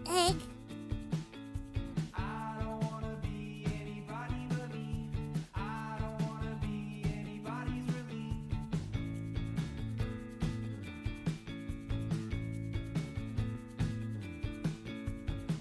Egg. I don't wanna be anybody but me. I don't wanna be anybody's relief.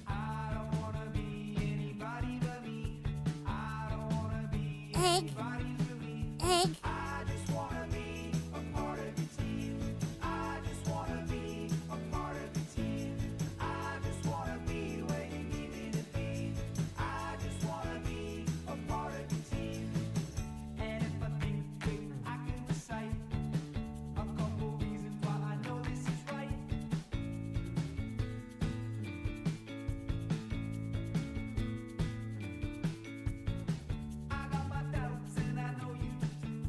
I don't wanna be anybody but me. I don't wanna be Egg. anybody's relief. Egg. I just wanna be a part of your team. I just wanna be a part of your team. I just wanna be where you need me to be. I just wanna be a part of your team. And if I think I can recite a couple reasons why I know this is right. I got my doubts and I know you do too.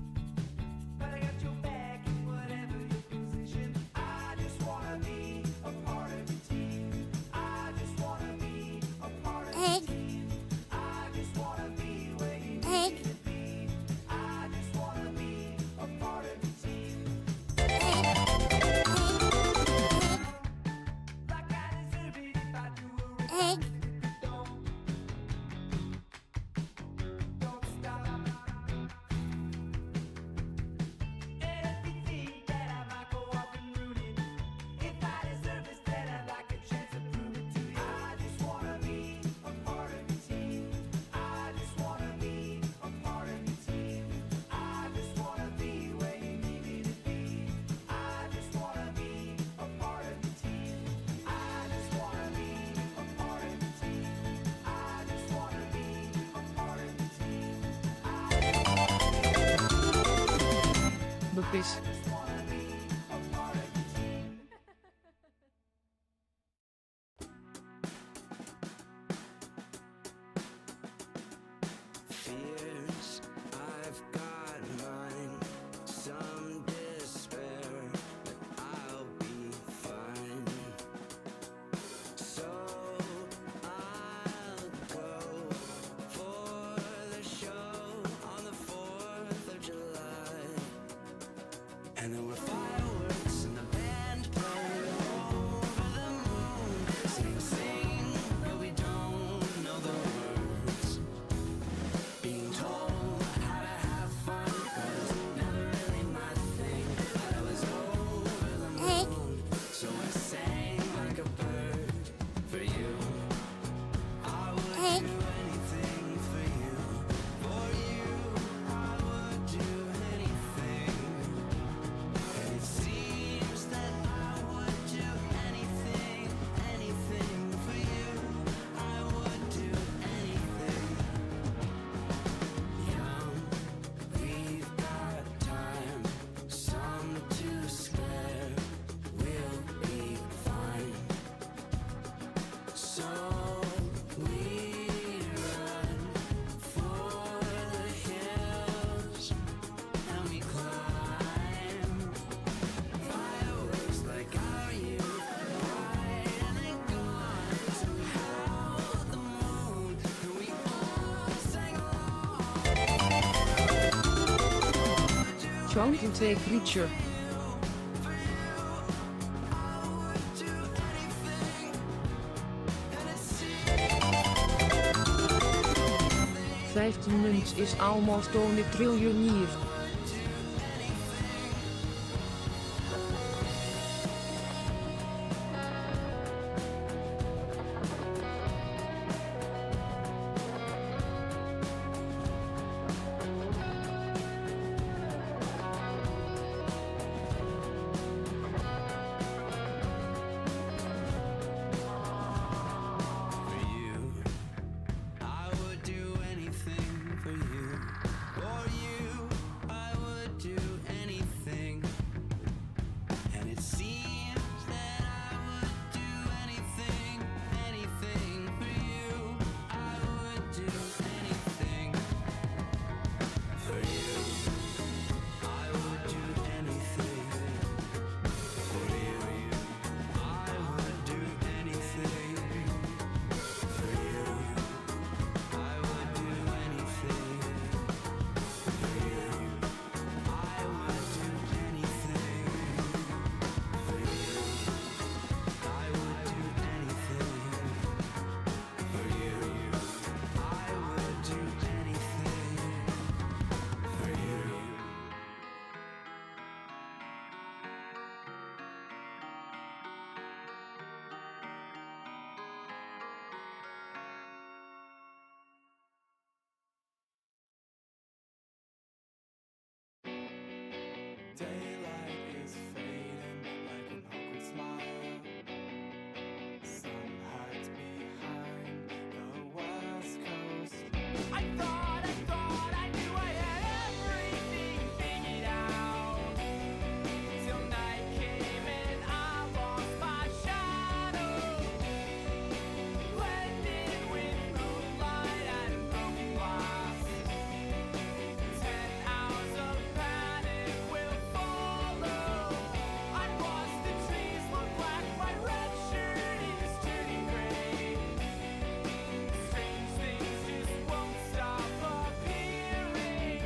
But I got your back in whatever your position. I just wanna be a part of your team. I just wanna be a part of your Egg. team. I just wanna be where you need Egg. me to be. I just wanna be a part of your team. Like I deserve it if I do a real Egg. don't stop. And if you think that I might go off and ruin it, if I deserve this, then I'd like a chance to prove it to you. I just wanna be a part of your team. I just wanna be a part of your team. I just wanna be where you need me to be. I just wanna be a part of your team. I just wanna be a part of your team. I just wanna be a part of your team. Bepis. Fears, I've got mine. Some despair, but I'll be fine. So I'll go for the show on the 4th of July. And there were fireworks and the band playing over the moon. Sing, sing, but we don't know the words. Being told how to have fun was never really my thing. But I was over the Egg. moon, so I sang like a bird for you. I would Egg. do anything for you. For you, I would do anything. And it seems that I would do anything, anything for you. I would do anything. Young, we've got time, some to spare. We'll be fine. So we run for the hills and we climb. Fireworks like our youth, bright and then gone. So we held the moon and we all sang along. Joint in 2 Creature. Vijftien munt is almost on the triljonier. For you, I would do anything for you. For you, I daylight is fading like an awkward smile. Sun hides behind the west coast. I thought I knew I had everything figured out. Till night came and I lost my shadow. Blended with moonlight and broken glass. 10 hours of panic will follow. I watched the trees look black, my red shirt is turning gray. Strange things just won't stop appearing.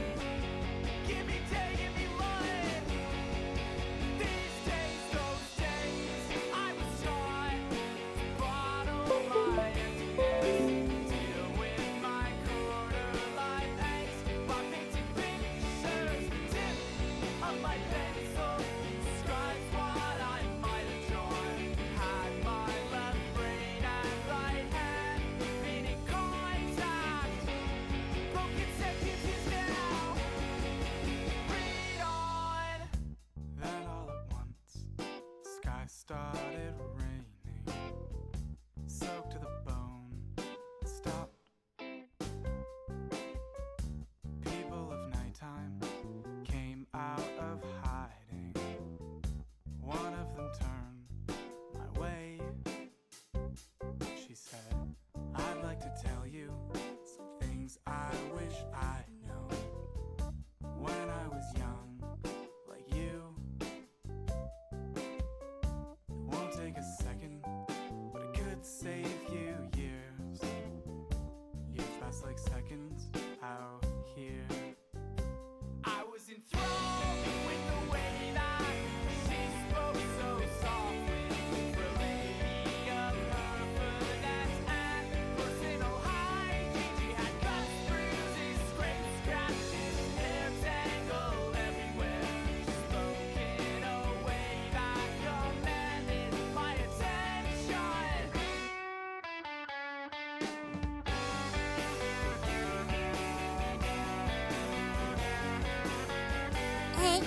Give me day, give me light. These days, those days, I was taught to bottle my emptiness, deal with my quarter life angst by painting pictures. The tip of my pencil describes what I might have drawn. Had my left brain and right hand been in contact. Broken sentences now. Read on. Then all at once, the sky started raining, soaked to the bone, it stopped. People of nighttime came out of hiding. One of them turned my way. She said, I'd like to tell you some things I wish I knew when I was young, like you. It won't take a second, but it could save you years. Years pass like seconds out here. I was enthralled with the way that she spoke so softly. For a lady of her finesse and personal hygiene, she had cuts, bruises, scrapes, scratches, hair tangled everywhere. She spoke in a way that commanded my attention. Hey.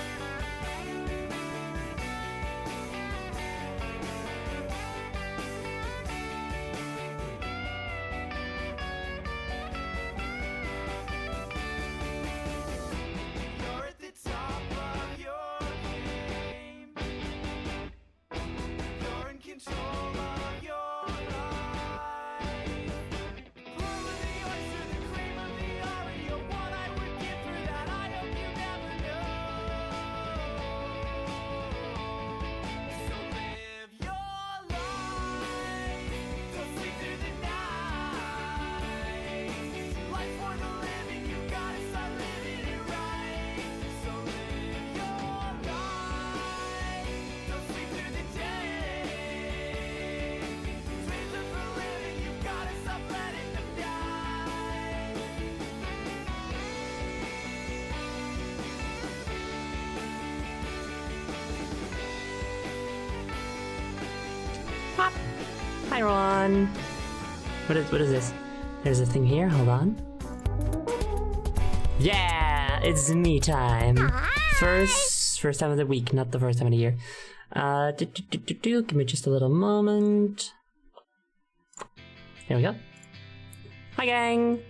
You're at the top of your game. You're in control of your life. Pearl of the oyster, the cream of the Oreo. What I would give for that, I hope you never know. So live your life. Don't sleep through the night. Life for the living, you gotta start living it right. So live your life. Don't sleep through the day. Dreams are for living, you gotta stop letting them die. Pop. Hi, Ron. What is this? There's a thing here. Hold on. Yeah, it's me time. First time of the week, not the first time of the year. Give me just a little moment. Here we go. Hi, gang.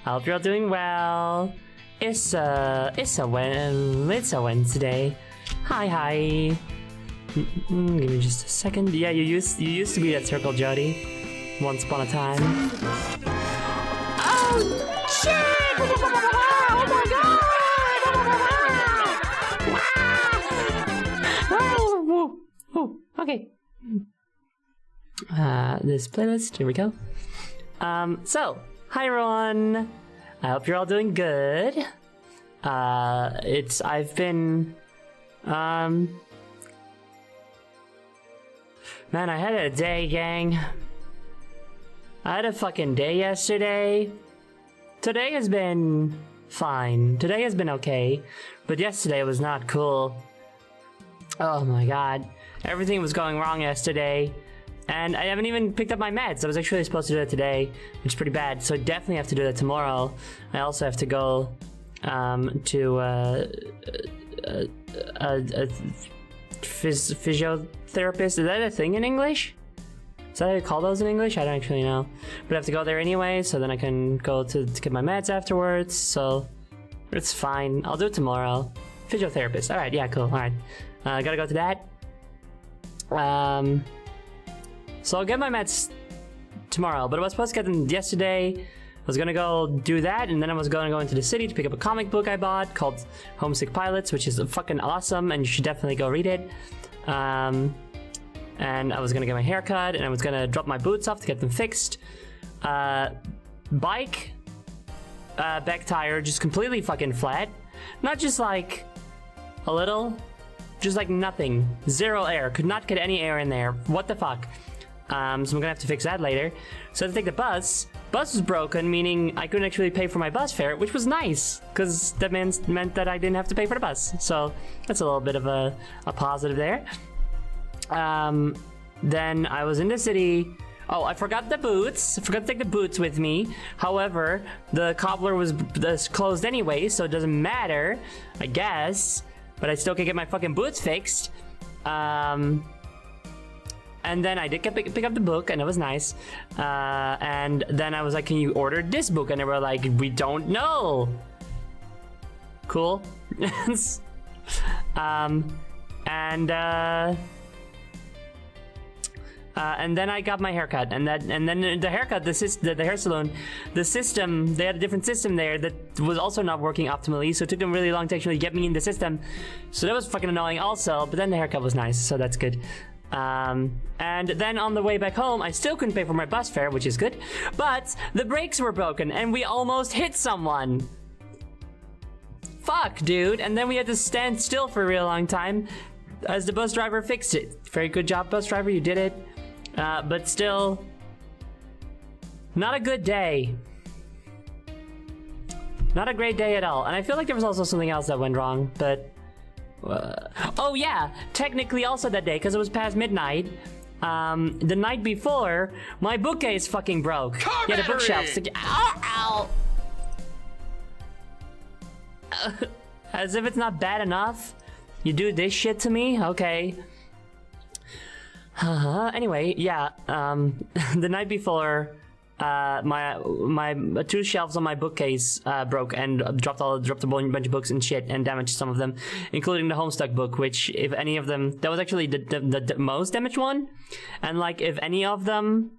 I hope you're all doing well. It's a Wednesday. Hi. Give me just a second. Yeah, you used to be that Circle Jody once upon a time. Oh shit! Oh my god! Okay. This playlist. Here we go. So hi everyone. I hope you're all doing good. I've been Man, I had a day, gang. I had a fucking day yesterday. Today has been fine. Today has been okay. But yesterday was not cool. Oh my god. Everything was going wrong yesterday. And I haven't even picked up my meds. I was actually supposed to do it today, which is pretty bad. So I definitely have to do that tomorrow. I also have to go to physiotherapist. Is that a thing in English? Is that how you call those in English? I don't actually know. But I have to go there anyway, so then I can go to get my meds afterwards. So it's fine. I'll do it tomorrow. Physiotherapist. All right. Yeah. Cool. All right. Gotta go to that. So I'll get my meds tomorrow. But I was supposed to get them yesterday. I was gonna go do that, and then I was gonna go into the city to pick up a comic book I bought called Homesick Pilots, which is fucking awesome, and you should definitely go read it. And I was gonna get my hair cut, and I was gonna drop my boots off to get them fixed. Bike, back tire just completely fucking flat. Not just like a little, just like nothing. Zero air. Could not get any air in there. What the fuck? So I'm gonna have to fix that later. So I had to take the bus. Bus was broken, meaning I couldn't actually pay for my bus fare, which was nice, because that meant that I didn't have to pay for the bus. So that's a little bit of a positive there. Then I was in the city. Oh, I forgot the boots. I forgot to take the boots with me. However, the cobbler was closed anyway, so it doesn't matter, I guess. But I still can get my fucking boots fixed. And then I did pick up the book, and it was nice. And then I was like, can you order this book? And they were like, we don't know. Cool. And then I got my haircut, and then the haircut, the hair salon, the system, they had a different system there that was also not working optimally, so it took them really long to actually get me in the system. So that was fucking annoying also, but then the haircut was nice, so that's good. And then on the way back home, I still couldn't pay for my bus fare, which is good, but the brakes were broken, and we almost hit someone. Fuck, dude. And then we had to stand still for a real long time as the bus driver fixed it. Very good job, bus driver, you did it. But still, not a good day. Not a great day at all. And I feel like there was also something else that went wrong, but... oh yeah, technically also that day, because it was past midnight. The night before, my bookcase fucking broke. Yeah, the bookshelf. Ow! As if it's not bad enough. You do this shit to me? Okay. Anyway, yeah, the night before, my two shelves on my bookcase broke and dropped a bunch of books and shit and damaged some of them, including the Homestuck book, which, if any of them, that was actually the most damaged one, and like, if any of them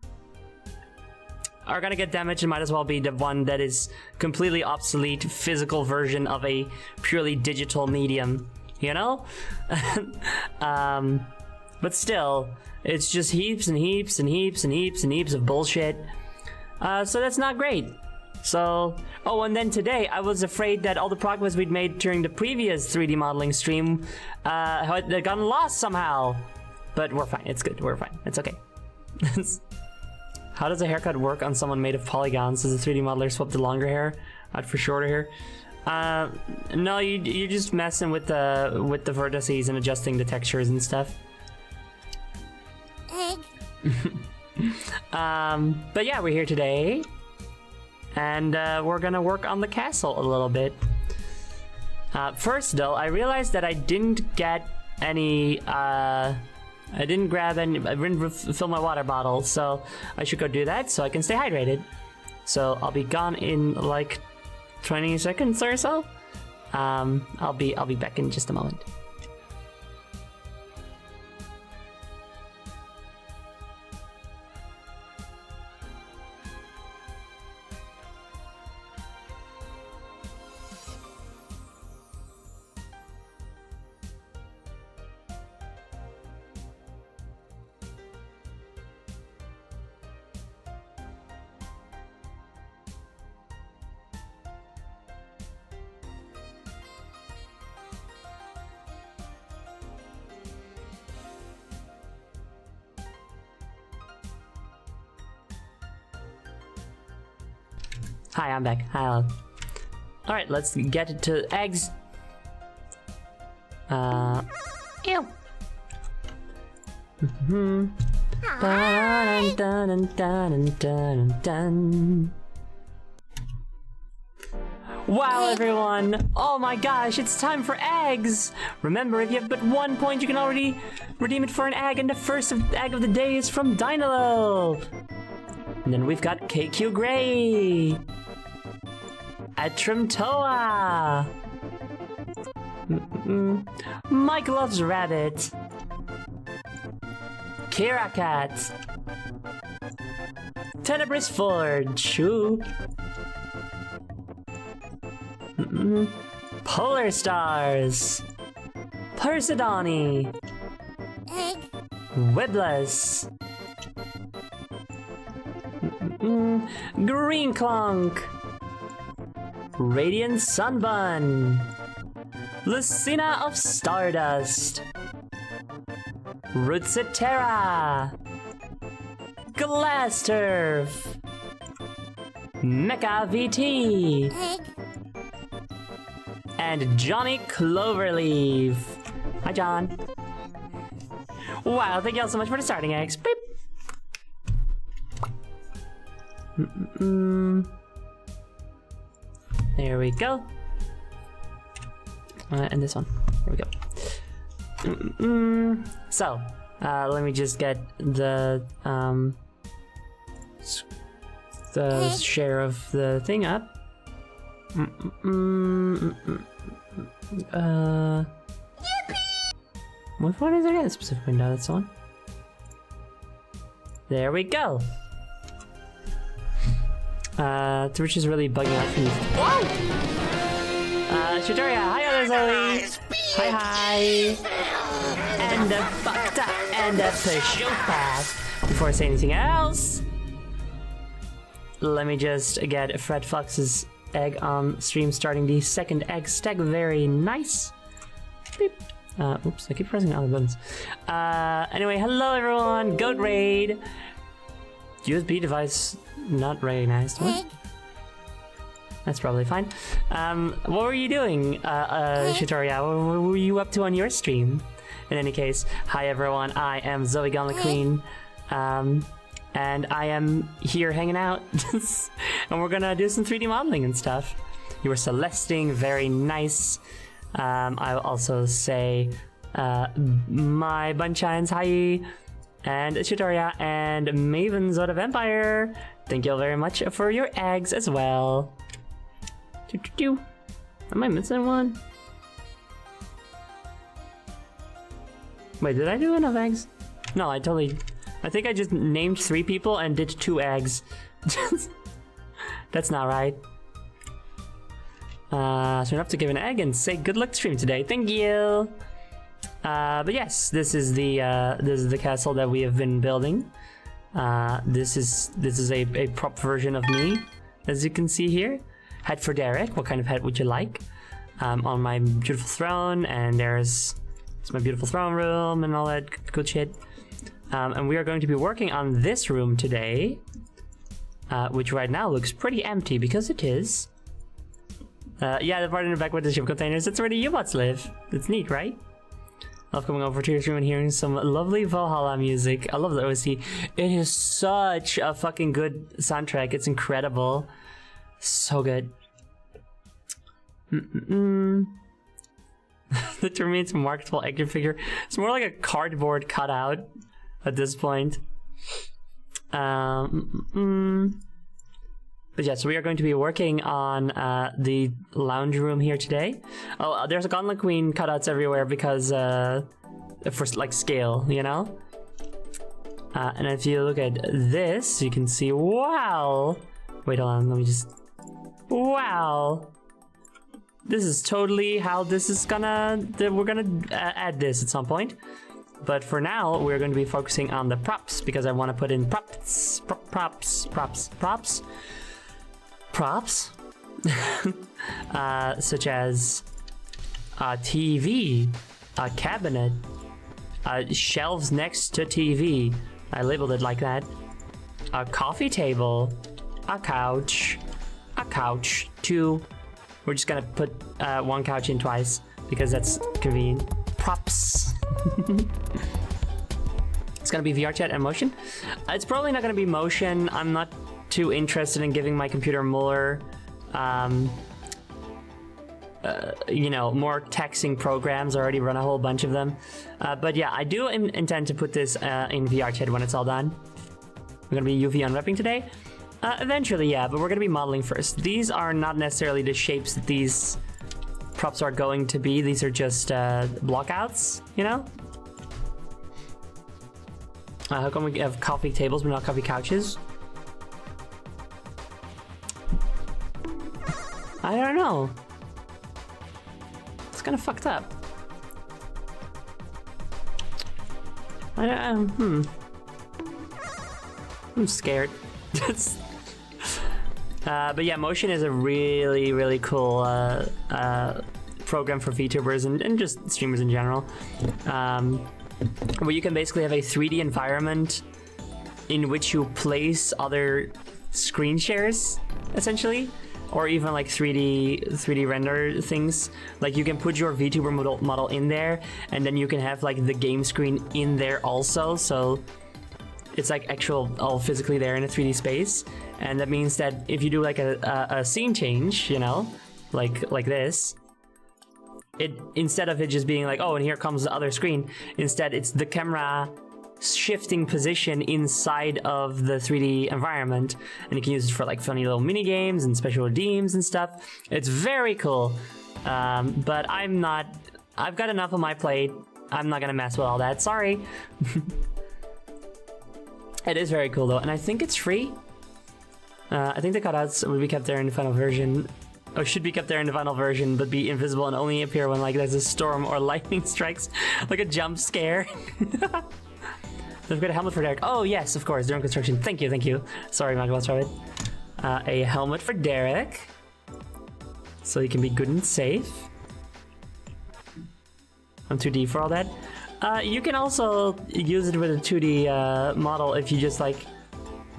are gonna get damaged, it might as well be the one that is completely obsolete physical version of a purely digital medium, you know? But still, it's just heaps and heaps and heaps and heaps and heaps of bullshit. So that's not great. So, oh, and then today I was afraid that all the progress we'd made during the previous 3D modeling stream had gotten lost somehow. But we're fine. It's good. We're fine. It's okay. How does a haircut work on someone made of polygons? Does the 3D modeler swap the longer hair out for shorter hair? No, you're just messing with the vertices and adjusting the textures and stuff. But yeah, we're here today, and we're gonna work on the castle a little bit. First though, I realized that I didn't get any, I didn't fill my water bottle, so I should go do that so I can stay hydrated. So I'll be gone in like 20 seconds or so. I'll be back in just a moment. Hi, I'm back. Hello. Alright, let's get to eggs. Ew. Dun, dun, dun, dun, dun, dun. Wow, everyone! Oh my gosh, it's time for eggs! Remember, if you have but 1 point, you can already redeem it for an egg, and the first egg of the day is from Dynalope! And then we've got KQ Gray! Atrimtoa! Mike loves rabbit! Kirakat! Tenebris Forge! Shoo! Polar Stars! Persidoni! Egg. Webless! Green Clunk! Radiant Sunbun! Lucina of Stardust! Rootsitera! Glass Turf! Mecha VT! Egg. And Johnny Cloverleaf. Hi, John. Wow, thank you all so much for the starting eggs. Beep. There we go. And this one. There we go. So, let me just get the share of the thing up. What is it again? Specific window, that's the one. There we go. Twitch is really bugging out for me. Whoa! Shitoria, hi other Zoe! Hi! And the fucked up and the psychopath. Before I say anything else, let me just get Fred Fox's egg on stream, starting the second egg stack. Very nice. Beep. Oops, I keep pressing other buttons. Anyway, hello everyone. Goat Raid. USB device not recognized. What? That's probably fine. What were you doing, Shitoria? What were you up to on your stream? In any case, hi everyone. I am Zoe Gunla Queen. And I am here hanging out. And we're gonna do some 3D modeling and stuff. You were Celesting, very nice. I'll also say my Bunshines, hi. And Shitoria and Maven Zoda Vampire. Thank you all very much for your eggs as well. Am I missing one? Wait, did I do enough eggs? No, I think I just named 3 people and did 2 eggs. That's not right. So enough to give an egg and say good luck stream today. Thank you. But yes, this is the castle that we have been building. This is a prop version of me, as you can see here. Head for Derek. What kind of head would you like? On my beautiful throne, and it's my beautiful throne room and all that good shit. And we are going to be working on this room today, which right now looks pretty empty because it is. Yeah, the part in the back with the ship containers, that's where the U-bots live. It's neat, right? I love coming over to your stream and hearing some lovely Valhalla music. I love the OST. It is such a fucking good soundtrack. It's incredible. So good. The remains marketable action figure. It's more like a cardboard cutout at this point. But yeah, so we are going to be working on the lounge room here today. Oh, there's a Gauntlet Queen cutouts everywhere because for like scale, you know? And if you look at this, you can see, wow! Wait, hold on, let me just... Wow! This is totally how this is gonna... We're gonna add this at some point. But for now, we're going to be focusing on the props because I want to put in props. Such as a TV, a cabinet, shelves next to TV. I labeled it like that. A coffee table, a couch, 2. We're just gonna put one couch in twice because that's convenient. Props. It's gonna be VR chat and motion. It's probably not gonna be motion. I'm not too interested in giving my computer more you know, more taxing programs. I already run a whole bunch of them. But yeah, I do intend to put this in VR chat when it's all done. We're gonna be UV unwrapping today. Eventually, yeah, but we're gonna be modeling first. These are not necessarily the shapes that these props are going to be. These are just blockouts, you know? How come we have coffee tables but not coffee couches? I don't know. It's kind of fucked up. I'm scared. But yeah, Motion is a really, really cool program for VTubers and just streamers in general. Where you can basically have a 3D environment in which you place other screen shares, essentially, or even like 3D render things. Like you can put your VTuber model in there, and then you can have like the game screen in there also. So it's like actual all physically there in a 3D space, and that means that if you do like a scene change, you know, like this. It, instead of it just being like, oh, and here comes the other screen, instead it's the camera shifting position inside of the 3D environment, and you can use it for like funny little mini games and special redeems and stuff. It's very cool, but I've got enough on my plate. I'm not gonna mess with all that, sorry. It is very cool though, and I think it's free. I think the cutouts will be kept there in the final version. Or should be kept there in the final version, but be invisible and only appear when like there's a storm or lightning strikes, like a jump scare. They've got a helmet for Derek. Oh yes, of course, during construction. Thank you. Sorry, Magloss Rabbit. A helmet for Derek, so he can be good and safe. I'm 2D for all that. You can also use it with a 2D model if you just like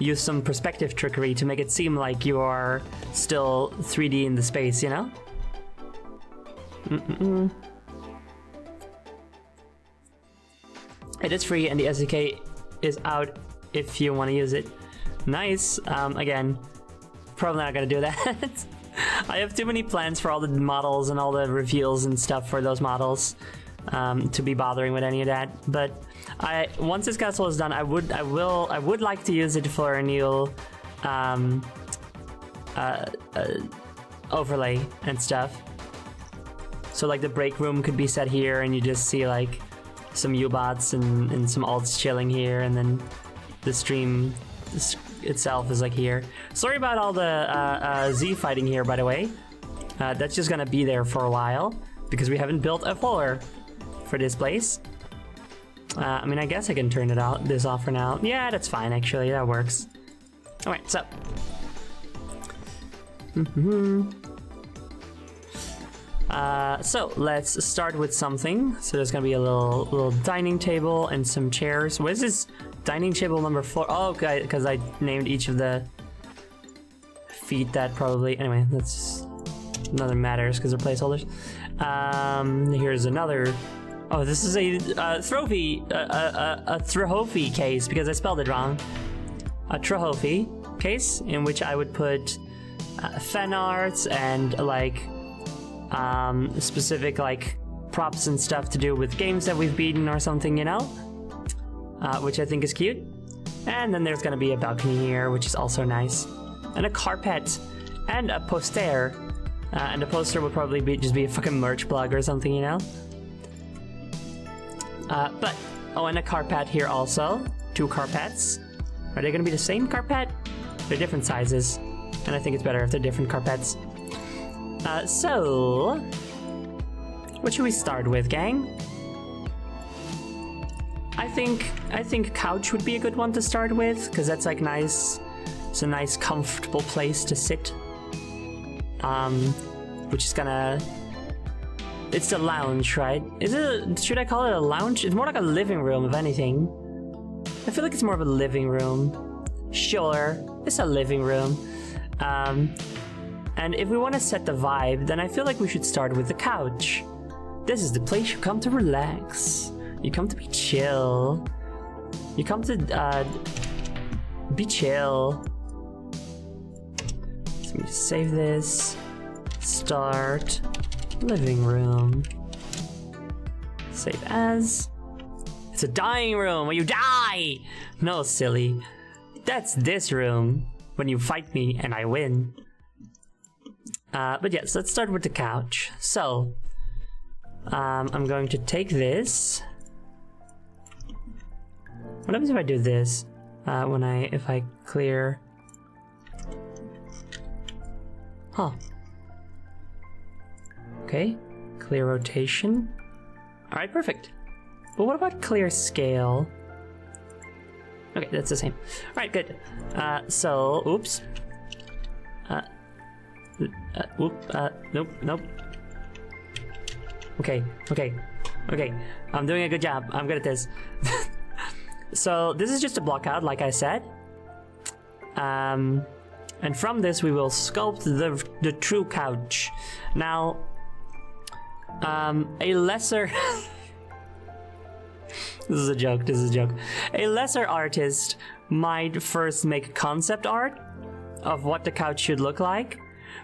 use some perspective trickery to make it seem like you are still 3D in the space, you know? It is free and the SDK is out if you want to use it. Nice. Again, probably not gonna do that. I have too many plans for all the models and all the reveals and stuff for those models to be bothering with any of that. But once this castle is done, I would like to use it for a new overlay and stuff. So like the break room could be set here, and you just see like some U-bots and some alts chilling here, and then the stream itself is like here. Sorry about all the Z fighting here, by the way. That's just gonna be there for a while because we haven't built a floor for this place. I mean, I guess I can turn this off for now. Yeah, that's fine, actually. That works. All right, so. So let's start with something. So there's gonna be a little dining table and some chairs. What is this dining table number 4? Oh, okay, because I named each of the feet that probably. Anyway, that's another matters because they're placeholders. Here's another. Oh, this is a trophy, a trophy case because I spelled it wrong. A trophy case in which I would put fan arts and like specific like props and stuff to do with games that we've beaten or something, you know, which I think is cute. And then there's gonna be a balcony here, which is also nice, and a carpet and a poster. And the poster would probably just be a fucking merch plug or something, you know. And a carpet here also. 2 carpets. Are they gonna be the same carpet? They're different sizes, and I think it's better if they're different carpets. So what should we start with, gang? I think couch would be a good one to start with, because that's like nice. It's a nice, comfortable place to sit. Which is gonna. It's the lounge, right? Should I call it a lounge? It's more like a living room, if anything. I feel like it's more of a living room. Sure, it's a living room. And if we want to set the vibe, then I feel like we should start with the couch. This is the place you come to relax. You come to be chill. You come to be chill. So let me save this. Start. Living room. Save as. It's a dying room where you die! No, silly. That's this room when you fight me and I win. But yes, let's start with the couch. So, I'm going to take this. What happens if I do this? If I clear... Huh. Okay, clear rotation. Alright, perfect. But what about clear scale? Okay, that's the same. Alright, good. Oops. Nope. Okay. I'm doing a good job. I'm good at this. So, this is just a block out, like I said. And from this, we will sculpt the true couch. Now, a lesser... This is a joke. A lesser artist might first make concept art of what the couch should look like,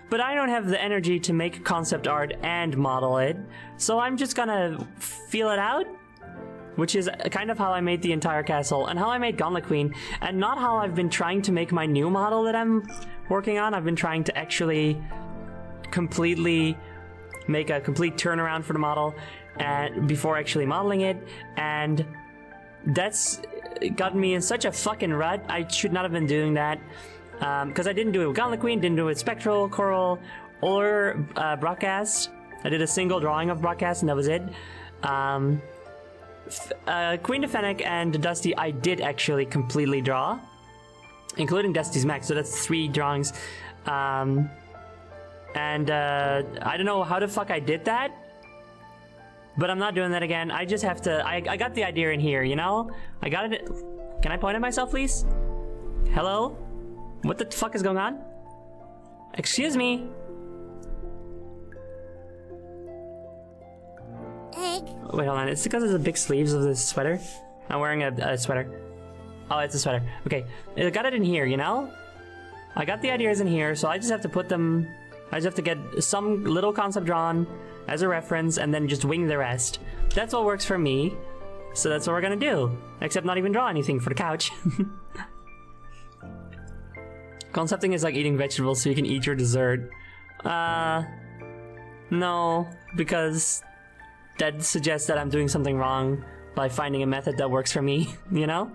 but I don't have the energy to make concept art and model it, so I'm just gonna feel it out, which is kind of how I made the entire castle and how I made Gauntlet Queen, and not how I've been trying to make my new model that I'm working on. I've been trying to actually completely make a complete turnaround for the model and before actually modeling it, and that's gotten me in such a fucking rut. I should not have been doing that, because I didn't do it with Gauntlet Queen, didn't do it with Spectral, Coral, or Broadcast. I did a single drawing of Broadcast and that was it. Queen of Fennec and Dusty I did actually completely draw, including Dusty's mech, so that's 3 drawings. I don't know how the fuck I did that, but I'm not doing that again. I just have to, I got the idea in here, you know? I got it. Can I point at myself, please? Hello? What the fuck is going on? Excuse me? Wait, hold on. It's because of the big sleeves of this sweater. I'm wearing a sweater. Oh, it's a sweater. Okay. I got it in here, you know? I got the ideas in here, so I just have to put them... I just have to get some little concept drawn as a reference and then just wing the rest. That's what works for me. So that's what we're gonna do. Except not even draw anything for the couch. Concepting is like eating vegetables so you can eat your dessert. No, because that suggests that I'm doing something wrong by finding a method that works for me, you know?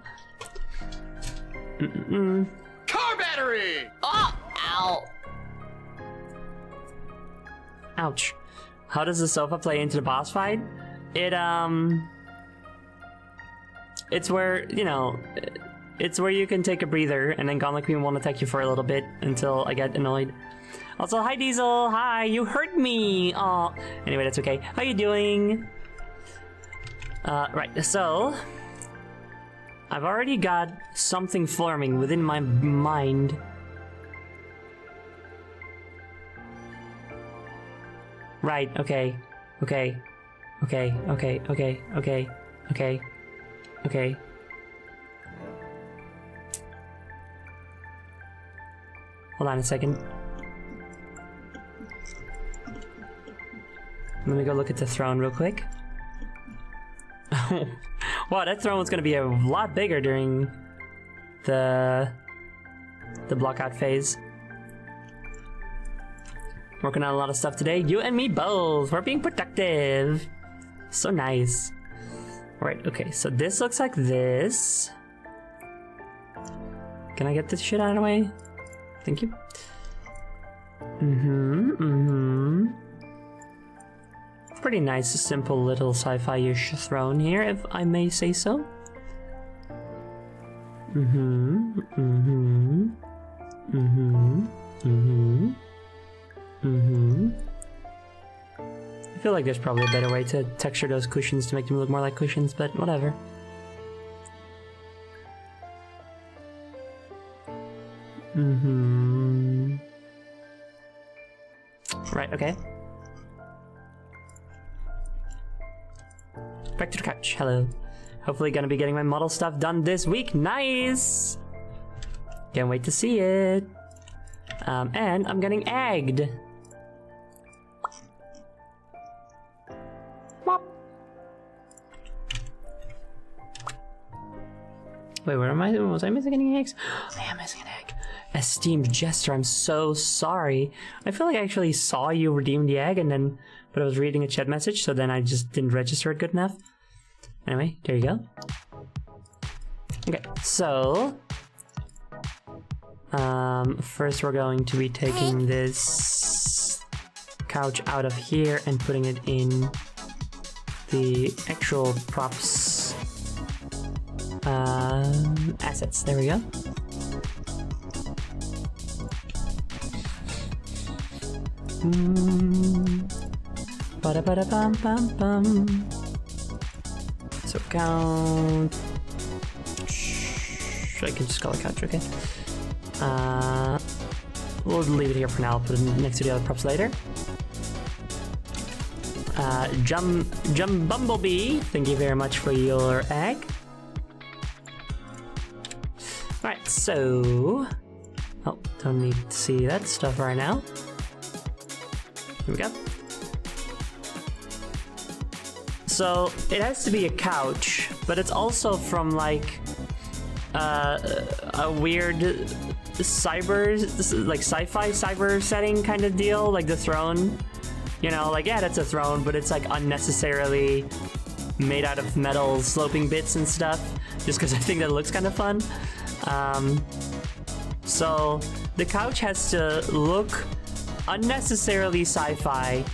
Car battery! Oh, ow! Ouch. How does the sofa play into the boss fight? It's where, you know, it's where you can take a breather and then Gauntlet Queen won't attack you for a little bit until I get annoyed. Also, hi Diesel, hi, you hurt me! Aw. Anyway, that's okay. How you doing? Right, so... I've already got something forming within my mind. Right, okay. Okay. Hold on a second. Let me go look at the throne real quick. Wow, that throne was gonna be a lot bigger during the blockout phase. Working on a lot of stuff today. You and me both. We're being productive. So nice. Right, okay, so this looks like this. Can I get this shit out of the way? Thank you. Pretty nice, simple little sci-fi-ish throne here, if I may say so. I feel like there's probably a better way to texture those cushions to make them look more like cushions, but whatever. Right, okay. Back to the couch. Hello. Hopefully gonna be getting my model stuff done this week. Nice! Can't wait to see it. And I'm getting egged. Wait, where am I? Was I missing any eggs? I am missing an egg. Esteemed Jester, I'm so sorry. I feel like I actually saw you redeem the egg and then, but I was reading a chat message, so then I just didn't register it good enough. Anyway, there you go. Okay, so first we're going to be taking this couch out of here and putting it in the actual props assets. There we go. Ba-da-ba-da-bum-bum-bum. So count. I can just call it couch, okay? We'll leave it here for now. I'll put it next to the other props later. Jum Bumblebee, thank you very much for your egg. Alright, so... Oh, don't need to see that stuff right now. Here we go. So, it has to be a couch, but it's also from like... a weird cyber, like sci-fi cyber setting kind of deal, like the throne. You know, like, yeah, that's a throne, but it's like unnecessarily made out of metal sloping bits and stuff, just because I think that looks kind of fun. So the couch has to look unnecessarily sci-fi,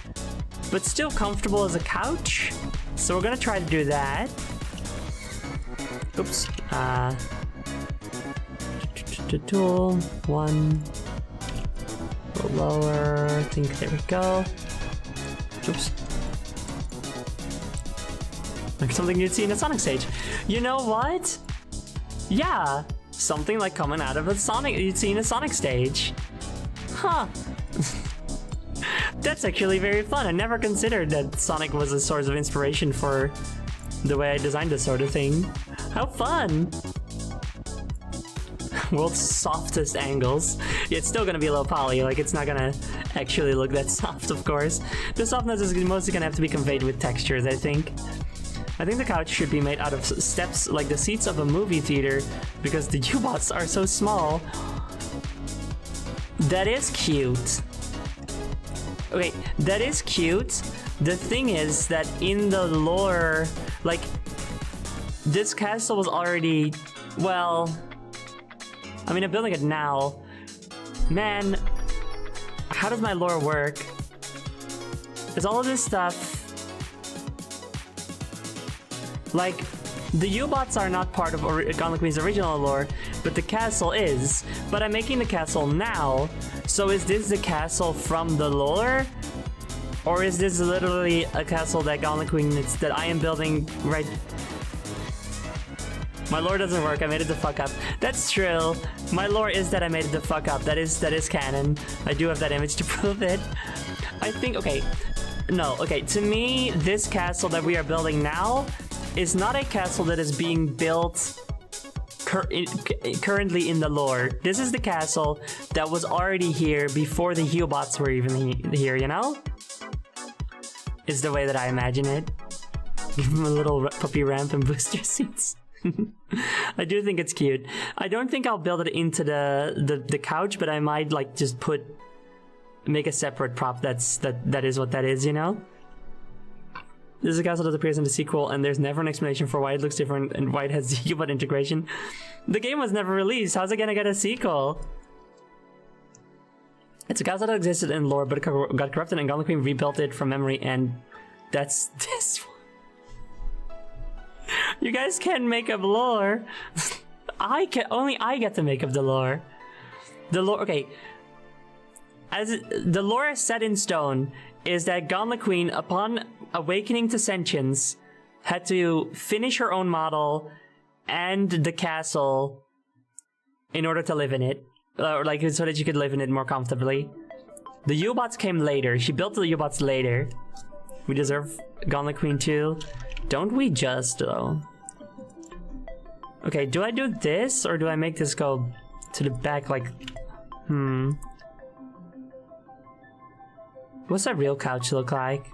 but still comfortable as a couch. So we're gonna try to do that. Oops. Tool one. A little lower. I think there we go. Oops. Like something you'd see in a Sonic stage. You know what? Yeah, something like coming out of a Sonic you'd see in a Sonic stage. Huh. That's actually very fun. I never considered that Sonic was a source of inspiration for the way I designed this sort of thing. How fun! World's softest angles. Yeah, it's still gonna be low poly, like it's not gonna actually look that soft, of course. The softness is mostly gonna have to be conveyed with textures, I think. I think the couch should be made out of steps like the seats of a movie theater because the U-bots are so small. That is cute. Okay, that is cute. The thing is that in the lore, like, this castle was already, well, I mean, I'm building it now. Man, how does my lore work? Is all of this stuff... Like, the U-bots are not part of Gauntlet Queen's original lore, but the castle is. But I'm making the castle now, so is this the castle from the lore? Or is this literally a castle that Gauntlet Queen that I am building right... My lore doesn't work, I made it the fuck up. That's true. My lore is that I made it the fuck up. That is canon. I do have that image to prove it. I think, okay. No, okay, to me, this castle that we are building now is not a castle that is being built currently in the lore. This is the castle that was already here before the U-bots were even here, you know? Is the way that I imagine it. Give him a little puppy ramp and booster seats. I do think it's cute. I don't think I'll build it into the couch, but I might like just make a separate prop that is what that is, you know? This is a castle that appears in the sequel, and there's never an explanation for why it looks different and why it has the U-bot integration. The game was never released. How's it gonna get a sequel? It's a castle that existed in lore, but it got corrupted, and Gauntlet Queen rebuilt it from memory, and that's this one. You guys can't make up lore. Only I get to make up the lore. The lore, okay. The lore is set in stone is that Gauntlet Queen, upon awakening to sentience, had to finish her own model and the castle in order to live in it. Like, so that you could live in it more comfortably. The U-bots came later. She built the U-bots later. We deserve Gauntlet Queen too. Don't we just, though? Okay, do I do this, or do I make this go to the back, like... What's that real couch look like?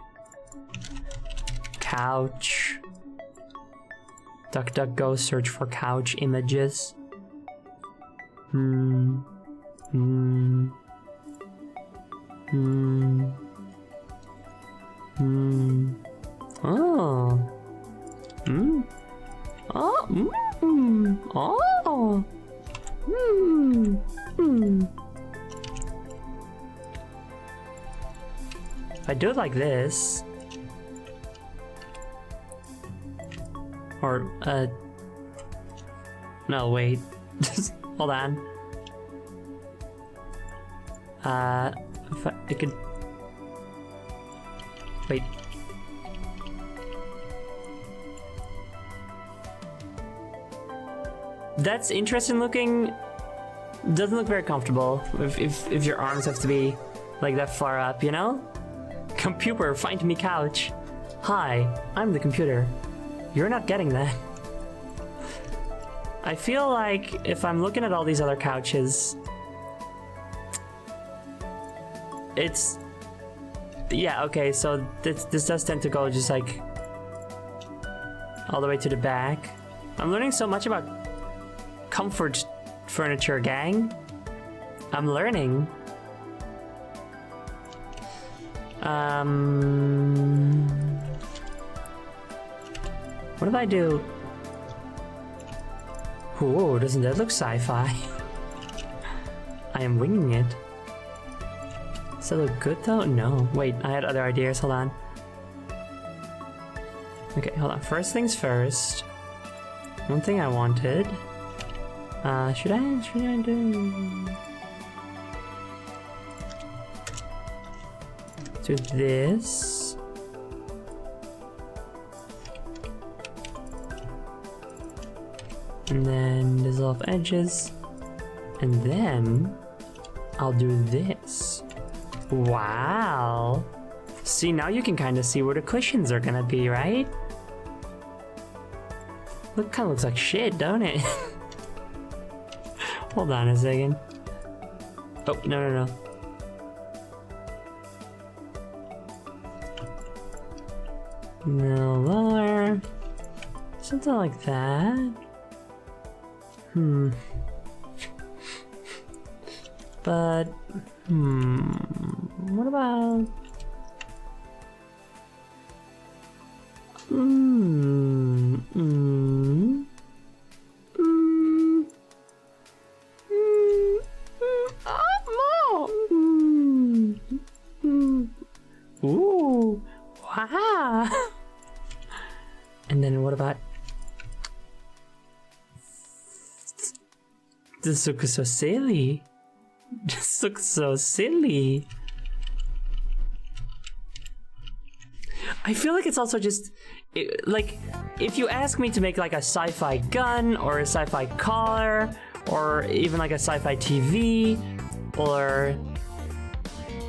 Couch. DuckDuckGo, search for couch images. Oh. I do it like this. Or, no, wait. Just hold on. If I could... Wait. That's interesting looking. Doesn't look very comfortable if your arms have to be like that far up, you know? Computer, find me couch. Hi, I'm the computer. You're not getting that. I feel like if I'm looking at all these other couches, it's... Yeah, okay, so this does tend to go just like all the way to the back. I'm learning so much about comfort furniture, gang. I'm learning. What if I do? Whoa, doesn't that look sci-fi? I am winging it. Does that look good though? No. Wait, I had other ideas. Hold on. Okay, hold on. First things first. One thing I wanted. Should I do this? And then dissolve edges. And then I'll do this. Wow. See, now you can kind of see where the cushions are gonna be, right? Look, kind of looks like shit, don't it? Hold on a second. Oh, no. No lower. Something like that. But, what about... Ooh, wow. And then what about... This looks so silly. This looks so silly. I feel like it's also just... like, if you ask me to make like a sci-fi gun, or a sci-fi collar, or even like a sci-fi TV, or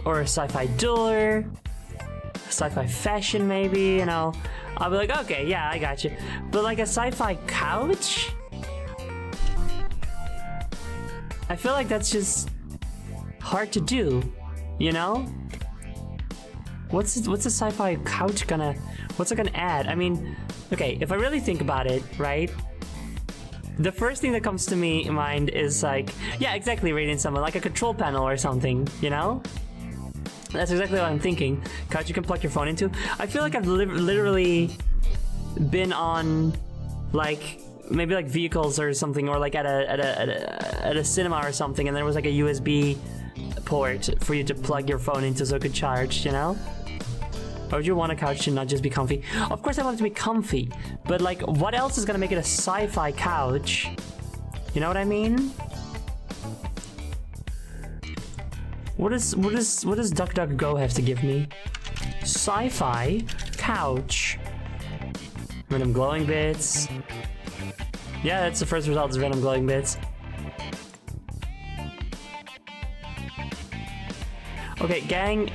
a sci-fi door, sci-fi fashion maybe, you know, I'll be like, okay, yeah, I got you. But like a sci-fi couch? I feel like that's just hard to do, you know? What's a sci-fi couch gonna... What's it gonna add? I mean, okay, if I really think about it, right? The first thing that comes to me in mind is like... Yeah, exactly, Radiant Summon, like a control panel or something, you know? That's exactly what I'm thinking. Couch you can plug your phone into. I feel like I've literally been on, like, maybe like vehicles or something, or like at a cinema or something, and there was like a USB port for you to plug your phone into so it could charge, you know? Or would you want a couch to not just be comfy? Of course I want it to be comfy, but like, what else is gonna make it a sci-fi couch? You know what I mean? What does DuckDuckGo have to give me? Sci-fi couch. Random glowing bits. Yeah, that's the first result, is random glowing bits. Okay, gang.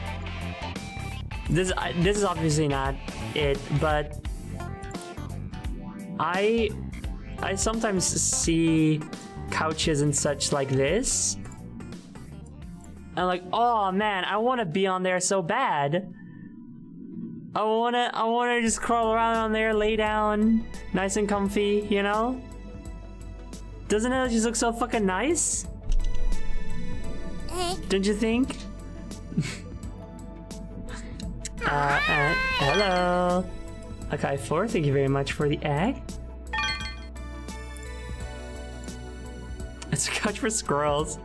This is obviously not it, but I sometimes see couches and such like this. I'm like, oh man, I want to be on there so bad. I wanna just crawl around on there, lay down, Nice and comfy, you know? Doesn't it just look so fucking nice? Don't you think? Hello. Okay, 4, thank you very much for the egg. It's a couch for squirrels.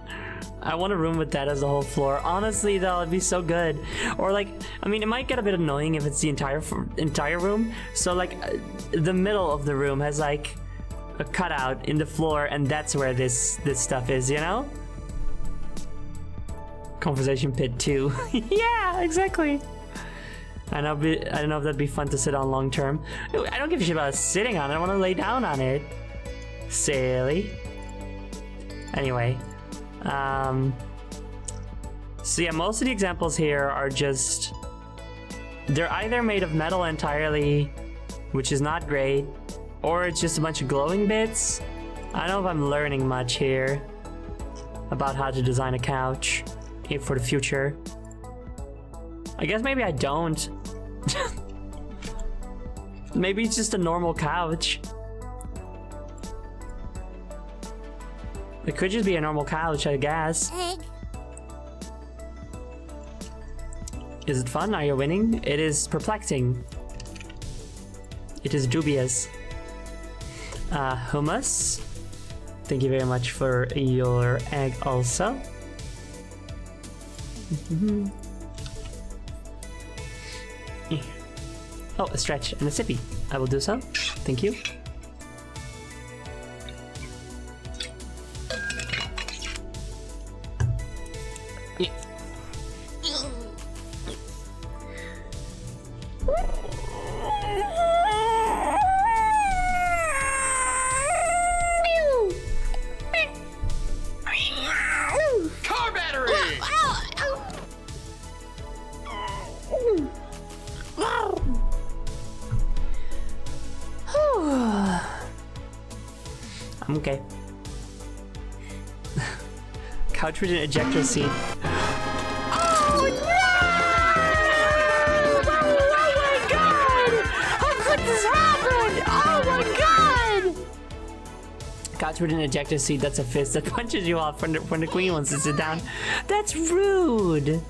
I want a room with that as a whole floor. Honestly, though, it'd be so good. Or like, I mean, it might get a bit annoying if it's the entire room. So like, the middle of the room has like a cutout in the floor, and that's where this stuff is, you know? Conversation pit too. Yeah, exactly. I don't know if that'd be fun to sit on long term. I don't give a shit about sitting on it. I want to lay down on it. Silly. Anyway. So yeah, most of the examples here are just... They're either made of metal entirely, which is not great, or it's just a bunch of glowing bits. I don't know if I'm learning much here about how to design a couch for the future. I guess maybe I don't. Maybe it's just a normal couch. It could just be a normal couch, I guess. Is it fun? Are you winning? It is perplexing. It is dubious. Hummus. Thank you very much for your egg also. Oh, a stretch and a sippy. I will do so. Thank you. Car battery! I'm okay. Couch with an ejector seat. Oh my god! How could this happen? Oh my god! Couch with an ejector seat, that's a fist that punches you off when the queen wants to sit down. That's rude!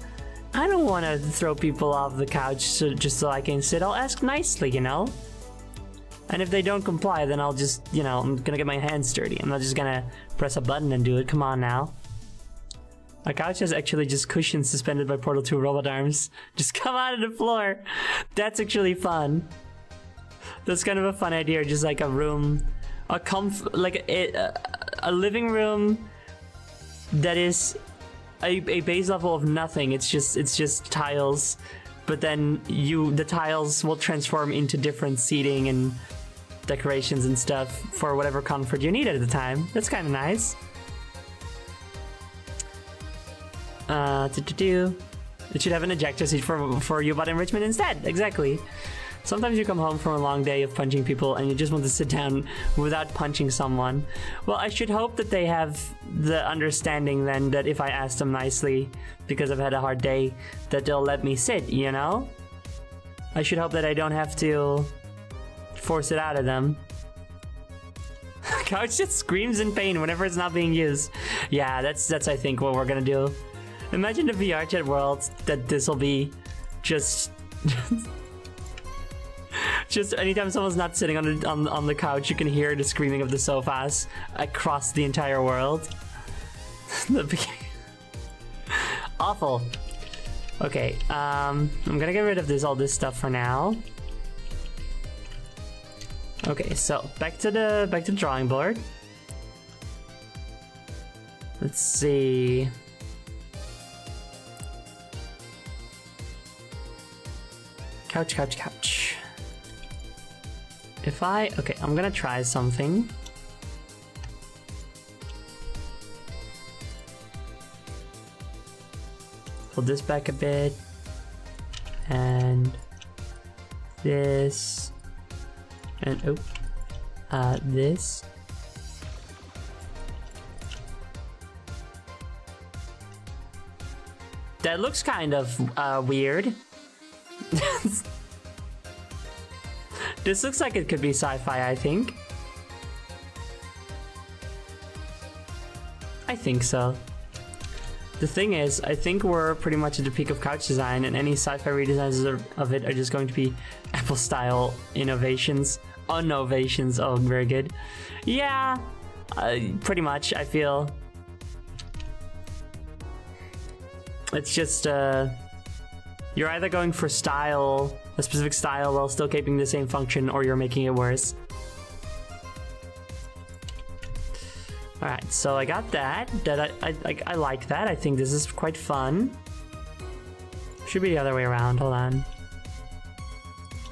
I don't want to throw people off the couch just so I can sit. I'll ask nicely, you know? And if they don't comply, then I'll just, you know, I'm gonna get my hands dirty. I'm not just gonna press a button and do it. Come on now. My couch has actually just cushions suspended by Portal 2 robot arms. Just come out of the floor. That's actually fun. That's kind of a fun idea. Just like a room, a living room that is a base level of nothing. It's just tiles. But then the tiles will transform into different seating and decorations and stuff for whatever comfort you need at the time. That's kind of nice. It should have an ejector seat for U-Bot enrichment instead. Exactly. Sometimes you come home from a long day of punching people and you just want to sit down without punching someone. Well, I should hope that they have the understanding then that if I ask them nicely because I've had a hard day, that they'll let me sit, you know? I should hope that I don't have to force it out of them. Couch just screams in pain whenever it's not being used. Yeah, that's I think what we're gonna do. Imagine the VR chat world that this will be just just anytime someone's not sitting on the couch, you can hear the screaming of the sofas across the entire world. Awful. Okay, I'm gonna get rid of all this stuff for now. Okay, so back to the drawing board. Let's see. Couch. Okay, I'm gonna try something. Pull this back a bit. And this. And this. That looks kind of weird. This looks like it could be sci-fi, I think. I think so. The thing is, I think we're pretty much at the peak of couch design, and any sci-fi redesigns of it are just going to be Apple-style innovations. Innovations. Oh, very good. Yeah, pretty much, I feel. It's just, you're either going for style, a specific style, while still keeping the same function, or you're making it worse. Alright, so I got that. I like that. I think this is quite fun. Should be the other way around. Hold on.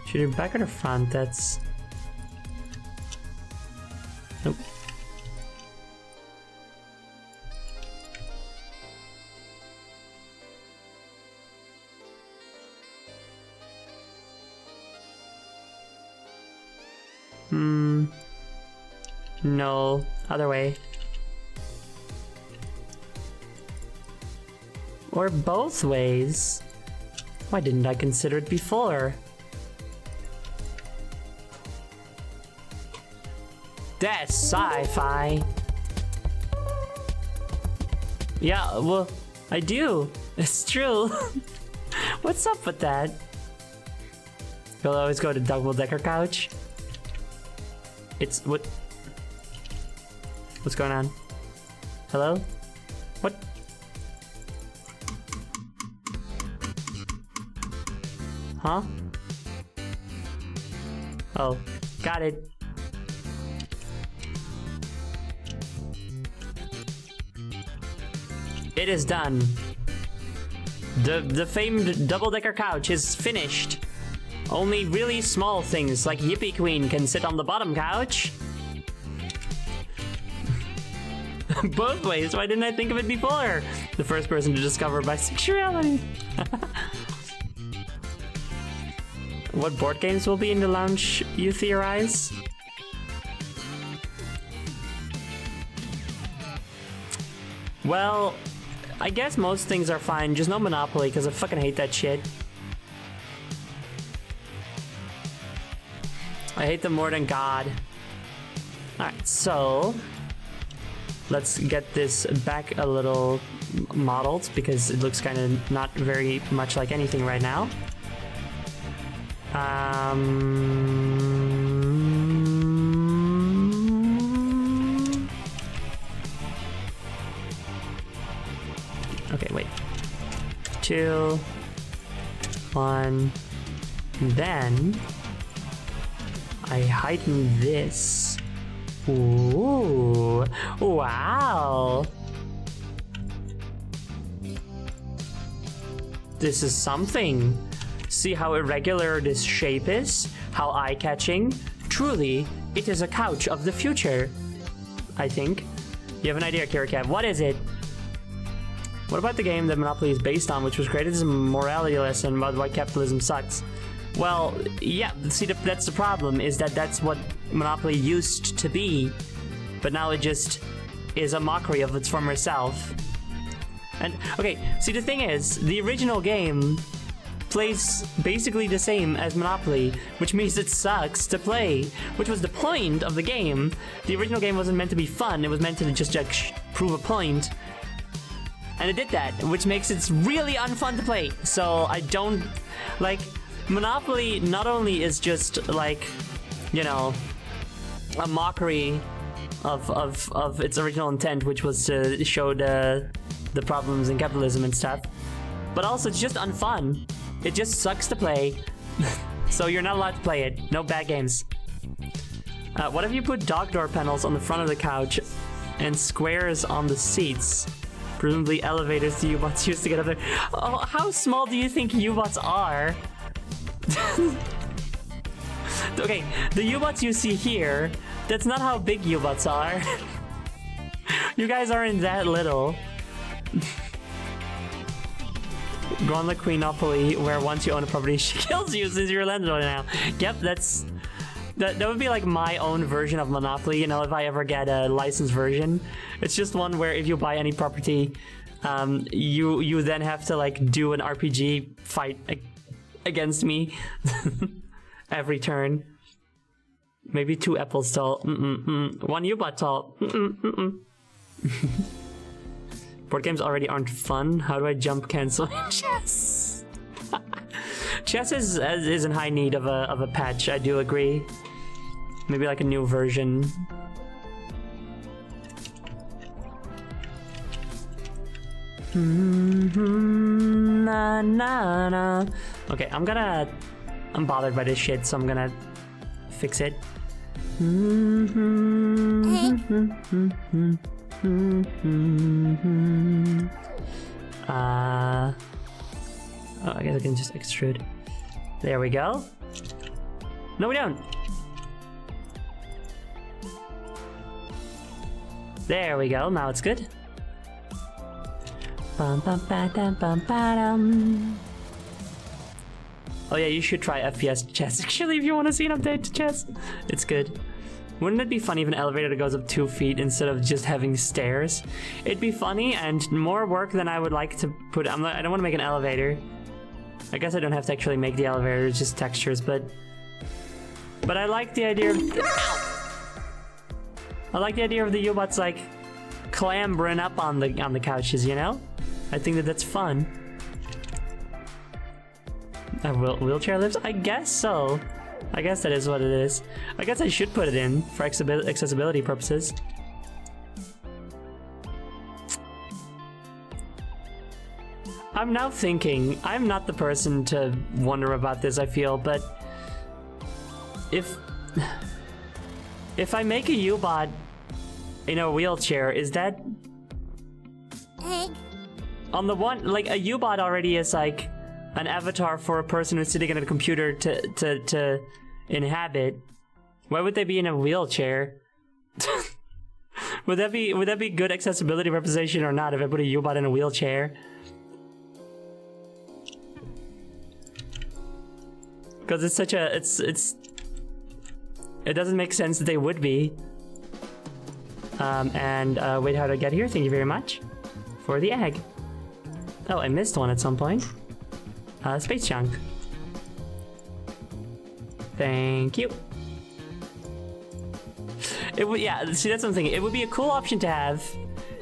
Should it be back or the front? That's... Nope. No. Other way. Or both ways. Why didn't I consider it before? That's sci-fi. Yeah, well, I do. It's true. What's up with that? You'll always go to double-decker couch. It's what? What's going on? Hello? What? Huh? Oh, got it. It is done. The famed double-decker couch is finished. Only really small things like Yippee Queen can sit on the bottom couch. Both ways, why didn't I think of it before? The first person to discover bisexuality. What board games will be in the lounge, you theorize? Well, I guess most things are fine, just no Monopoly, because I fucking hate that shit. I hate them more than God. Alright, so... let's get this back a little modeled, because it looks kind of not very much like anything right now. Okay, wait. 2, 1, then I heighten this. Ooh, wow. This is something. See how irregular this shape is? How eye-catching? Truly, it is a couch of the future. I think. You have an idea, Kirakat. What is it? What about the game that Monopoly is based on, which was created as a morality lesson about why capitalism sucks? Well, yeah, see, that's the problem, is that that's what Monopoly used to be, but now it just is a mockery of its former self. And, okay, see, the thing is, the original game plays basically the same as Monopoly, which means it sucks to play, which was the point of the game. The original game wasn't meant to be fun, it was meant to just prove a point. And it did that, which makes it really unfun to play. So I don't, like, Monopoly not only is just, like, you know, a mockery of its original intent, which was to show the problems in capitalism and stuff, but also it's just unfun. It just sucks to play. So you're not allowed to play it. No bad games. What if you put dog door panels on the front of the couch and squares on the seats? Presumably elevators the U-bots use to get up there. Oh, how small do you think U-bots are? Okay, the U-bots you see here, that's not how big U-bots are. You guys aren't that little. Gauntlet Queenopoly, where once you own a property, she kills you since you're a landlord now. Yep, that would be like my own version of Monopoly, you know, if I ever get a licensed version. It's just one where if you buy any property, you then have to like do an RPG fight against me every turn. Maybe 2 apples tall. 1 U-bot tall. Board games already aren't fun. How do I jump cancel chess? Chess is in high need of a patch. I do agree. Maybe like a new version. Na na na. Okay, I'm bothered by this shit, so I'm gonna fix it. Oh, I guess I can just extrude. There we go. No, we don't. There we go. Now it's good. Bum, bum, ba, dum, bum, ba, dum. Oh yeah, you should try FPS chess. Actually, if you want to see an update to chess, it's good. Wouldn't it be funny if an elevator goes up 2 feet instead of just having stairs? It'd be funny and more work than I would like to put. I don't want to make an elevator. I guess I don't have to actually make the elevator, it's just textures, but I like the idea of... I like the idea of the U-bots like clambering up on the couches, you know? I think that's fun. Wheelchair lifts? I guess so. I guess that is what it is. I guess I should put it in for accessibility purposes. I'm now thinking, I'm not the person to wonder about this, I feel, but if I make a U-bot in a wheelchair, is that... On the one, like a U-bot already is like an avatar for a person who's sitting at a computer to inhabit. Why would they be in a wheelchair? Would that be good accessibility representation or not if I put a U-bot in a wheelchair? Because it's such a it doesn't make sense that they would be. Wait, how do I get here? Thank you very much for the egg. Oh, I missed one at some point. Space chunk. Thank you. It would, yeah. See, that's something. It would be a cool option to have.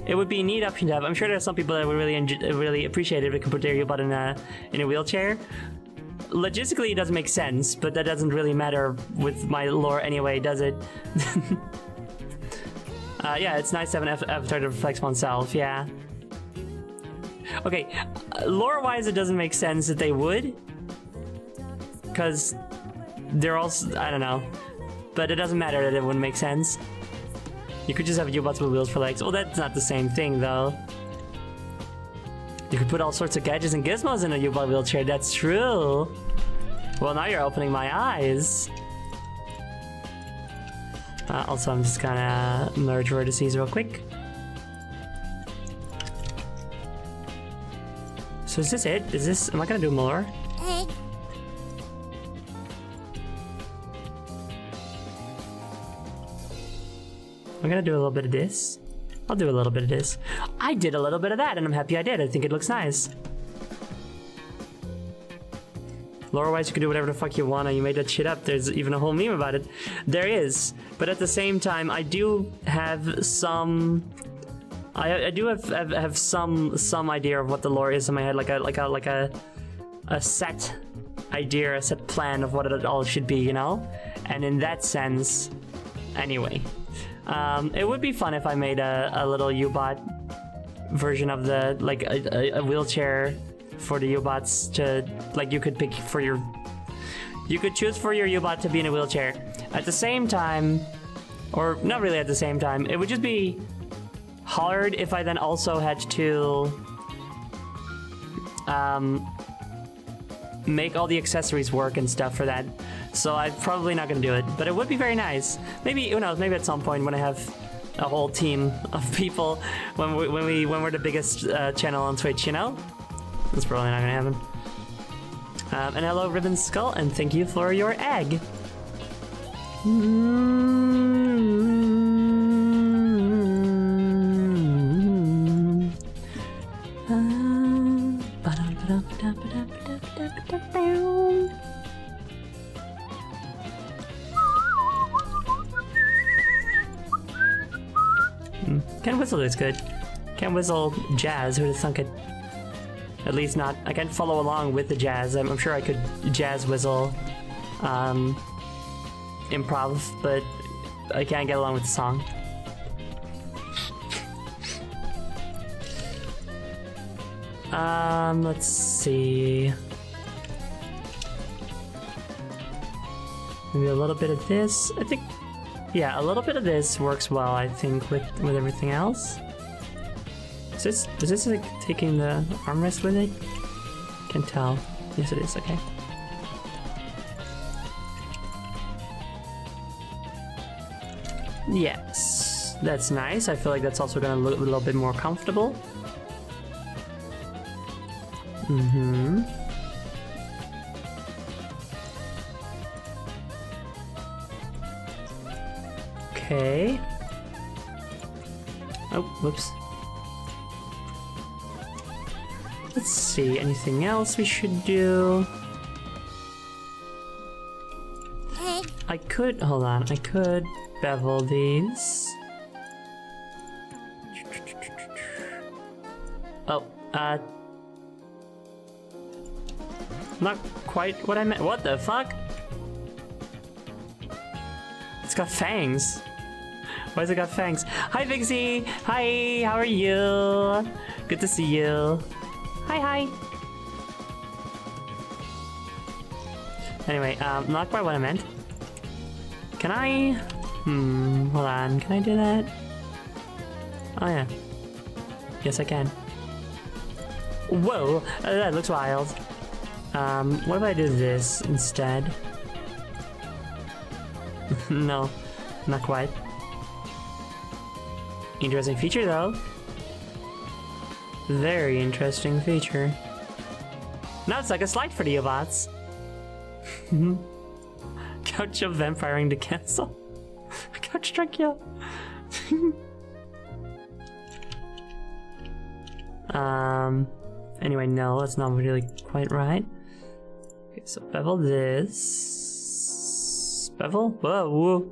It would be a neat option to have. I'm sure there's some people that would really appreciate it if they can put their U-bot in a wheelchair. Logistically, it doesn't make sense, but that doesn't really matter with my lore anyway, does it? Yeah, it's nice to have an avatar to reflect oneself. Yeah. Okay, lore-wise, it doesn't make sense that they would, because they're also, I don't know, but it doesn't matter that it wouldn't make sense. You could just have U-bots with wheels for legs. Well, that's not the same thing, though. You could put all sorts of gadgets and gizmos in a U-bot wheelchair, that's true. Well, now you're opening my eyes. Also, I'm just gonna merge vertices real quick. So is this it? Am I gonna do more? I'm gonna do a little bit of this. I'll do a little bit of this. I did a little bit of that and I'm happy I did. I think it looks nice. Lore-wise, you can do whatever the fuck you wanna. You made that shit up. There's even a whole meme about it. There is. But at the same time, I do have some... I do have some idea of what the lore is in my head, like a set idea, a set plan of what it all should be, you know. And in that sense, anyway, it would be fun if I made a little U-bot version of the like a wheelchair for the U-bots to like you could pick for your, you could choose for your U-bot to be in a wheelchair. At the same time, or not really at the same time, it would just be hard if I then also had to make all the accessories work and stuff for that. So I'm probably not gonna do it, but it would be very nice. Maybe, who knows, maybe at some point when I have a whole team of people, when we're the biggest channel on Twitch, you know? That's probably not gonna happen. And hello, Ribbon Skull, and thank you for your egg. Can't whistle is good. Can't whistle jazz, who'd have thunk it? At least not. I can't follow along with the jazz. I'm sure I could jazz whistle improv, but I can't get along with the song. Let's see. Maybe a little bit of this. I think, yeah, a little bit of this works well, I think, with everything else. Is this like taking the armrest with it? Can't tell. Yes, it is. Okay. Yes, that's nice. I feel like that's also gonna look a little bit more comfortable. Mm-hmm. Okay. Oh, whoops. Let's see, anything else we should do? I could, hold on, I could bevel these. Oh, not quite what I meant. What the fuck? It's got fangs. Why has it got fangs? Hi, Vixie! Hi, how are you? Good to see you. Hi. Anyway, not quite what I meant. Can I? Hold on. Can I do that? Oh, yeah. Yes, I can. Whoa, that looks wild. What if I do this instead? No, not quite. Interesting feature, though. Very interesting feature. Now it's like a slide for the Obots. Couch of vampiring to cancel. Couch Dracula. Anyway, no, that's not really quite right. Okay, so bevel this. Bevel? Whoa.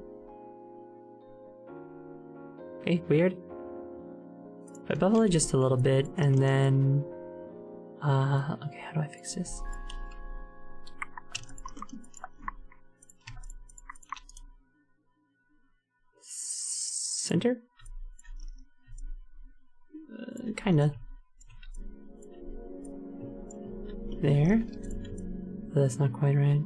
Okay, weird. I bevel it just a little bit, and then... okay, how do I fix this? Center? Kinda. There. But that's not quite right.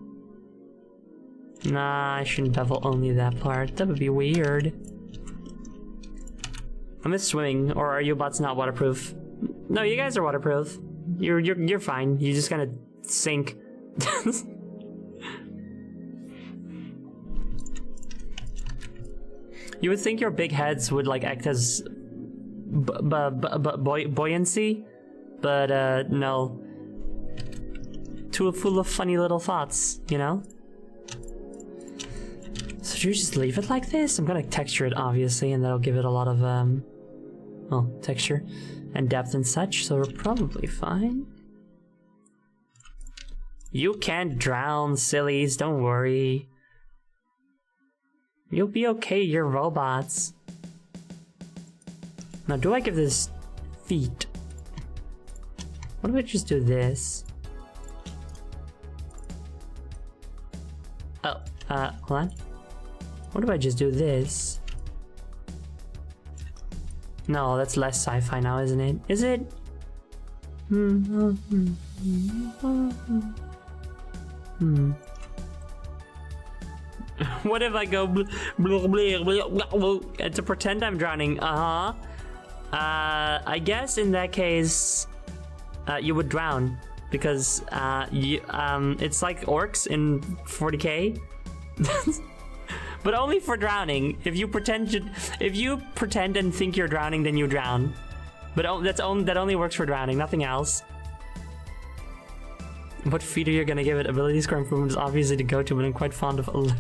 Nah, I shouldn't bevel only that part. That would be weird. I'm just swimming, or are you bots not waterproof? No, you guys are waterproof. You're fine. You're just gonna sink. You would think your big heads would like act as buoyancy, but no. Too full of funny little thoughts, you know? So should you just leave it like this? I'm gonna texture it, obviously, and that'll give it a lot of, well, texture and depth and such, so we're probably fine. You can't drown, sillies, don't worry. You'll be okay, you're robots. Now, do I give this feet? What if I just do this? Oh, hold on. What if I just do this? No, that's less sci-fi now, isn't it? Is it? What if I go to pretend I'm drowning? I guess in that case, you would drown because it's like orcs in 40K, but only for drowning. If you pretend and think you're drowning, then you drown. But that only works for drowning, nothing else. What feat are you gonna give it? Ability score improvement is obviously the go-to, but I'm quite fond of alert.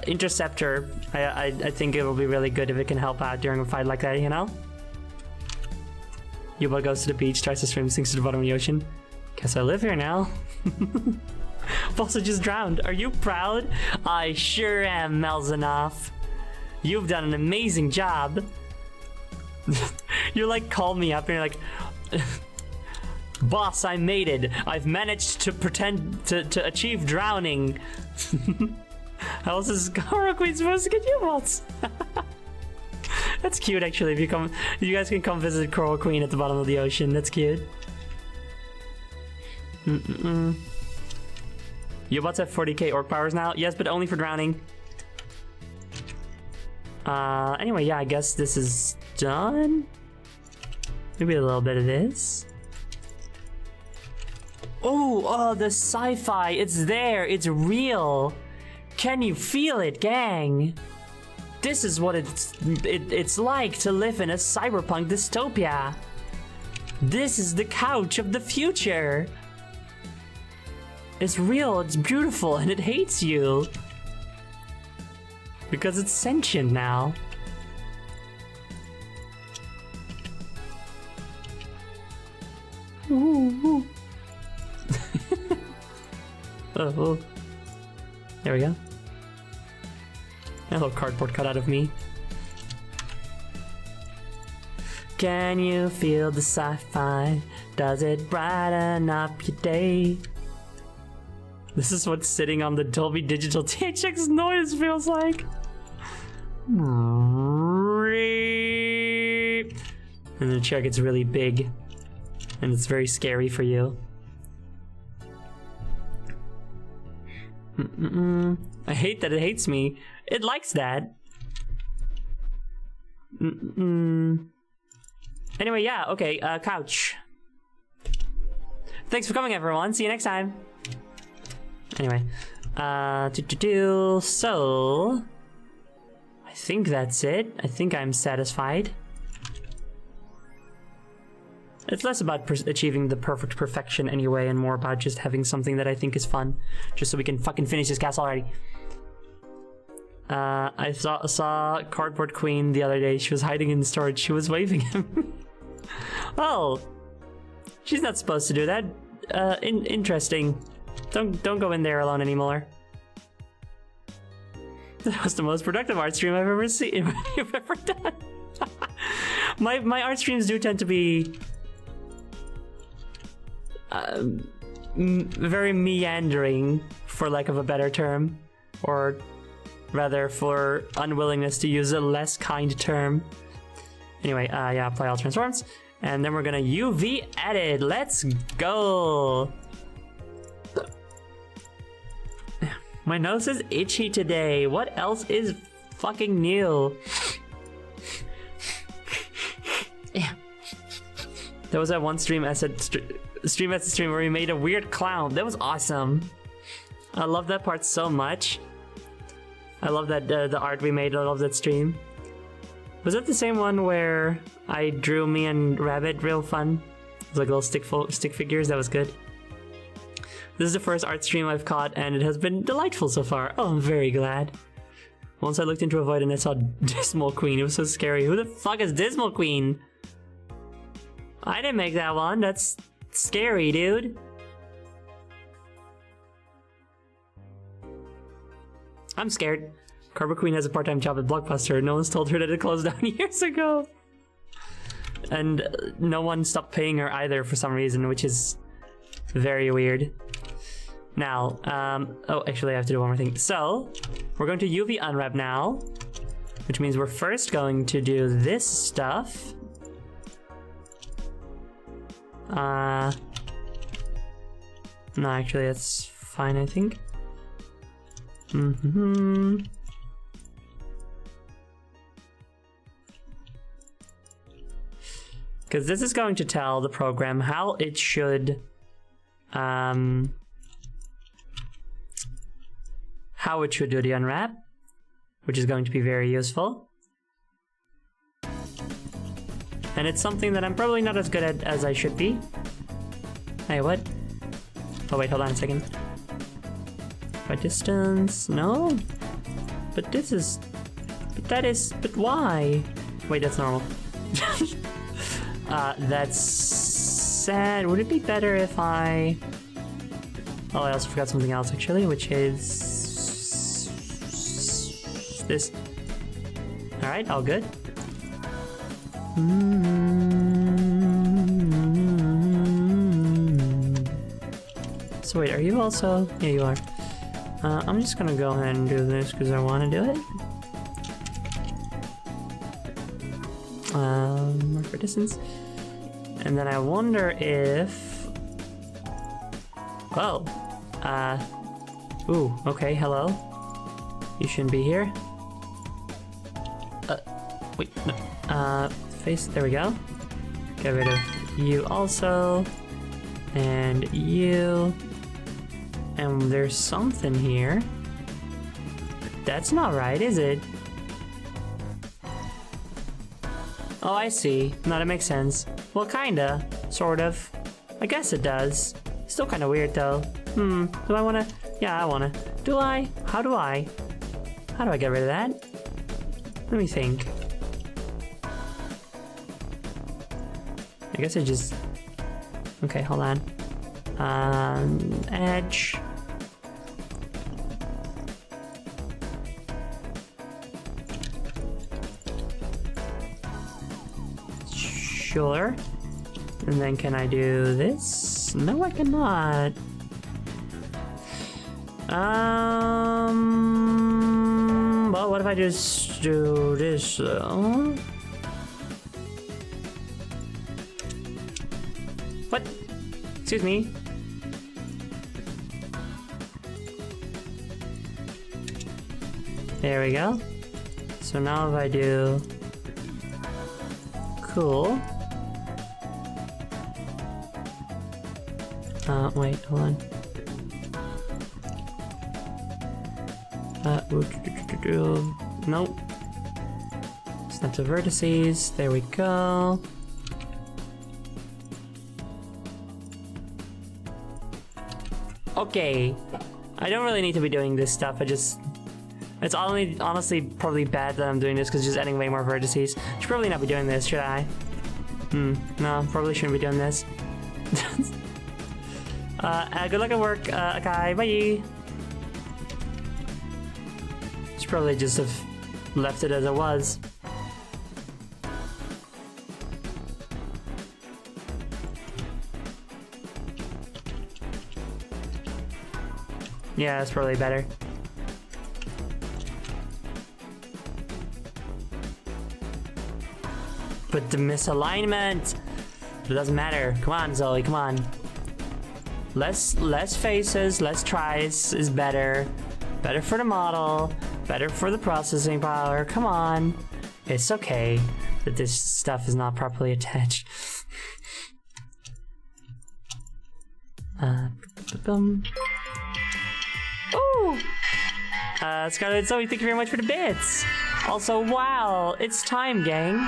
Interceptor. I think it will be really good if it can help out during a fight like that, you know? Yuba goes to the beach, tries to swim, sinks to the bottom of the ocean. Guess I live here now. Also just drowned. Are you proud? I sure am, Melzanoff. You've done an amazing job. You like call me up and you're like, boss, I made it. I've managed to pretend to achieve drowning. How else is Coral Queen supposed to get you bots? That's cute, actually. If you guys can come visit Coral Queen at the bottom of the ocean. That's cute. Your bots have 40k orc powers now. Yes, but only for drowning. Anyway, yeah, I guess this is done. Maybe a little bit of this. Oh, the sci-fi. It's there. It's real. Can you feel it, gang? This is what it's like to live in a cyberpunk dystopia. This is the couch of the future. It's real, it's beautiful, and it hates you. Because it's sentient now. Ooh. Oh. There we go. A little cardboard cut out of me. Can you feel the sci-fi? Does it brighten up your day? This is what sitting on the Dolby Digital THX noise feels like. And the chair gets really big. And it's very scary for you. I hate that it hates me. It likes that. Anyway, yeah, okay, couch. Thanks for coming, everyone. See you next time. Anyway, so I think that's it. I think I'm satisfied. It's less about achieving the perfect perfection anyway, and more about just having something that I think is fun, just so we can fucking finish this castle already. I saw Cardboard Queen the other day. She was hiding in storage. She was waving him. Oh, she's not supposed to do that. Interesting. Don't go in there alone anymore. That was the most productive art stream I've ever seen. You've ever done. My art streams do tend to be very meandering, for lack of a better term, or rather for unwillingness to use a less kind term. Anyway, yeah, apply all transforms, and then we're gonna UV edit. Let's go. My nose is itchy today. What else is fucking new? Yeah. There was that one stream stream where we made a weird clown. That was awesome. I love that part so much. I love that the art we made. I love that stream. Was that the same one where I drew me and Rabbit? Real fun. It was like little stick figures. That was good. This is the first art stream I've caught, and it has been delightful so far. Oh, I'm very glad. Once I looked into a void and I saw Dismal Queen. It was so scary. Who the fuck is Dismal Queen? I didn't make that one. That's scary, dude. I'm scared. Cardboard Queen has a part-time job at Blockbuster. No one's told her that it closed down years ago. And no one stopped paying her either for some reason, which is very weird. Now, oh, actually I have to do one more thing. So, we're going to UV unwrap now, which means we're first going to do this stuff. No, actually that's fine, I think. Because this is going to tell the program how it should do the unwrap, which is going to be very useful. And it's something that I'm probably not as good at as I should be. Hey, what? Oh wait, hold on a second. By distance, no? But this is, but why? Wait, that's normal. That's sad. Would it be better if I... Oh, I also forgot something else actually, which is this. Alright, all good. So wait, are you also? Yeah, you are. I'm just gonna go ahead and do this because I want to do it. Mark for distance. And then I wonder if... Oh. Ooh, okay, hello. You shouldn't be here. Wait, no. Face, there we go. Get rid of you also. And you. And there's something here. That's not right, is it? Oh, I see. No, that makes sense. Well, kinda. Sort of. I guess it does. Still kinda weird, though. Do I wanna? Yeah, I wanna. Do I? How do I get rid of that? Let me think. I guess I just... Okay, hold on. Edge. Sure. And then can I do this? No, I cannot. Well, what if I just do this though? What? Excuse me. There we go. So now if I do... Cool. Wait, hold on. Nope. Snap to vertices. There we go. Okay. I don't really need to be doing this stuff. It's only honestly probably bad that I'm doing this because it's just adding way more vertices. Should probably not be doing this, should I? No, probably shouldn't be doing this. Good luck at work, Akai. Bye. Should probably just have left it as it was. Yeah, that's probably better. But the misalignment! It doesn't matter. Come on, Zoe, come on. Less faces, less tries is better. Better for the model. Better for the processing power. Come on. It's okay that this stuff is not properly attached. Ooh! Scarlet Zoe, thank you very much for the bits! Also, wow, it's time, gang.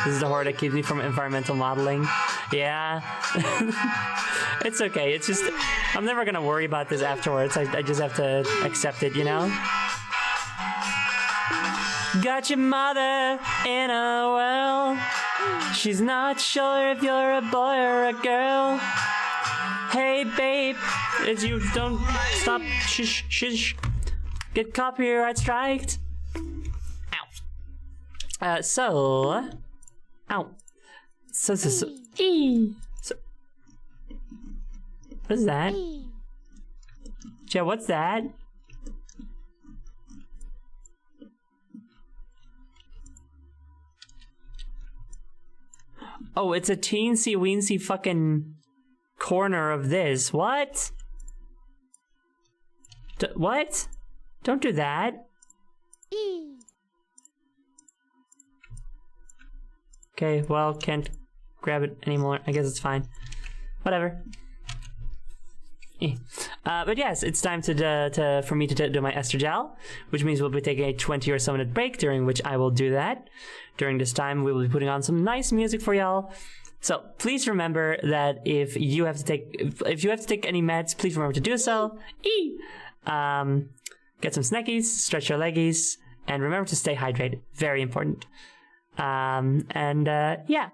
This is the horror that keeps me from environmental modeling. Yeah. It's okay. It's just... I'm never gonna worry about this afterwards. I just have to accept it, you know? Got your mother in a well. She's not sure if you're a boy or a girl. Hey, babe. As you don't stop... Shush. Get copyright striked. Ow. Ow. So. So. What is that? Joe, what's that? Oh, it's a teensy weensy fucking corner of this. What? What? Don't do that. Okay, well, can't grab it anymore. I guess it's fine. Whatever. But yes, it's time for me to do my ester gel, which means we'll be taking a 20 or so minute break, during which I will do that. During this time, we will be putting on some nice music for y'all. So please remember that if you have to take any meds, please remember to do so. Get some snackies, stretch your leggies, and remember to stay hydrated. Very important. Yeah.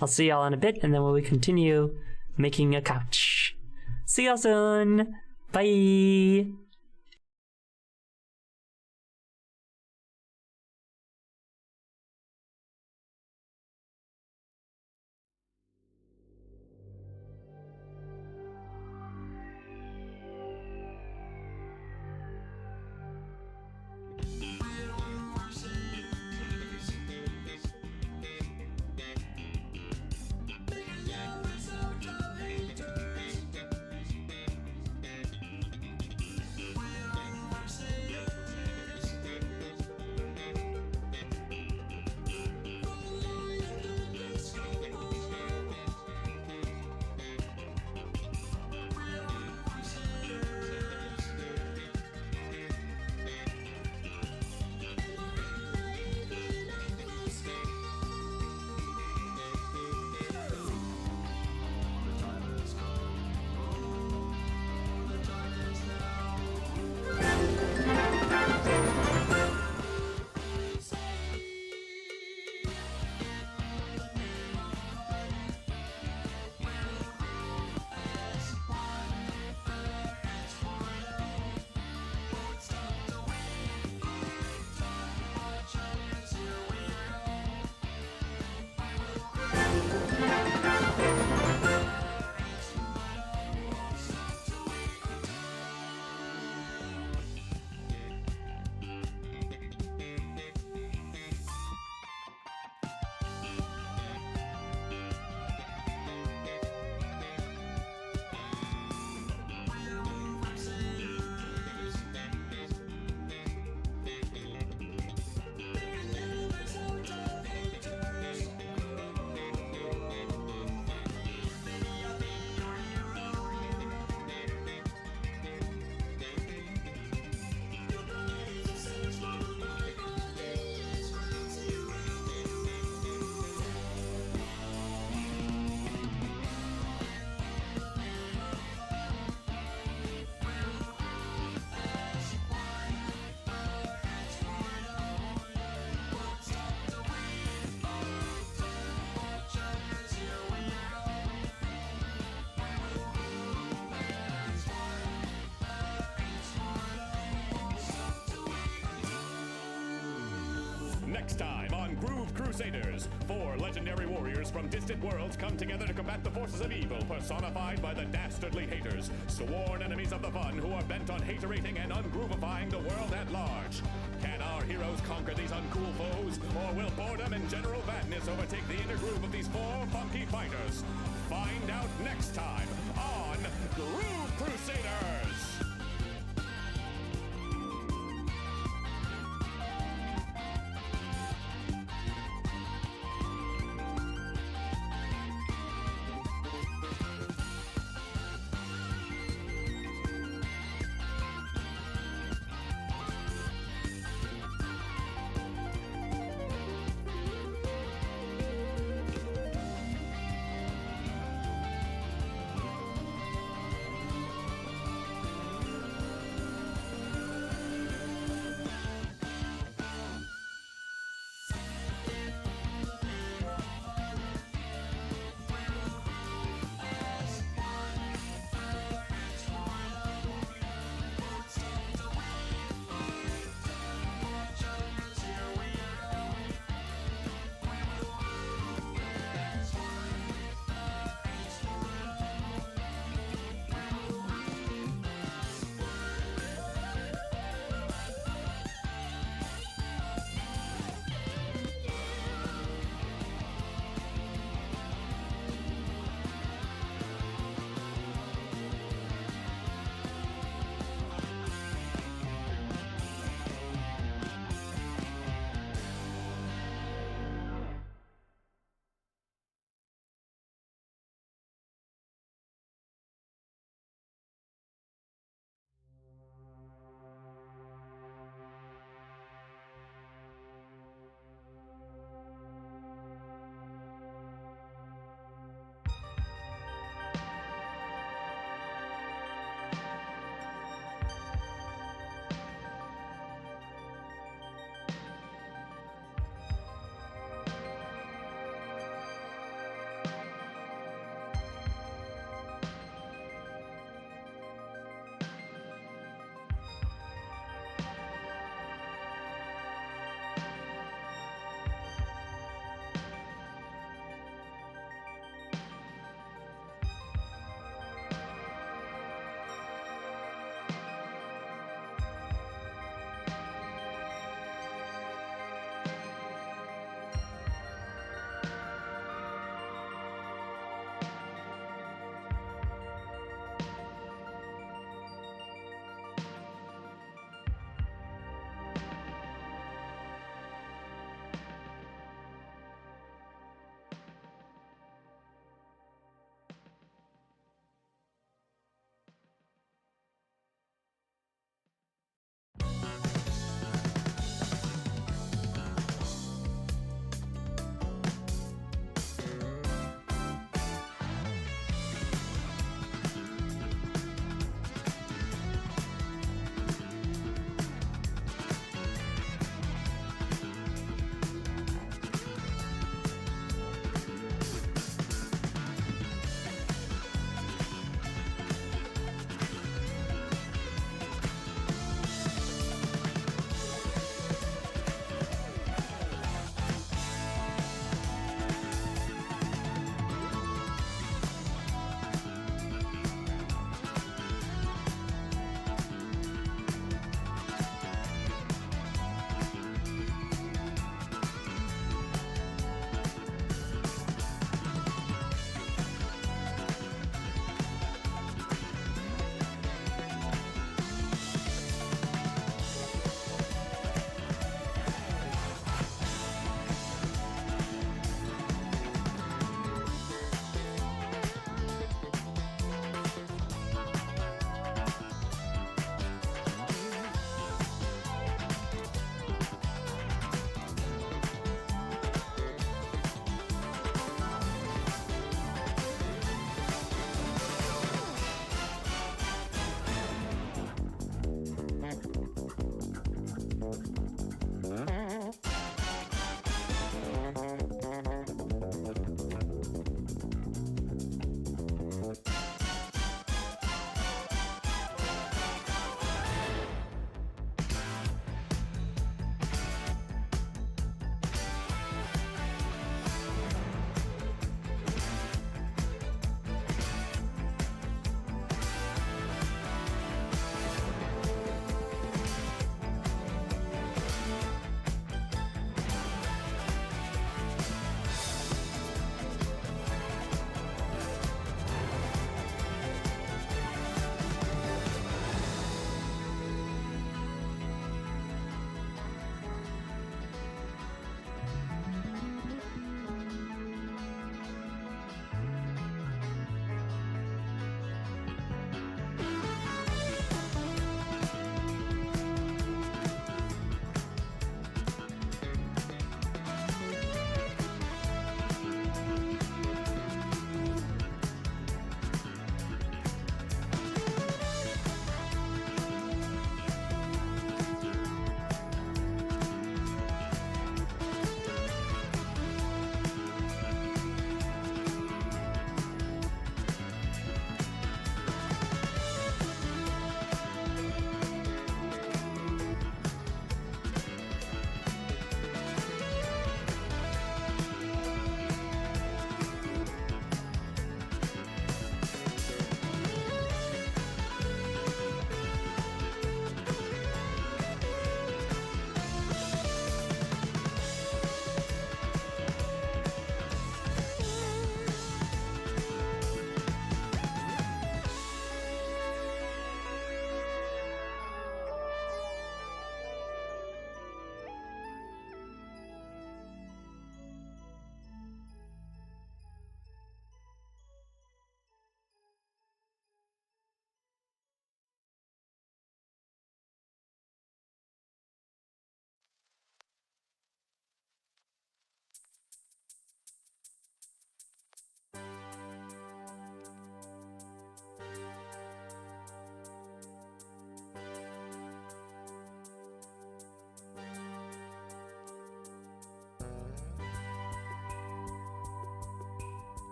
I'll see y'all in a bit, and then we'll continue making a couch. See y'all soon. Bye. Next time on Groove Crusaders, 4 legendary warriors from distant worlds come together to combat the forces of evil personified by the dastardly haters, sworn enemies of the fun who are bent on haterating and ungroovifying the world at large. Can our heroes conquer these uncool foes, or will boredom and general badness overtake the inner groove of these 4 funky fighters? Find out next time on Groove Crusaders!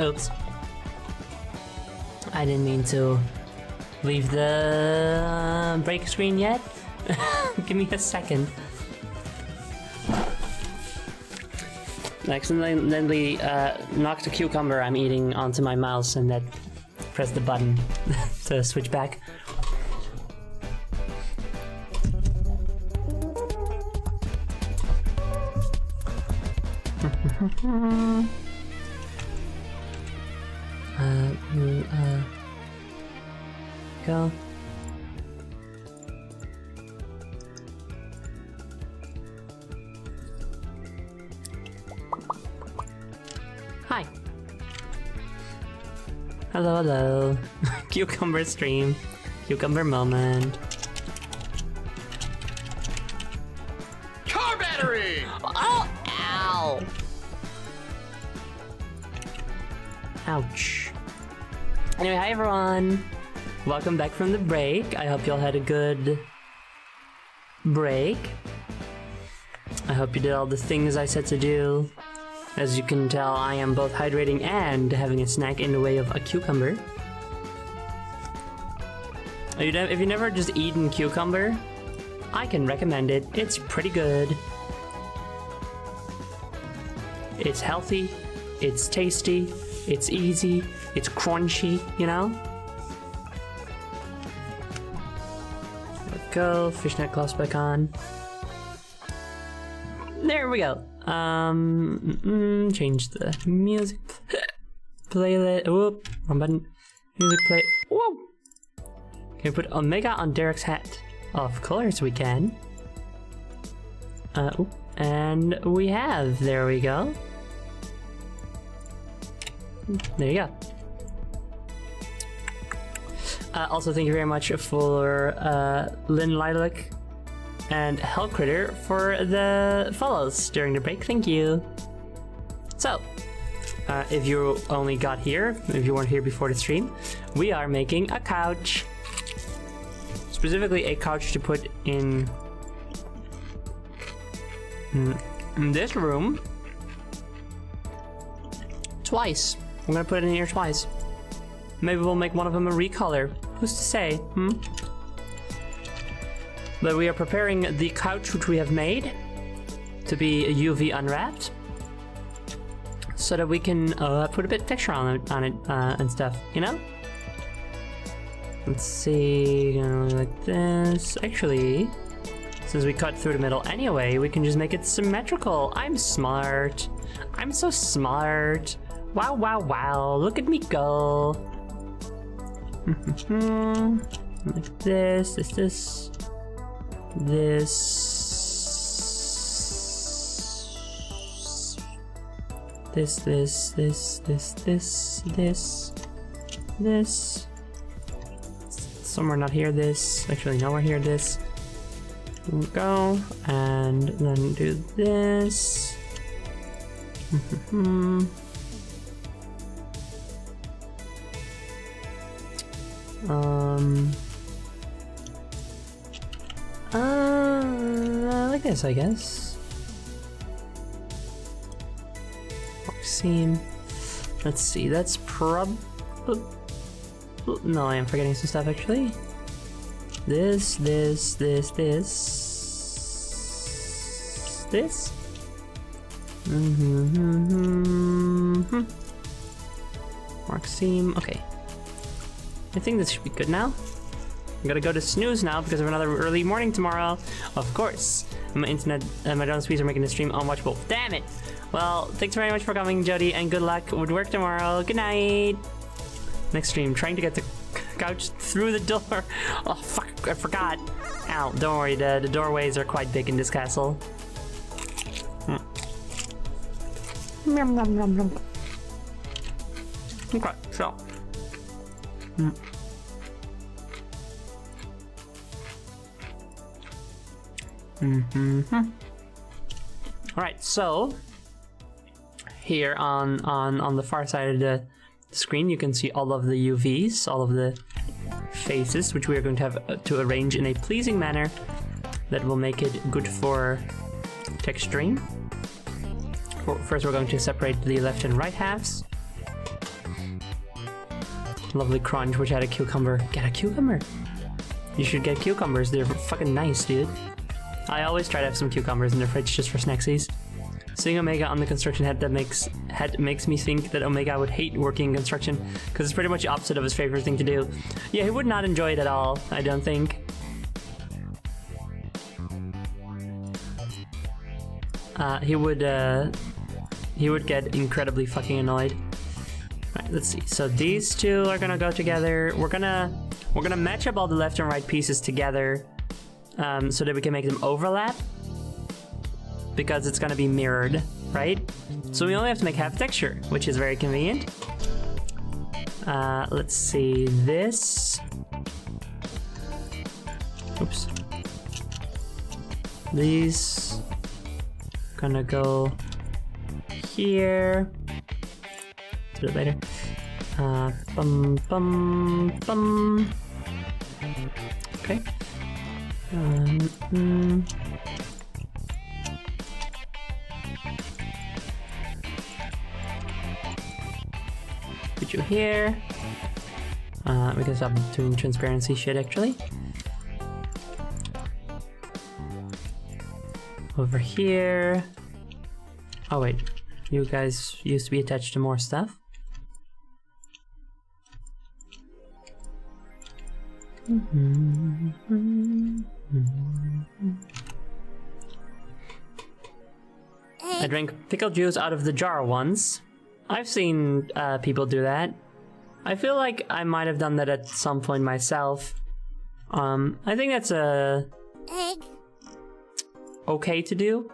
Oops. I didn't mean to leave the break screen yet. Give me a second. I accidentally knocked a cucumber I'm eating onto my mouse and then pressed the button to switch back. Go. Hi. Hello, hello. Cucumber stream. Cucumber moment. Car battery! Oh, ow! Ouch. Anyway, hi everyone. Welcome back from the break. I hope y'all had a good break. I hope you did all the things I said to do. As you can tell, I am both hydrating and having a snack in the way of a cucumber. If you've never just eaten cucumber, I can recommend it. It's pretty good. It's healthy, it's tasty, it's easy, it's crunchy, you know? There we go, fishnet cloths back on. There we go. Change the music playlist. Whoop, wrong button. Music play. Whoa! Can we put Omega on Derek's hat? Of course we can. And we have. There we go. There you go. Also, thank you very much for Lynn Lilac and Hellcritter for the follows during the break. Thank you. So, if you only got here, if you weren't here before the stream, we are making a couch. Specifically, a couch to put in this room twice. I'm gonna put it in here twice. Maybe we'll make one of them a recolor. Who's to say? But we are preparing the couch which we have made to be UV unwrapped, so that we can put a bit of texture on it and stuff. You know. Let's see, like this. Actually, since we cut through the middle anyway, we can just make it symmetrical. I'm smart. I'm so smart. Wow, wow, wow. Look at me go. Like this, this. Somewhere not here, this. Actually, nowhere here, this. Here we go. And then do this. Like this, I guess. Seam. Let's see, that's no, I am forgetting some stuff actually. This. Mark seam. Okay. I think this should be good now. I'm gonna go to snooze now because of another early morning tomorrow. Of course. My internet and my down speeds are making the stream unwatchable. Damn it! Well, thanks very much for coming, Jody, and good luck with work tomorrow. Good night! Next stream, trying to get the couch through the door. Oh, fuck, I forgot. Ow, don't worry, the doorways are quite big in this castle. Okay, so. Alright, so here on the far side of the screen you can see all of the UVs, all of the faces, which we are going to have to arrange in a pleasing manner that will make it good for texturing. First we're going to separate the left and right halves. Lovely crunch, which had a cucumber. Get a cucumber! You should get cucumbers, they're fucking nice, dude. I always try to have some cucumbers in the fridge just for snacksies. Seeing Omega on the construction head makes me think that Omega would hate working in construction, because it's pretty much the opposite of his favorite thing to do. Yeah, he would not enjoy it at all, I don't think. He would get incredibly fucking annoyed. Right, let's see. So these two are gonna go together. We're gonna match up all the left and right pieces together, so that we can make them overlap, because it's gonna be mirrored, right? So we only have to make half texture, which is very convenient. Let's see this. Oops. These. gonna go here. Do it later. Bum bum bum. Okay. Put you here. We can stop doing transparency shit actually. Over here. Oh wait, you guys used to be attached to more stuff. I drank pickle juice out of the jar once. I've seen people do that. I feel like I might have done that at some point myself. I think that's okay to do.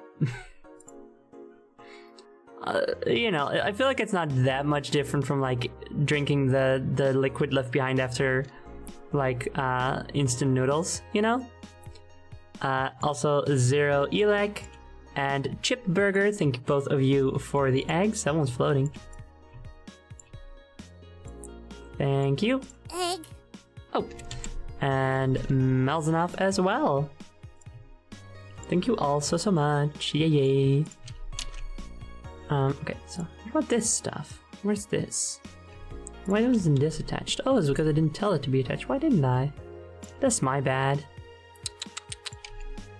You know, I feel like it's not that much different from like drinking the liquid left behind after like instant noodles, you know? Also Zero Elec and Chip Burger, thank both of you for the eggs. That one's floating. Thank you. Egg. Oh, and Melzanoff as well. Thank you all so much. Yay. Okay, so what about this stuff? Where's this? Why wasn't this attached? Oh, it's because I didn't tell it to be attached. Why didn't I? That's my bad.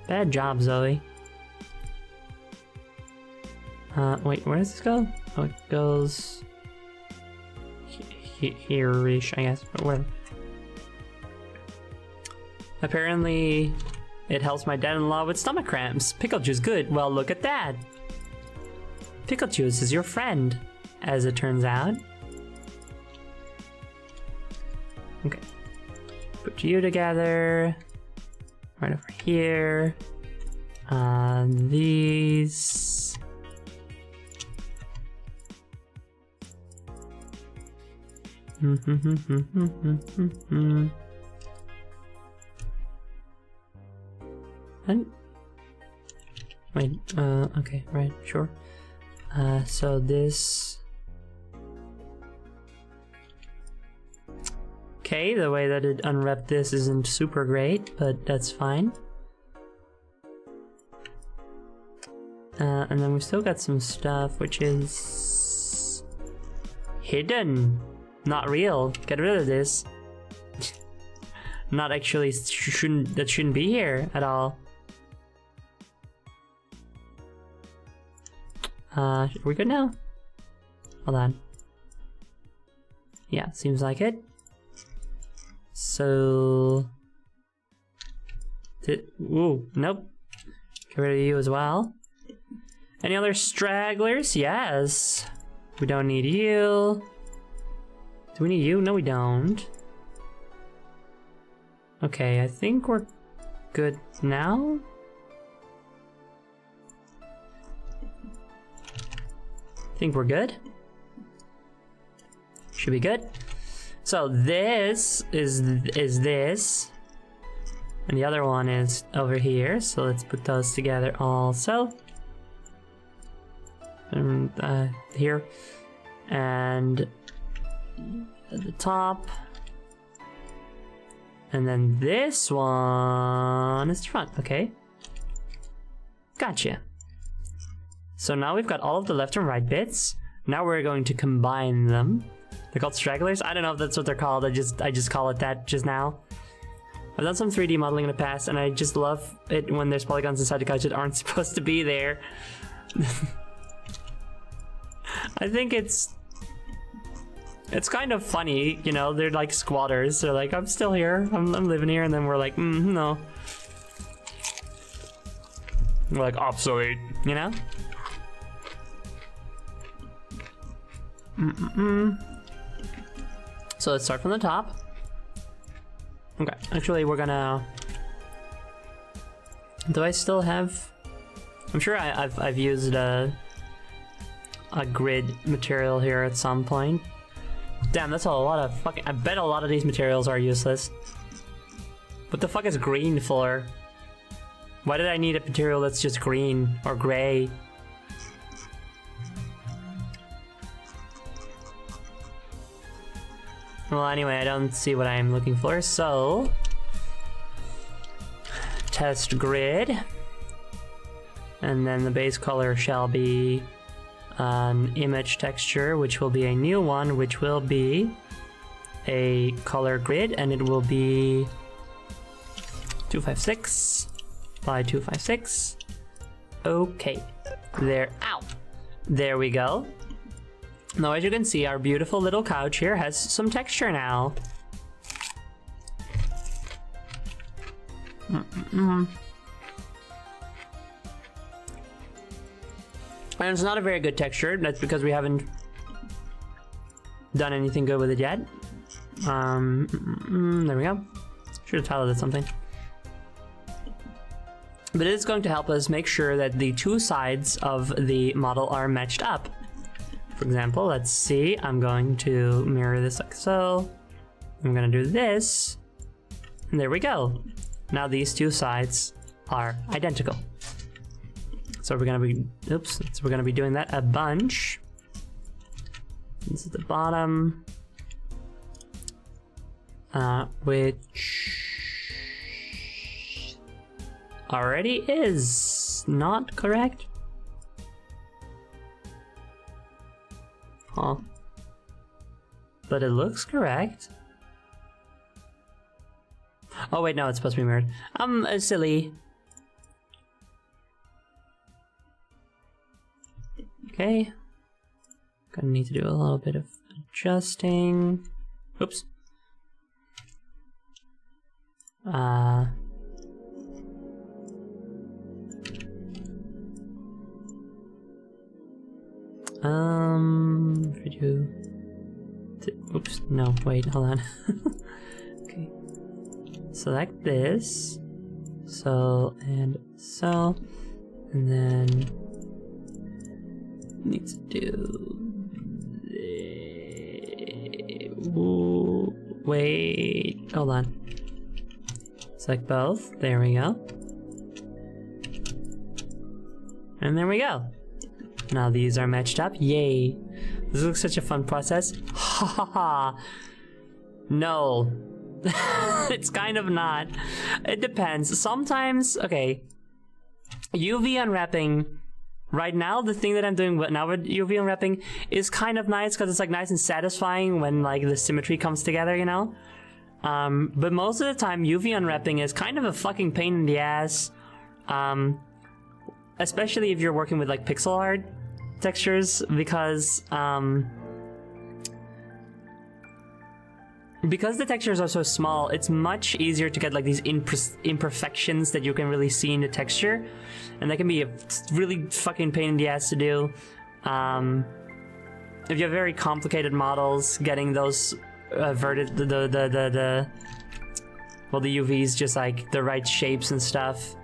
Bad job, Zoe. Wait, where does this go? Oh, it goes here-ish, I guess, but whatever. Apparently, it helps my dad-in-law with stomach cramps. Pickle juice, good. Well, look at that. Pickle juice is your friend, as it turns out. Okay. Put you together. Right over here. These. And wait, okay, right, sure. So this. Okay, the way that it unwrapped this isn't super great, but that's fine. And then we still got some stuff which is hidden, not real. Get rid of this. Not actually shouldn't be here at all. Are we good now? Hold on. Yeah, seems like it. So, ooh, nope. Get rid of you as well. Any other stragglers? Yes. We don't need you. Do we need you? No, we don't. Okay, I think we're good now. Think we're good. Should be good. So this is this, and the other one is over here. So let's put those together also. And here, and at the top, and then this one is the front. Okay, gotcha. So now we've got all of the left and right bits. Now we're going to combine them. They're called stragglers? I don't know if that's what they're called. I just call it that just now. I've done some 3D modeling in the past, and I just love it when there's polygons inside the couch that aren't supposed to be there. I think it's kind of funny, you know. They're like squatters. They're like, I'm still here. I'm living here, and then we're like, no. We're like obsolete, you know. So let's start from the top. Okay, actually we're gonna. Do I still have? I'm sure I've used a grid material here at some point. Damn, that's a lot of fucking. I bet a lot of these materials are useless. What the fuck is green for? Why did I need a material that's just green or gray? Well, anyway, I don't see what I'm looking for, so... Test grid. And then the base color shall be an image texture, which will be a new one, which will be a color grid, and it will be 256 by 256. Okay. There. Ow! There we go. Now, as you can see, our beautiful little couch here has some texture now. And it's not a very good texture. That's because we haven't done anything good with it yet. There we go. Should have titled it something. But it is going to help us make sure that the two sides of the model are matched up. For example, let's see. I'm going to mirror this like so. I'm going to do this. And there we go. Now these two sides are identical. So we're gonna be, oops, so we're gonna be doing that a bunch. This is the bottom, which already is not correct. Huh. But it looks correct. Oh wait, no, it's supposed to be mirrored. I'm silly. Okay. Gonna need to do a little bit of adjusting. Oops. If we do... Oops, no, wait, hold on. Okay. Select this. So, and so. And then... need to do... Ooh, wait, hold on. Select both. There we go. And there we go. Now these are matched up. Yay. This looks such a fun process. Ha ha ha. No. It's kind of not. It depends. Sometimes, okay. UV unwrapping. Right now, the thing that I'm doing now with UV unwrapping is kind of nice because it's like nice and satisfying when like the symmetry comes together, you know? But most of the time, UV unwrapping is kind of a fucking pain in the ass. Especially if you're working with like pixel art textures because the textures are so small, it's much easier to get like these imperfections that you can really see in the texture, and that can be a really fucking pain in the ass to do. If you have very complicated models, getting those verted the UVs just like the right shapes and stuff,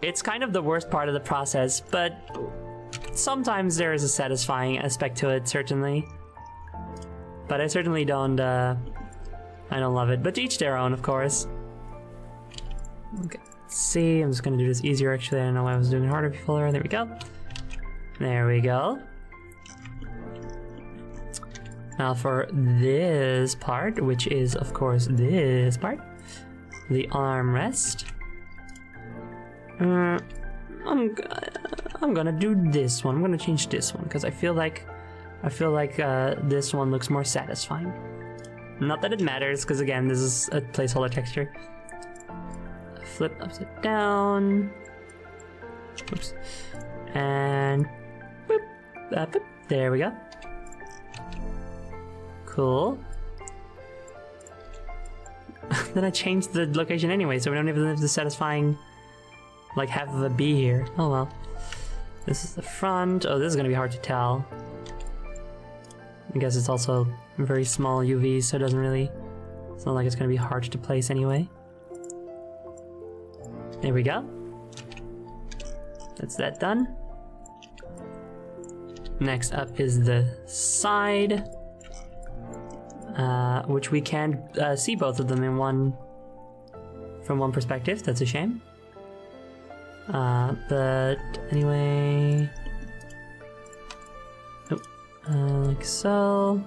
it's kind of the worst part of the process, but sometimes there is a satisfying aspect to it, certainly. But I certainly don't, I don't love it. But to each their own, of course. Okay, let's see. I'm just gonna do this easier, actually. I don't know why I was doing it harder before. There we go. There we go. Now for this part, which is, of course, this part. The armrest. I'm gonna do this one. I'm gonna change this one, because I feel like this one looks more satisfying. Not that it matters, because again, this is a placeholder texture. Flip upside down. Oops. And boop, boop. There we go. Cool. Then I changed the location anyway, so we don't even have the satisfying like half of a B here. Oh well. This is the front. Oh, this is gonna be hard to tell. I guess it's also very small UV, so it doesn't really... It's not like it's gonna be hard to place anyway. There we go. That's that done. Next up is the side. Which we can see both of them in one... from one perspective. That's a shame. But anyway... Oh, like so.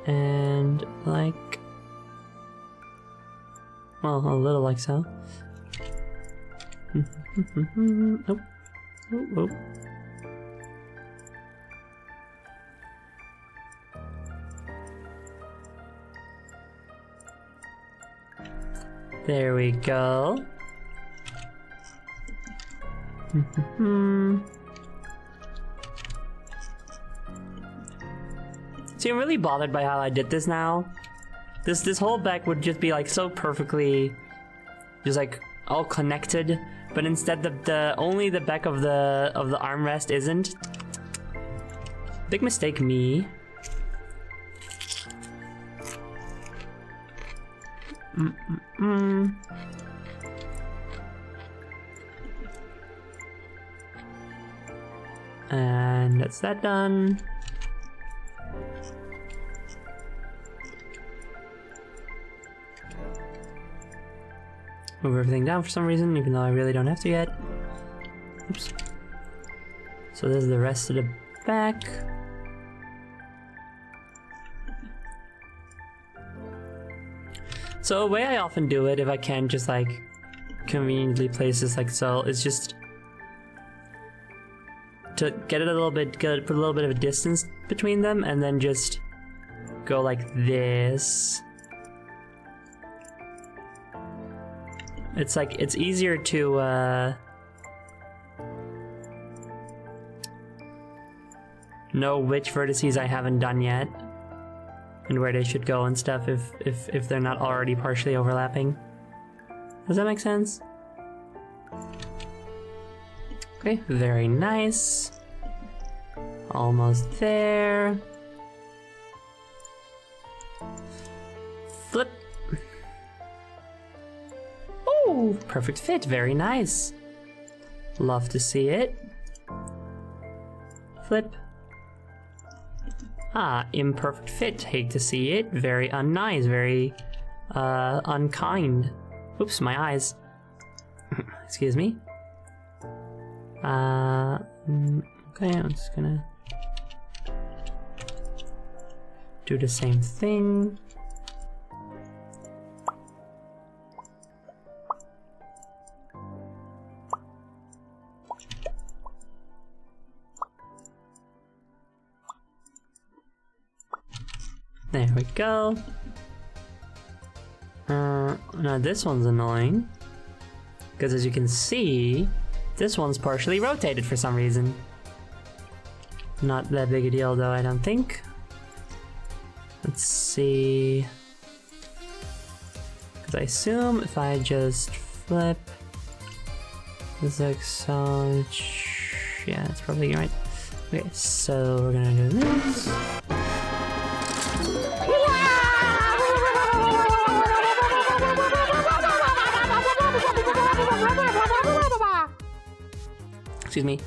And like, well, a little like so. Nope. Oop, oop. There we go. See, I'm really bothered by how I did this now. This whole back would just be like so perfectly, just like all connected, but instead the only the back of the armrest isn't. Big mistake, me. And that's that done. Move everything down for some reason, even though I really don't have to yet. Oops. So there's the rest of the back. So a way I often do it, if I can just like conveniently place this like so, is just to get it a little bit, put a little bit of a distance between them, and then just go like this. It's like, it's easier to know which vertices I haven't done yet and where they should go and stuff if they're not already partially overlapping. Does that make sense? Okay, very nice. Almost there. Flip. Ooh, perfect fit, very nice. Love to see it. Flip. Ah, imperfect fit, hate to see it. Very unnice, very unkind. Oops, my eyes. Excuse me. Okay, I'm just gonna do the same thing. There we go. Now this one's annoying, because as you can see, this one's partially rotated for some reason. Not that big a deal though, I don't think. Let's see. Because I assume if I just flip this like so, yeah, that's probably right. Okay, so we're gonna do this. Excuse me.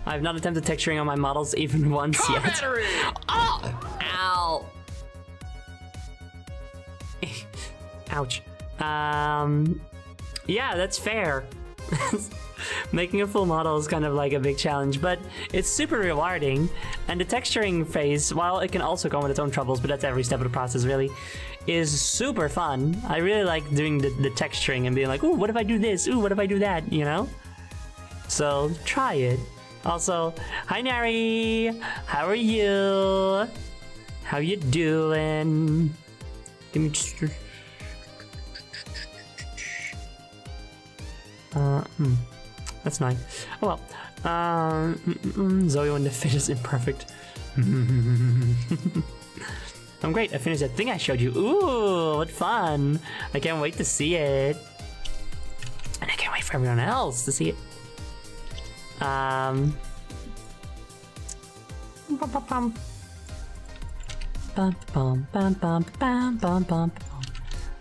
I have not attempted texturing on my models even once yet. Battery! Oh! Ow! Ouch. Yeah, that's fair. Making a full model is kind of like a big challenge, but it's super rewarding. And the texturing phase, while it can also come with its own troubles, but that's every step of the process really, is super fun. I really like doing the texturing and being like, ooh, what if I do this? Ooh, what if I do that? You know? So try it. Also, hi Nari! How are you? How you doing? Give me just... That's nice. Oh well. Zoe when the fit is imperfect. I'm great. I finished that thing I showed you. Ooh, what fun! I can't wait to see it. And I can't wait for everyone else to see it. I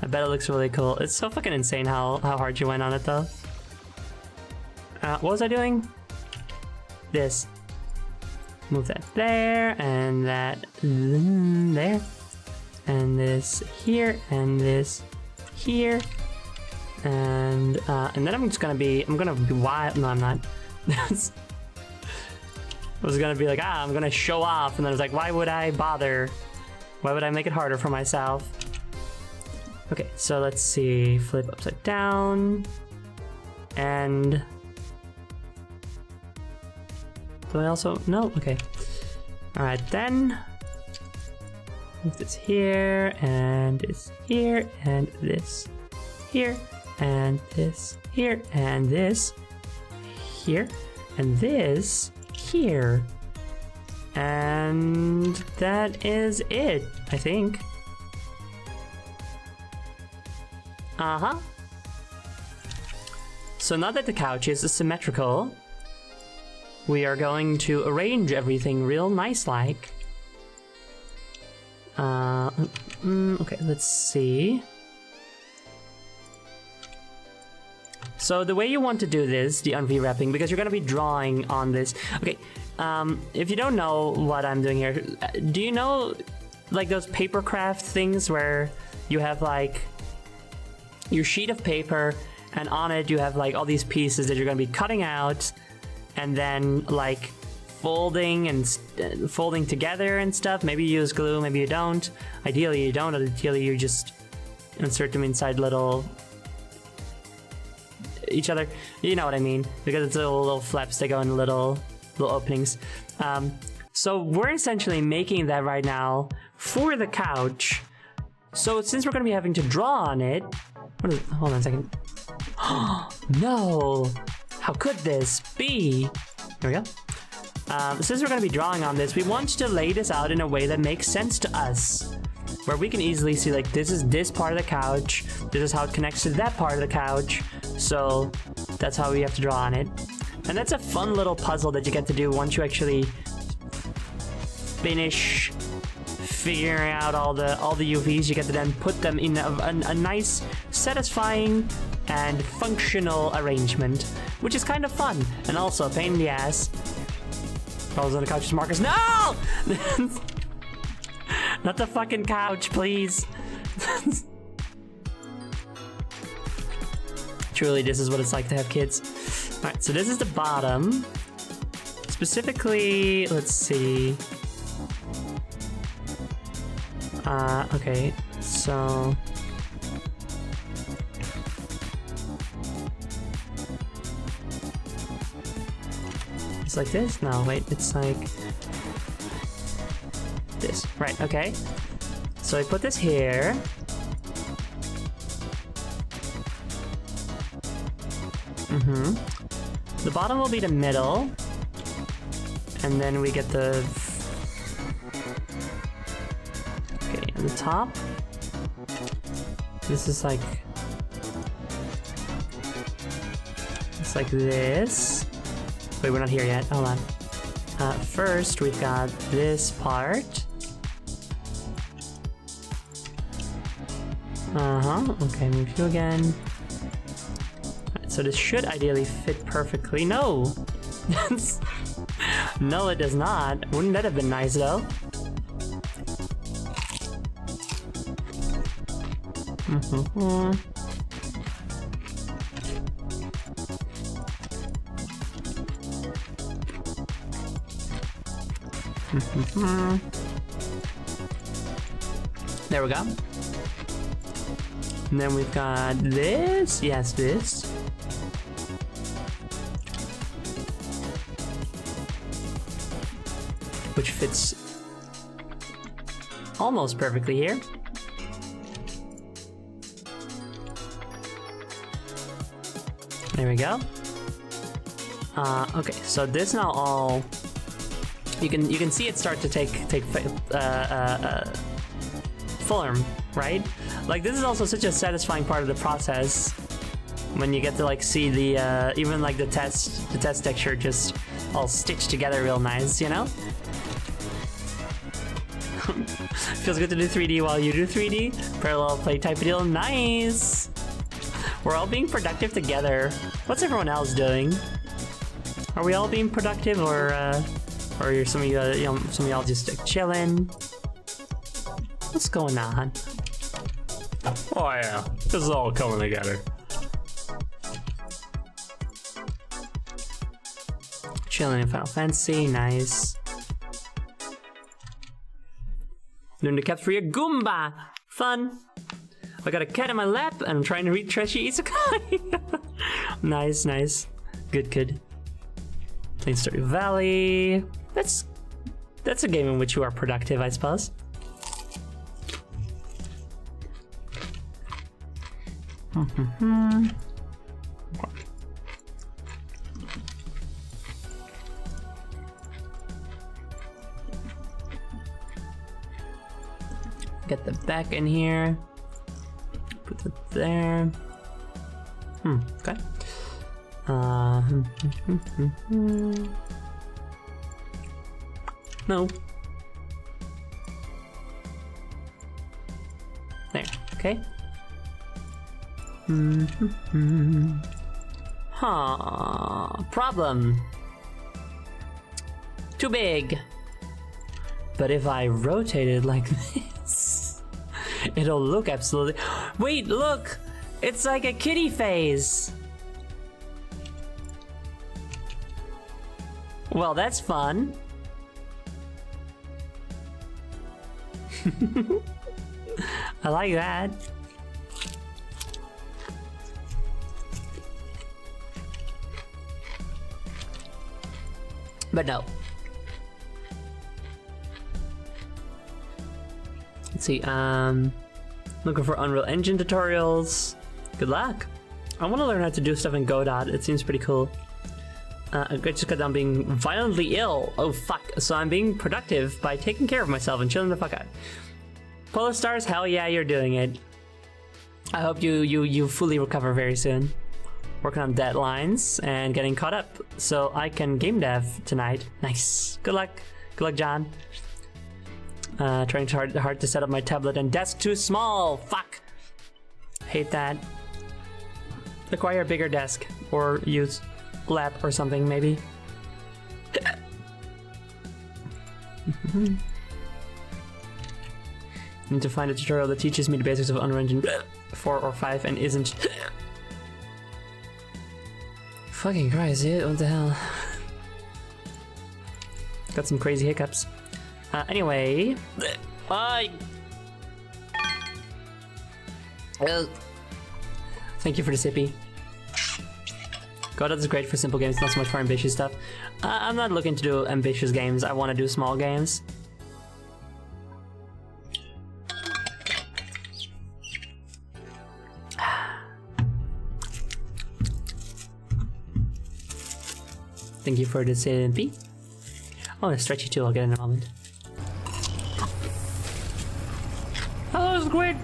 bet it looks really cool. It's so fucking insane how hard you went on it though. What was I doing? This. Move that there, and that there. And this here, and this here. And then I'm gonna be wild. No, I'm not. I was gonna be like, I'm gonna show off, and then I was like, why would I bother? Why would I make it harder for myself? Okay, so let's see. Flip upside down. And... do I also... no? Okay. Alright then. Move this here, and this here, and this here, and this here, and this here, and this here. And that is it, I think. Uh-huh. So now that the couch is symmetrical, we are going to arrange everything real nice-like. Okay, let's see. So the way you want to do this, the unv-wrapping, because you're going to be drawing on this. Okay, if you don't know what I'm doing here, do you know like those paper craft things where you have like your sheet of paper and on it you have like all these pieces that you're going to be cutting out and then like folding and folding together and stuff. Maybe you use glue, maybe you don't. Ideally you don't. Ideally you just insert them inside little each other. You know what I mean, because it's little flaps that go in little openings. So we're essentially making that right now for the couch. So since we're going to be having to draw on it, hold on a second. No, how could this be? Here we go. Since we're going to be drawing on this, we want to lay this out in a way that makes sense to us, where we can easily see like this is this part of the couch, this is how it connects to that part of the couch, so that's how we have to draw on it. And that's a fun little puzzle that you get to do once you actually finish figuring out all the UVs. You get to then put them in a nice, satisfying and functional arrangement, which is kind of fun and also a pain in the ass. Falls on the couch's markers. No! Not the fucking couch, please. Truly, this is what it's like to have kids. Alright, so this is the bottom. Specifically, let's see. Okay, so... it's like this? No, wait, it's like... this. Right, okay. So I put this here. The bottom will be the middle. And then we get the... okay, and the top. This is like... it's like this. Wait, we're not here yet. Hold on. First, we've got this part. Okay, move you again. Right, so this should ideally fit perfectly. No! No, it does not. Wouldn't that have been nice, though? There we go. And then we've got this. Yes, this. Which fits almost perfectly here. There we go. Okay, so this now all you can see it start to take form, right? Like this is also such a satisfying part of the process when you get to like see the even like the test texture just all stitched together real nice, you know? Feels good to do 3D while you do 3D. Parallel play type of deal. Nice. We're all being productive together. What's everyone else doing? Are we all being productive, or are some of you, some of y'all just chilling? What's going on? Oh yeah, this is all coming together. Chilling in Final Fantasy, nice. Doing the cat for your Goomba. Fun. I got a cat in my lap and I'm trying to read Trashy Isekai. Nice, nice. Good, good. Playing Stardew Valley. That's a game in which you are productive, I suppose. Get the back in here. Put it there. Okay. No. There. Okay. Huh. Problem. Too big. But if I rotate it like this, it'll look absolutely... Wait, look! It's like a kitty phase. Well, that's fun. I like that. But no. Let's see, looking for Unreal Engine tutorials. Good luck. I want to learn how to do stuff in Godot. It seems pretty cool. I just got done being violently ill. Oh fuck. So I'm being productive by taking care of myself and chilling the fuck out. Polar Stars, hell yeah, you're doing it. I hope you fully recover very soon. Working on deadlines and getting caught up so I can game dev tonight. Nice. Good luck. Good luck, John. Trying hard to set up my tablet and desk too small. Fuck. Hate that. Acquire a bigger desk or use lap or something maybe. Need to find a tutorial that teaches me the basics of Unreal Engine 4 or 5 and isn't. Fucking Christ, dude, what the hell? Got some crazy hiccups. Anyway. Thank you for the sippy. Godot is great for simple games, not so much for ambitious stuff. I'm not looking to do ambitious games, I want to do small games. Thank you for the CMP. Oh, the stretchy too, I'll get in a moment. Hello, Squid!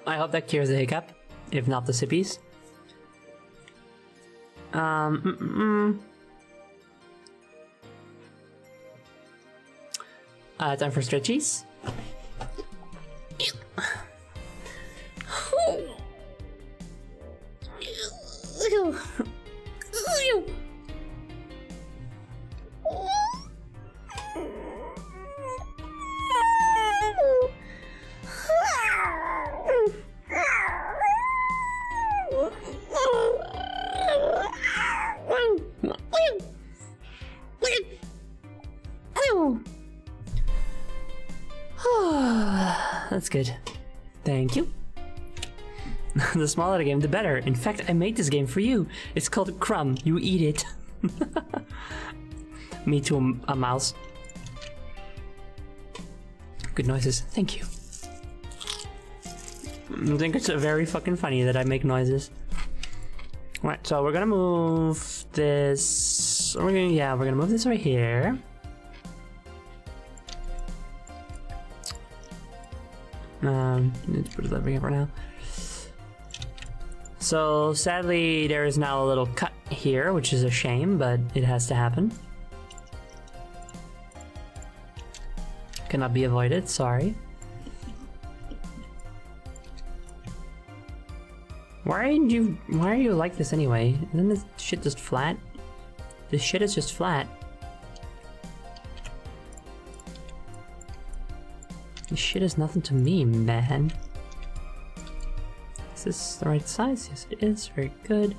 I hope that cures the hiccup, if not the sippies. Time for stretchies. That's good. Thank you. The smaller the game, the better. In fact, I made this game for you. It's called Crumb. You eat it. Me too, a mouse. Good noises. Thank you. I think it's very fucking funny that I make noises. Right, so we're gonna move this. We're gonna move this right here. Need to put it over here for now. So sadly, there is now a little cut here, which is a shame, but it has to happen. Cannot be avoided. Sorry. Why are you like this anyway? Isn't this shit just flat? This shit is just flat. This shit is nothing to me, man. Is this the right size? Yes, it is. Very good.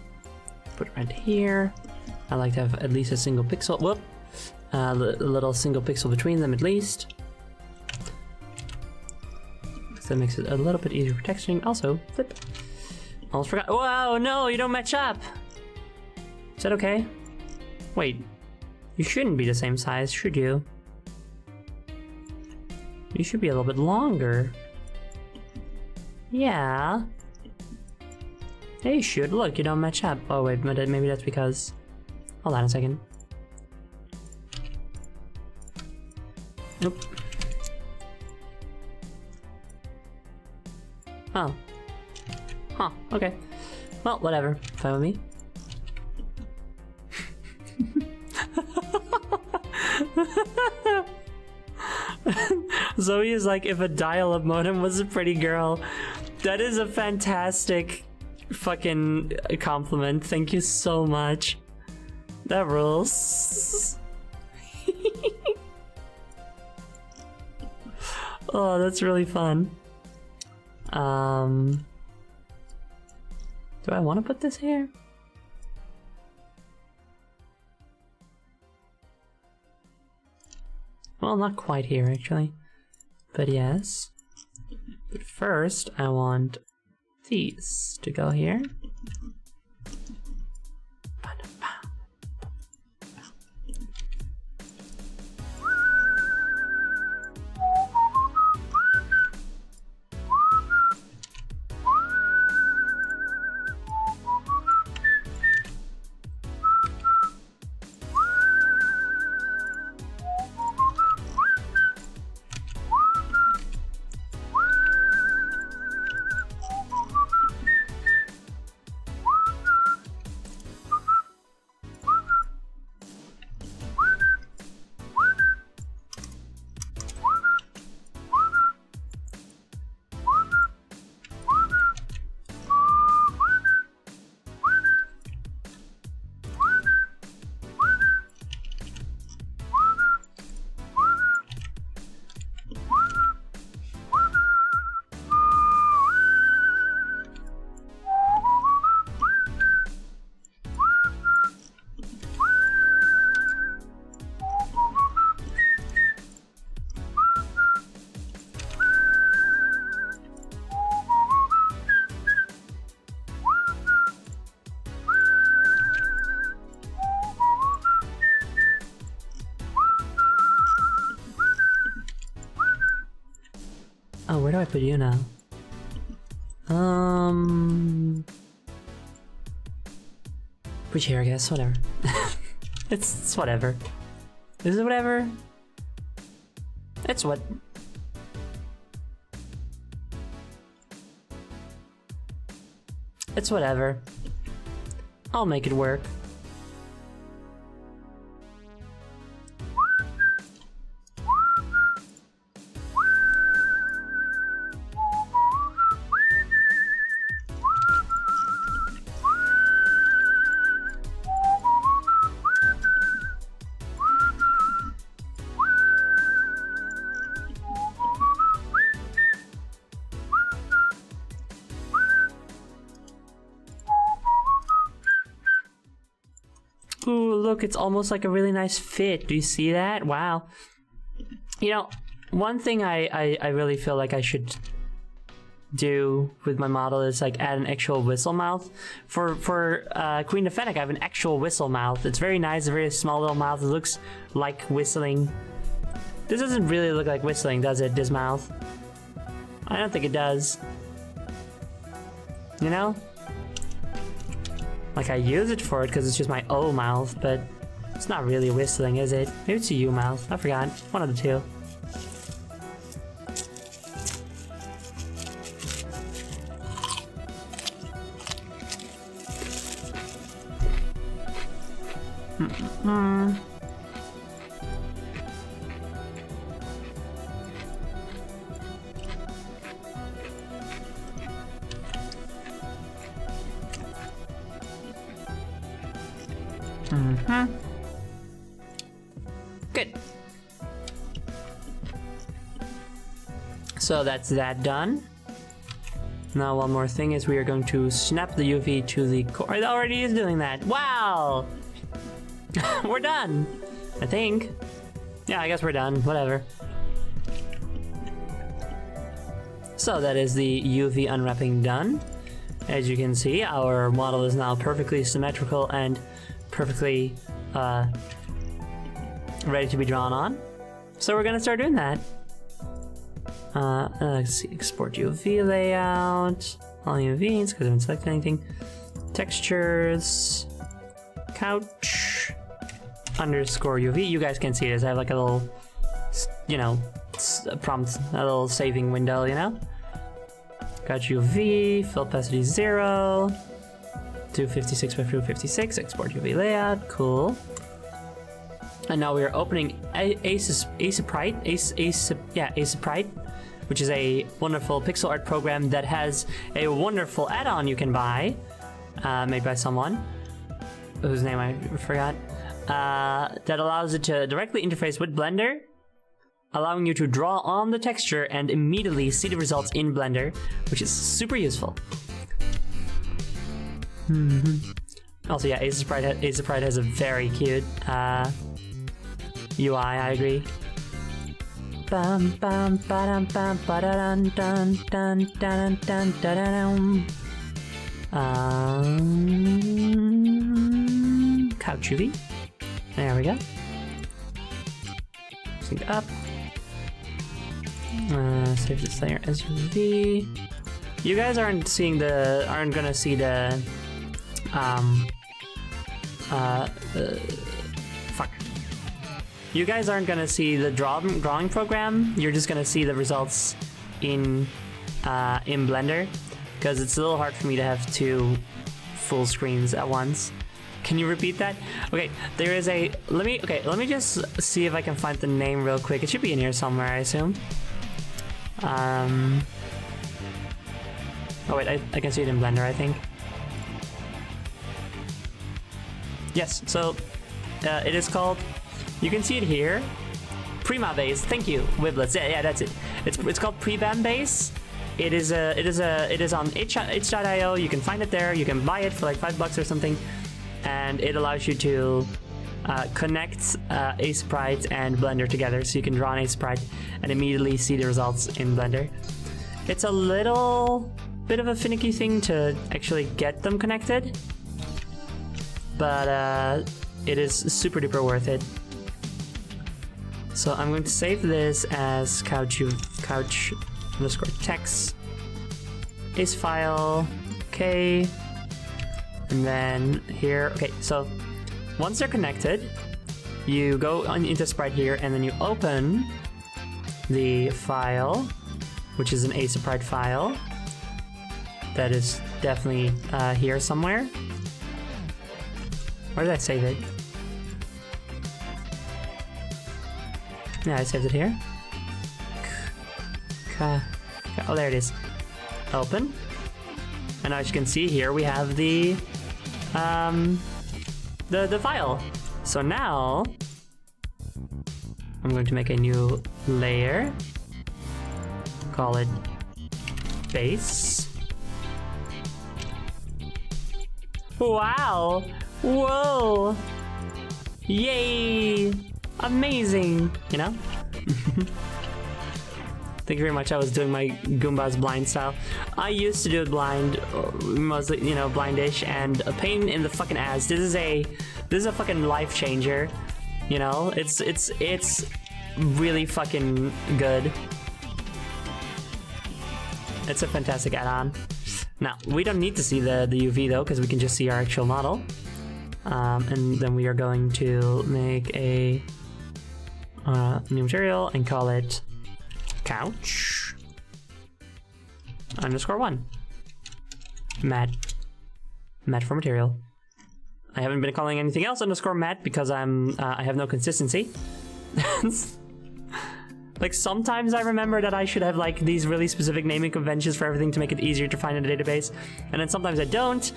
Put it right here. I like to have at least a single pixel. Whoop! A little single pixel between them at least. So that makes it a little bit easier for texturing. Also, flip. Almost forgot. Whoa, no, you don't match up. Is that okay? Wait, you shouldn't be the same size, should you? You should be a little bit longer. Yeah. Yeah, you should. Look, you don't match up. Oh wait, maybe that's because... Hold on a second. Nope. Oh. Huh, okay. Well, whatever. Fine with me. Zoe is like, if a dial-up modem was a pretty girl. That is a fantastic fucking compliment. Thank you so much. That rules. Oh, that's really fun. Do I want to put this here? Well, not quite here, actually. But yes. But first, I want these to go here. Oh, where do I put you now? Which here, I guess. Whatever. It's whatever. Is it whatever? It's what... It's whatever. I'll make it work. Ooh, look, it's almost like a really nice fit. Do you see that? Wow. You know, one thing I really feel like I should do with my model is like add an actual whistle mouth. For Queen of Fennec, I have an actual whistle mouth. It's very nice, a very small little mouth. It looks like whistling. This doesn't really look like whistling, does it, this mouth? I don't think it does. You know? Like, I use it for it because it's just my O mouth, but it's not really whistling, is it? Maybe it's a U mouth. I forgot. One of the two. Good. So that's that done. Now one more thing is we are going to snap the UV to the core. It already is doing that. Wow! We're done, I think. Yeah, I guess we're done, whatever. So that is the UV unwrapping done. As you can see, our model is now perfectly symmetrical and perfectly ready to be drawn on. So we're gonna start doing that. Let's see, export UV layout, all UVs, because I haven't selected anything. Textures, couch, underscore UV. You guys can see this. I have like a little, you know, prompt, a little saving window, you know? Couch UV, fill opacity 0, 256 by 256, export UV layout, cool. And now we are opening Aseprite, which is a wonderful pixel art program that has a wonderful add-on you can buy, made by someone whose name I forgot, that allows it to directly interface with Blender, allowing you to draw on the texture and immediately see the results in Blender, which is super useful. Also, yeah, Aseprite has a very cute UI, I agree. Bum bum ba-dum bum ba-da-dun dun dun dun dun dun dun. Couch UV. There we go. Sync up. Save this layer as UV. You guys aren't gonna see the fuck. You guys aren't gonna see the drawing program. You're just gonna see the results in Blender, because it's a little hard for me to have two full screens at once. Can you repeat that? Okay, there is a. Let me just see if I can find the name real quick. It should be in here somewhere, I assume. Oh wait, I can see it in Blender, I think. Yes, so it is called. You can see it here. Prima Base. Thank you, Wiblets. Yeah, that's it. It's called Prebam Base. It is on itch.io. You can find it there. You can buy it for like $5 or something, and it allows you to connect Aseprite and Blender together, so you can draw an Aseprite and immediately see the results in Blender. It's a little bit of a finicky thing to actually get them connected, but it is super duper worth it. So I'm going to save this as couch underscore text ace file, okay, and then here, okay, so once they're connected, you go into Sprite here, and then you open the file, which is an Aseprite file. That is definitely here somewhere. Where did I save it? Yeah, I saved it here. Oh, there it is. Open. And as you can see here, we have the file. So now I'm going to make a new layer. Call it base. Wow! Whoa! Yay! Amazing! You know? Thank you very much. I was doing my Goombas blind style. I used to do it blind, mostly, you know, blindish, and a pain in the fucking ass. This is a fucking life changer. You know, it's really fucking good. It's a fantastic add-on. Now we don't need to see the UV though, because we can just see our actual model. And then we are going to make a new material and call it couch _1 matte for material. I haven't been calling anything else _matte because I have no consistency. Like sometimes I remember that I should have like these really specific naming conventions for everything to make it easier to find in a database, and then sometimes I don't.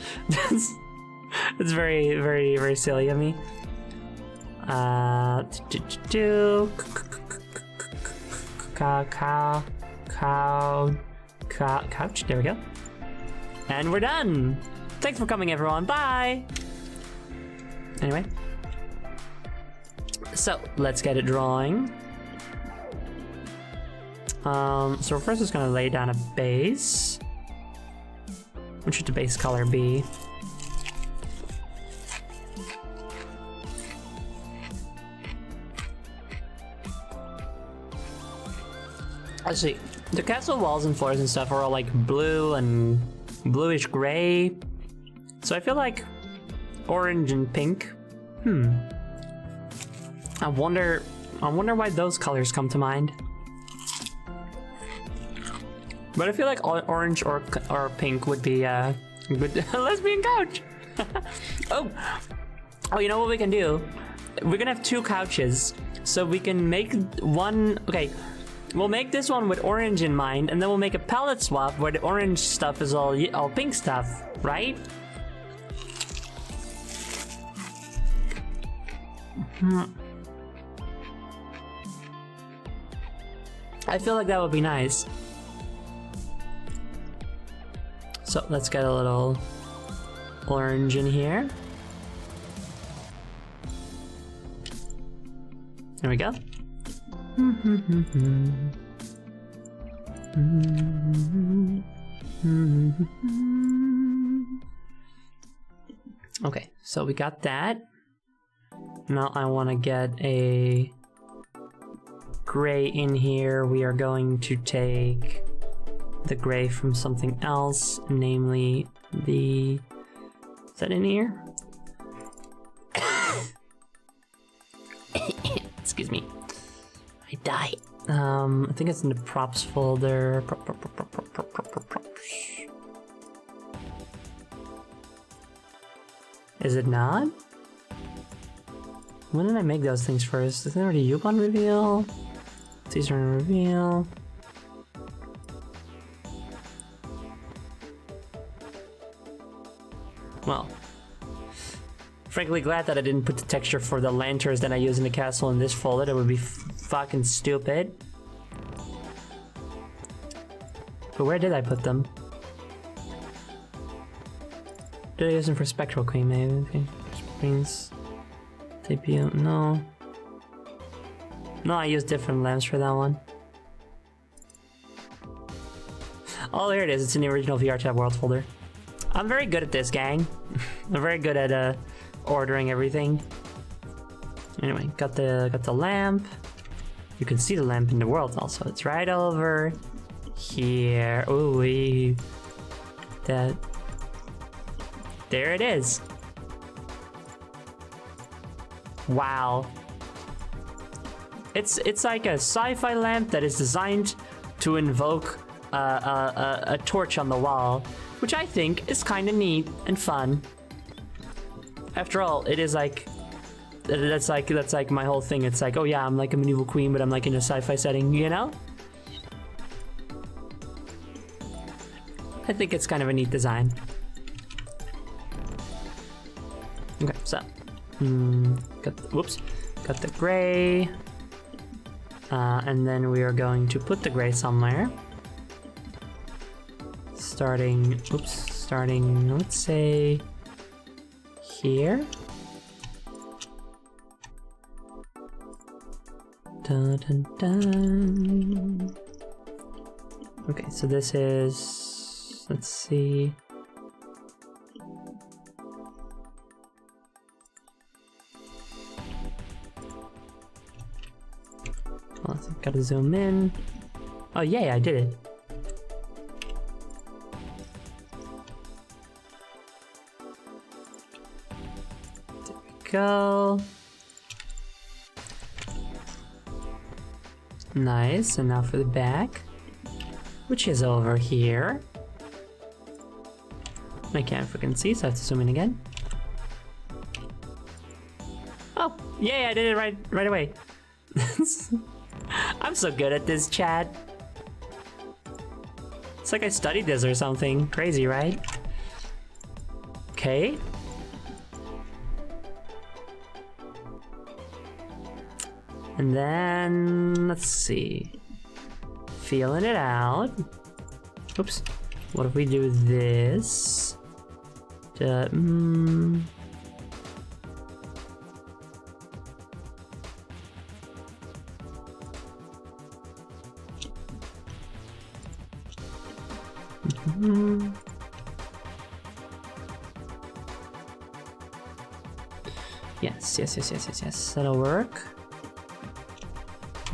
It's very, very, very silly of me. couch. There we go. And we're done. Thanks for coming, everyone. Bye. Anyway. So, let's get it drawing. So first it's gonna lay down a base. What should the base color be? Let's see. The castle walls and floors and stuff are all like blue and bluish gray. So I feel like orange and pink. I wonder why those colors come to mind. But I feel like orange or pink would be a good lesbian couch. Oh, you know what we can do? We're gonna have 2 couches, so we can make one. Okay, we'll make this one with orange in mind, and then we'll make a palette swap where the orange stuff is all pink stuff, right? I feel like that would be nice. So let's get a little orange in here. There we go. Okay, so we got that. Now I want to get a gray in here. We are going to take the gray from something else, namely the... Is that in here? Excuse me. I die. I think it's in the props folder. Props. Is it not? When did I make those things first? Is there already Yukon reveal? These are in reveal. Well, frankly glad that I didn't put the texture for the lanterns that I use in the castle in this folder. That would be fucking stupid. But where did I put them? Did I use them for Spectral Queen maybe? Okay. Springs. Debut, no. No, I used different lamps for that one. Oh, here it is. It's in the original VR Chat World folder. I'm very good at this, gang. I'm very good at ordering everything. Anyway, got the lamp. You can see the lamp in the world also. It's right over here. Ooh, that. There it is. Wow. It's like a sci-fi lamp that is designed to invoke a torch on the wall, which I think is kind of neat and fun. After all, it is like that's like my whole thing. It's like, oh yeah, I'm like a medieval queen, but I'm like in a sci-fi setting, you know? I think it's kind of a neat design. Okay, so got the gray, and then we are going to put the gray somewhere. Starting, let's say here. Dun, dun, dun. Okay, so this is, let's see. Well, gotta zoom in. Oh yeah, I did it. There we go. Nice, and now for the back, which is over here. I can't freaking see, so I have to zoom in again. Oh, yay, I did it right away. I'm so good at this, chat. It's like I studied this or something. Crazy, right? Okay. And then, let's see. Feeling it out. Oops. What if we do this? Yes. That'll work.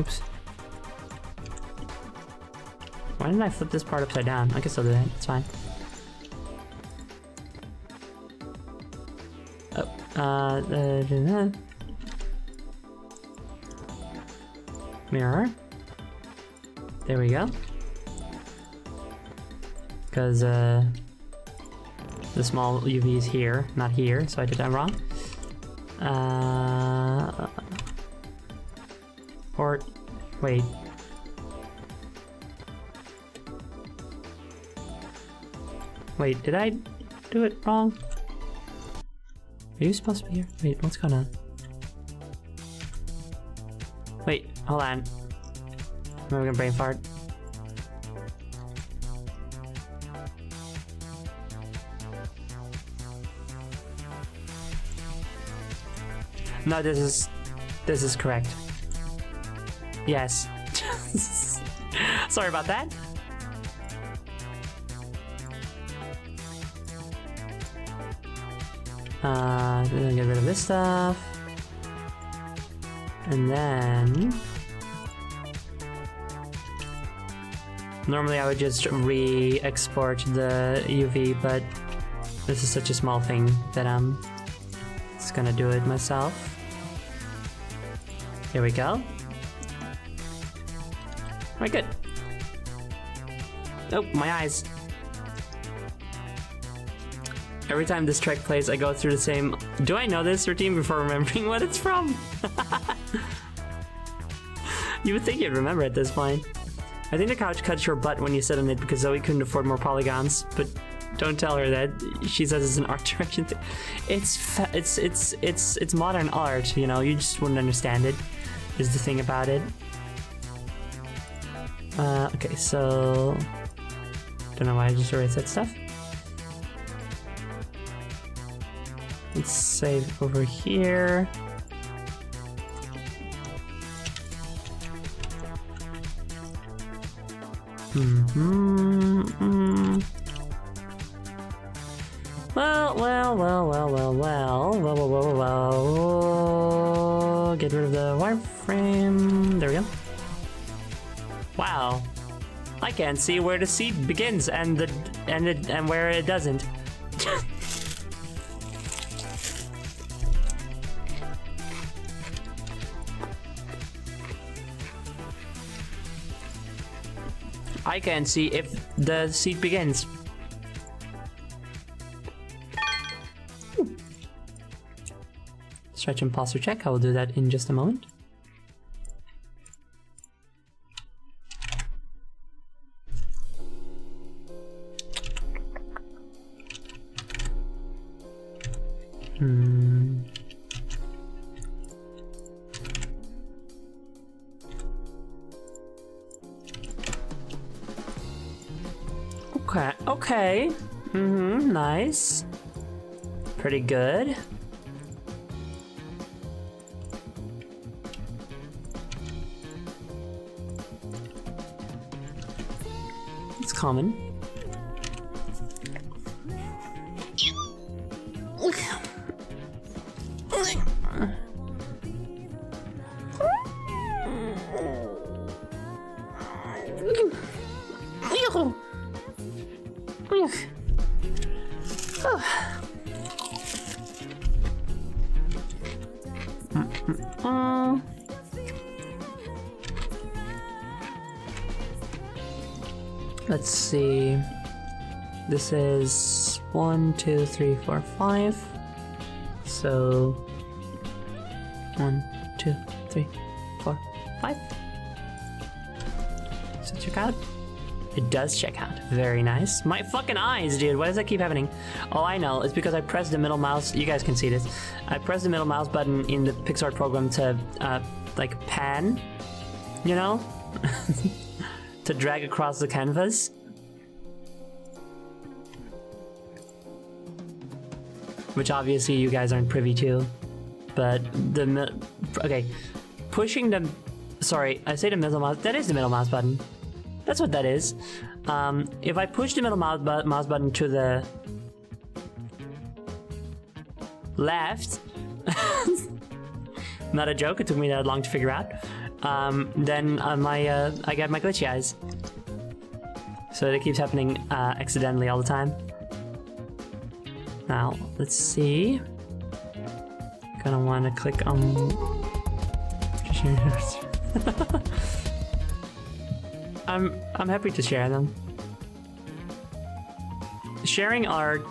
Oops. Why didn't I flip this part upside down? I can still do that. It's fine. Mirror. There we go. Because the small UV is here, not here, so I did that wrong. Or wait. Wait, did I do it wrong? Are you supposed to be here? Wait, what's going on? Wait, hold on. I'm gonna brain fart. No, this is correct. Yes. Sorry about that. Then get rid of this stuff. And then normally I would just re-export the UV, but this is such a small thing that I'm just gonna do it myself. Here we go. Alright, good. Oh, my eyes. Every time this track plays, I go through the same do I know this routine before remembering what it's from? You would think you'd remember at this point. I think the couch cut your butt when you sit on it because Zoe couldn't afford more polygons, but don't tell her that. She says it's an art direction thing. It's modern art, you know, you just wouldn't understand it, is the thing about it. Okay, so don't know why I just erased that stuff. Let's save over here. Well. Get rid of the wireframe. There we go. Wow. I can't see where the seat begins and where it doesn't. I can see if the seat begins. Stretch and posture check. I will do that in just a moment. Okay. Nice. Pretty good. It's common. Let's see. This is 1, 2, 3, 4, 5. So 1, 2, 3, 4, 5. Does it check out? It does check out. Very nice. My fucking eyes, dude. Why does that keep happening? Oh, I know. It's because I pressed the middle mouse. You guys can see this. I pressed the middle mouse button in the PixArt program to, like, pan. You know? to drag across the canvas. Which obviously you guys aren't privy to. But okay, pushing the, sorry, I say the middle mouse, that is the middle mouse button. That's what that is. If I push the middle mouse button to the left, not a joke, it took me that long to figure out, then I get my glitchy eyes. So it keeps happening accidentally all the time. Now, let's see. Gonna want to click on. I'm happy to share them. Sharing art,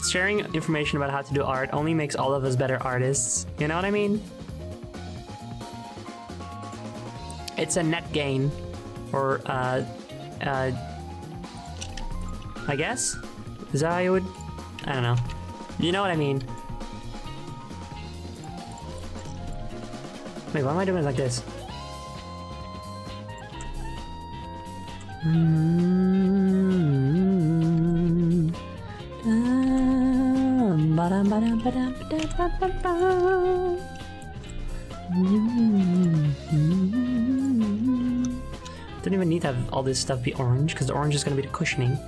sharing information about how to do art only makes all of us better artists. You know what I mean? It's a net gain, or I guess. Is that how you would? I don't know. You know what I mean? Wait, why am I doing it like this? Don't even need to have all this stuff be orange, because the orange is going to be the cushioning.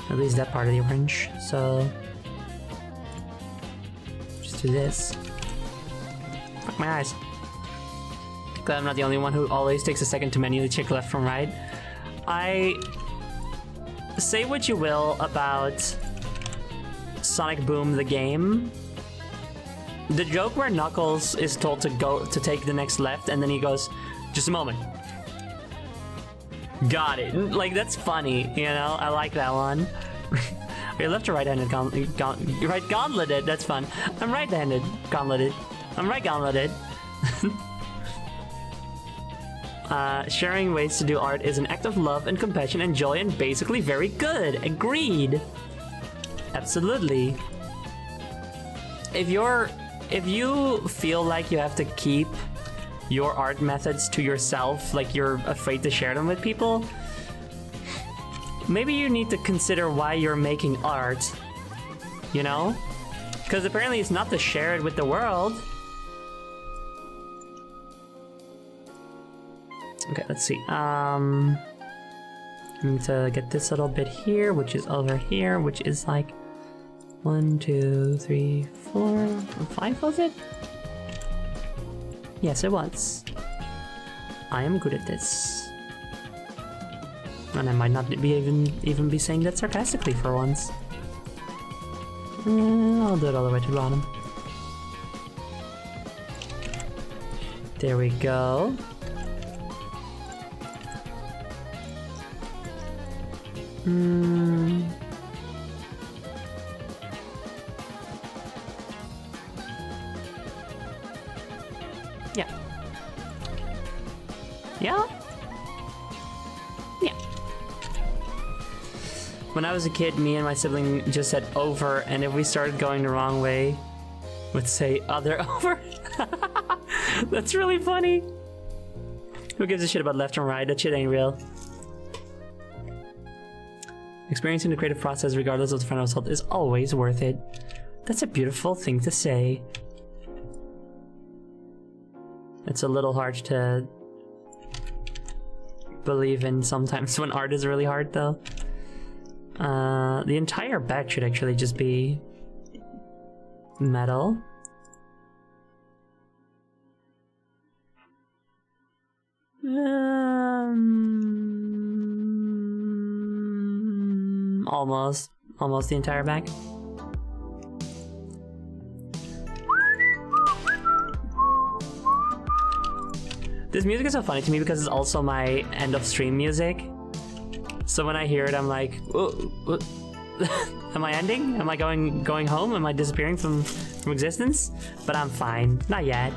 At least that part of the orange. So just do this. Fuck my eyes. Glad I'm not the only one who always takes a second to manually check left from right. I say what you will about Sonic Boom the game. The joke where Knuckles is told to take the next left, and then he goes, "Just a moment." Got it. Like, that's funny, you know? I like that one. Okay, left or right-handed right gauntleted, that's fun. I'm right-handed gauntleted. I'm right gauntleted. Sharing ways to do art is an act of love and compassion and joy and basically very good. Agreed. Absolutely. If you feel like you have to keep your art methods to yourself, like you're afraid to share them with people, maybe you need to consider why you're making art, you know? Because apparently it's not to share it with the world. Okay, let's see. I need to get this little bit here, which is over here, which is like 1, 2, 3, 4, 5, was it? Yes, it was. I am good at this. And I might not be even be saying that sarcastically for once. I'll do it all the way to the bottom. There we go. Yeah. Yeah? Yeah. When I was a kid, me and my sibling just said over, and if we started going the wrong way, would say other over. That's really funny. Who gives a shit about left and right? That shit ain't real. Experiencing the creative process regardless of the final result is always worth it. That's a beautiful thing to say. It's a little hard to believe in sometimes when art is really hard, though. The entire back should actually just be metal. Almost the entire back. This music is so funny to me because it's also my end of stream music. So when I hear it, I'm like, am I ending? Am I going home? Am I disappearing from existence? But I'm fine. Not yet.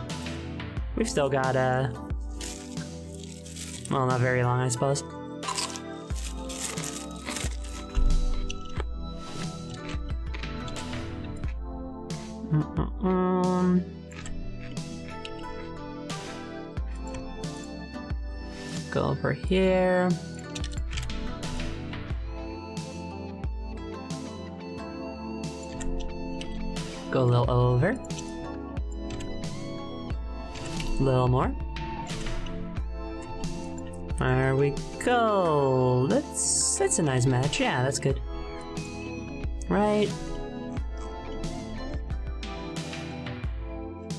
We've still got well, not very long, I suppose. Go over here. Go a little over. A little more. There we go. That's a nice match. Yeah, that's good. Right.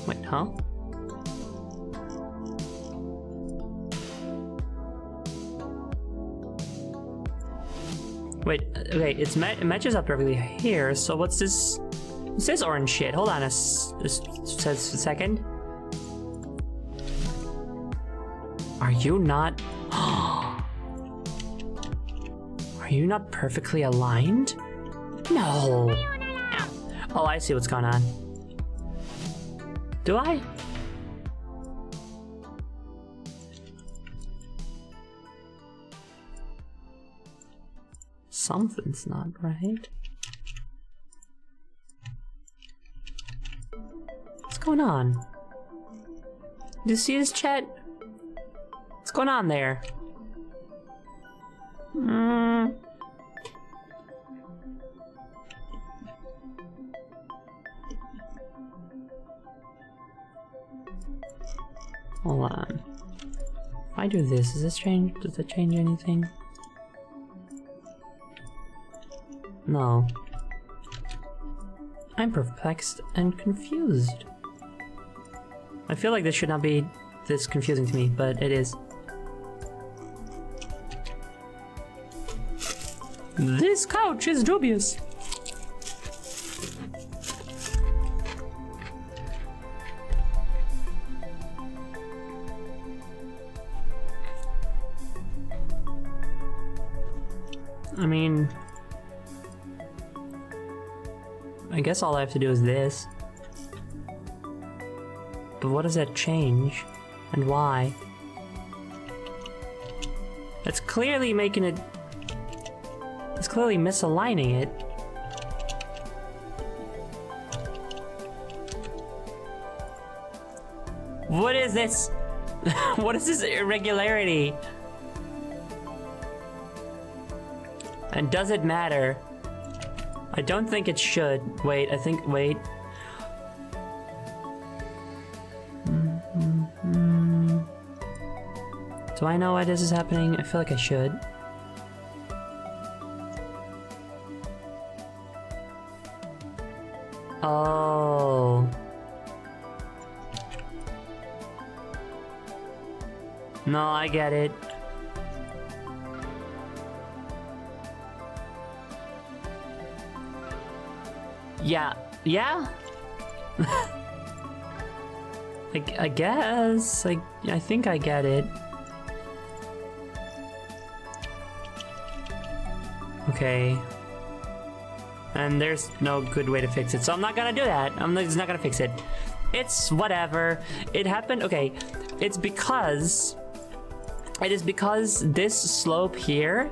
Wait, huh? Wait, okay, it matches up perfectly here, so what's this? It says orange shit. Hold on says a second. Are you not... Are you not perfectly aligned? No. Oh, I see what's going on. Do I? Something's not right. What's going on? Do you see this, chat? What's going on there? Hold on. If I do this, does this change? Does that change anything? No. I'm perplexed and confused. I feel like this should not be this confusing to me, but it is. This couch is dubious. I mean, I guess all I have to do is this. But what does that change? And why? It's clearly making it... It's clearly misaligning it. What is this? What is this irregularity? And does it matter? I don't think it should. Wait, I think... Wait. Do I know why this is happening? I feel like I should. Oh. No, I get it. Yeah. Yeah? I guess. I think I get it. Okay. And there's no good way to fix it, so I'm not gonna do that. I'm just not gonna fix it. It's whatever. It happened. Okay. It is because this slope here.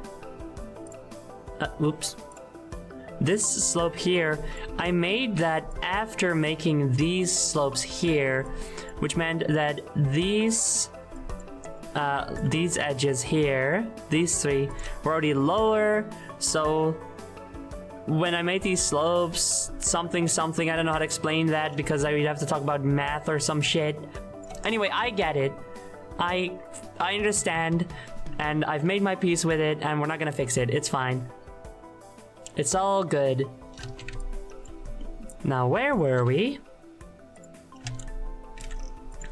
Oops. This slope here, I made that after making these slopes here, which meant that these edges here, these three, were already lower. So when I made these slopes, something, I don't know how to explain that because I would have to talk about math or some shit. Anyway, I get it. I understand, and I've made my peace with it, and we're not gonna fix it. It's fine. It's all good. Now, where were we?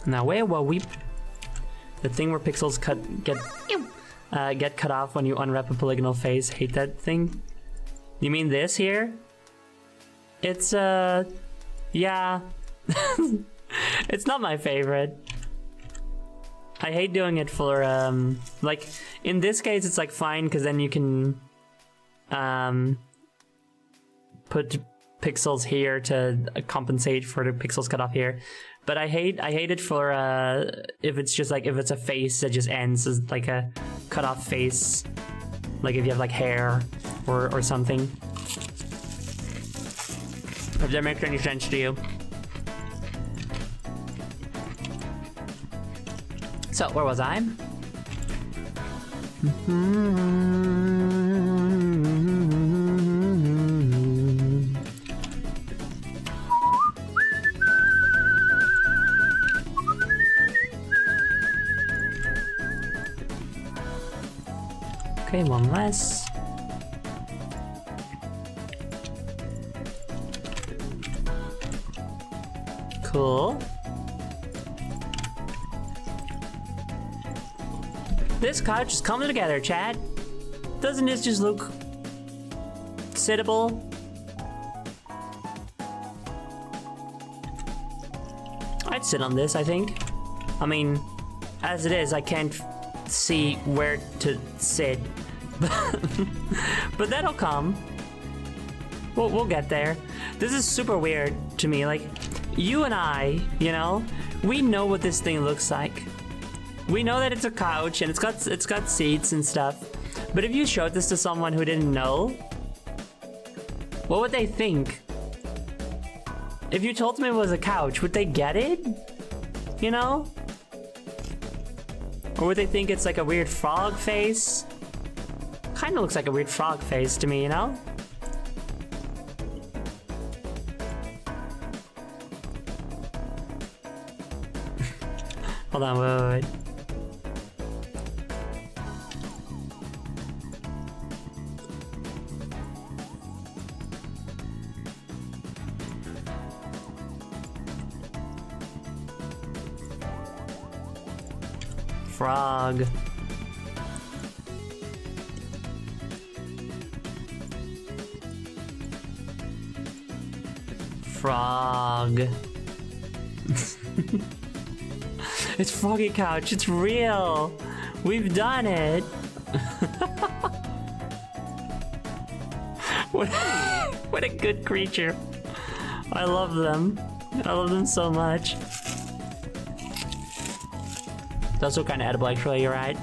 Now, where were we? The thing where pixels get cut off when you unwrap a polygonal face. Hate that thing. You mean this here? It's yeah. It's not my favorite. I hate doing it for like in this case it's like fine because then you can put pixels here to compensate for the pixels cut off here. But I hate it for if it's just like if it's a face that just ends as like a cut off face, like if you have like hair or something. If that makes any sense to you. So where was I? Okay, one less. Cool. This couch is coming together, Chad. Doesn't this just look sittable? I'd sit on this, I think. I mean, as it is, I can't see where to sit. But that'll come. We'll get there. This is super weird to me. Like, you and I, you know, we know what this thing looks like. We know that it's a couch and it's got seats and stuff. But if you showed this to someone who didn't know, what would they think? If you told them it was a couch, would they get it? You know? Or would they think it's like a weird frog face? Kind of looks like a weird frog face to me, you know? Hold on, wait. Frog. Frog. It's Froggy Couch, it's real! We've done it! What a good creature. I love them. I love them so much. It's also kind of edible, actually, you're right.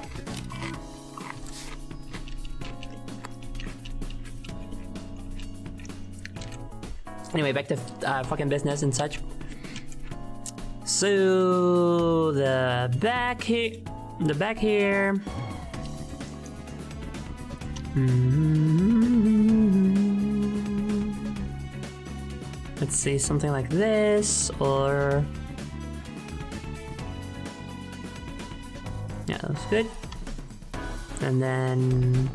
Anyway, back to fucking business and such. So the back here. Let's see, something like this, or yeah, that's good. And then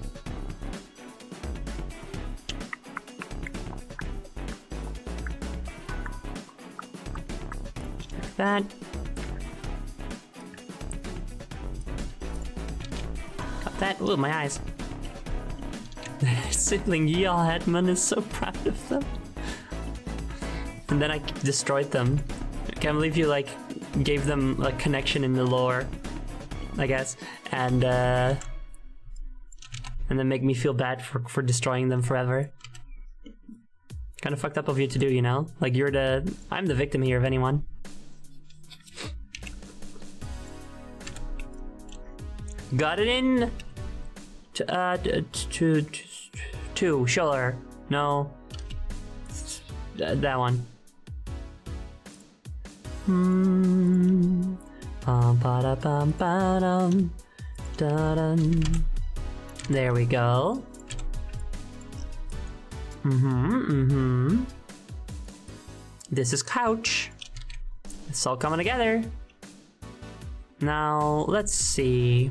like that. Got that. Ooh, my eyes. Sibling Yale Hetman is so proud of them. And then I destroyed them. I can't believe you like gave them like connection in the lore, I guess, and then make me feel bad for destroying them forever. Kind of fucked up of you to do, you know? Like I'm the victim here of anyone. Got it in. Two, sure. No. That one. There we go. This is couch. It's all coming together. Now, let's see.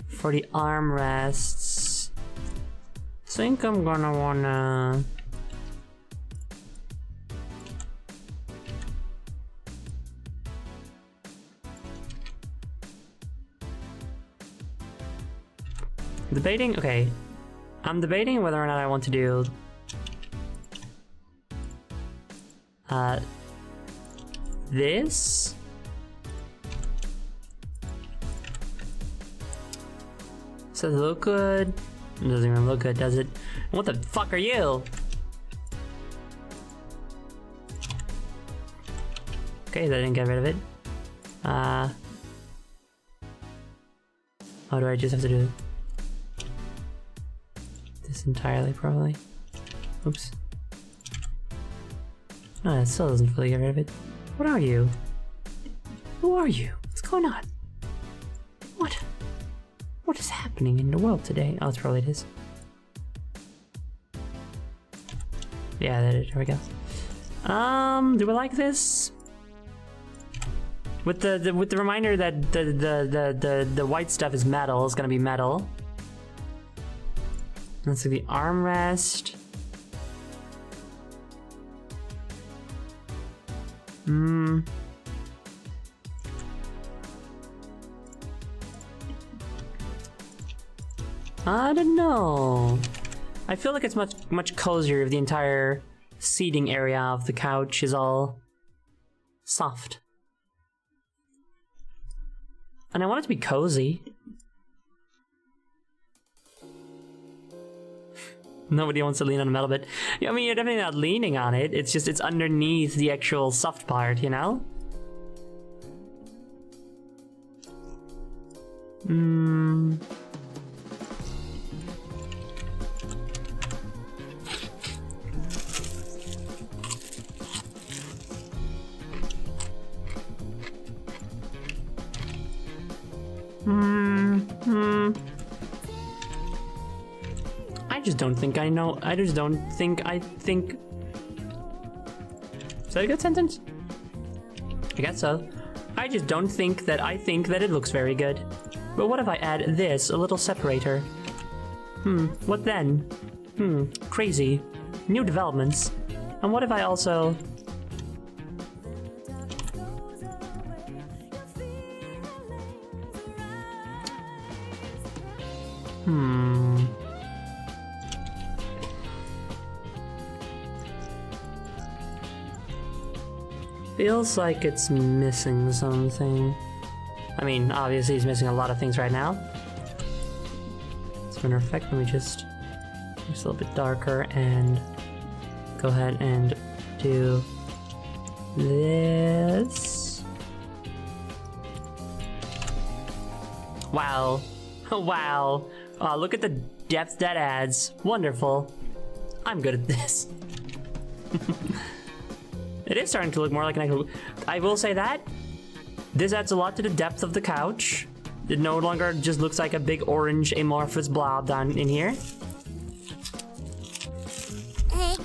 For the armrests, I think I'm gonna wanna debating. Okay, I'm debating whether or not I want to do this. Does it look good? It doesn't even look good, does it? What the fuck are you? Okay, that didn't get rid of it. How do I just have to do this entirely, probably? Oops. No, that still doesn't fully get rid of it. What are you? Who are you? What's going on? What? What is happening in the world today? Oh, that's probably it is. Yeah, there we go. Do we like this? With the reminder that the white stuff is metal, it's gonna be metal. Let's see the armrest. I don't know. I feel like it's much cozier if the entire seating area of the couch is all soft. And I want it to be cozy. Nobody wants to lean on a metal bed. I mean, you're definitely not leaning on it. It's just, it's underneath the actual soft part, you know? I just don't think I know. I just don't think I think. Is that a good sentence? I guess so. I just don't think that I think that it looks very good. But what if I add this, a little separator? What then? Crazy. New developments. And what if I also... Feels like it's missing something. I mean, obviously he's missing a lot of things right now. As a matter of fact, let me just make it a little bit darker and go ahead and do this. Wow. Wow. Oh, look at the depth that adds. Wonderful. I'm good at this. It is starting to look more like an actual... I will say that. This adds a lot to the depth of the couch. It no longer just looks like a big orange amorphous blob down in here.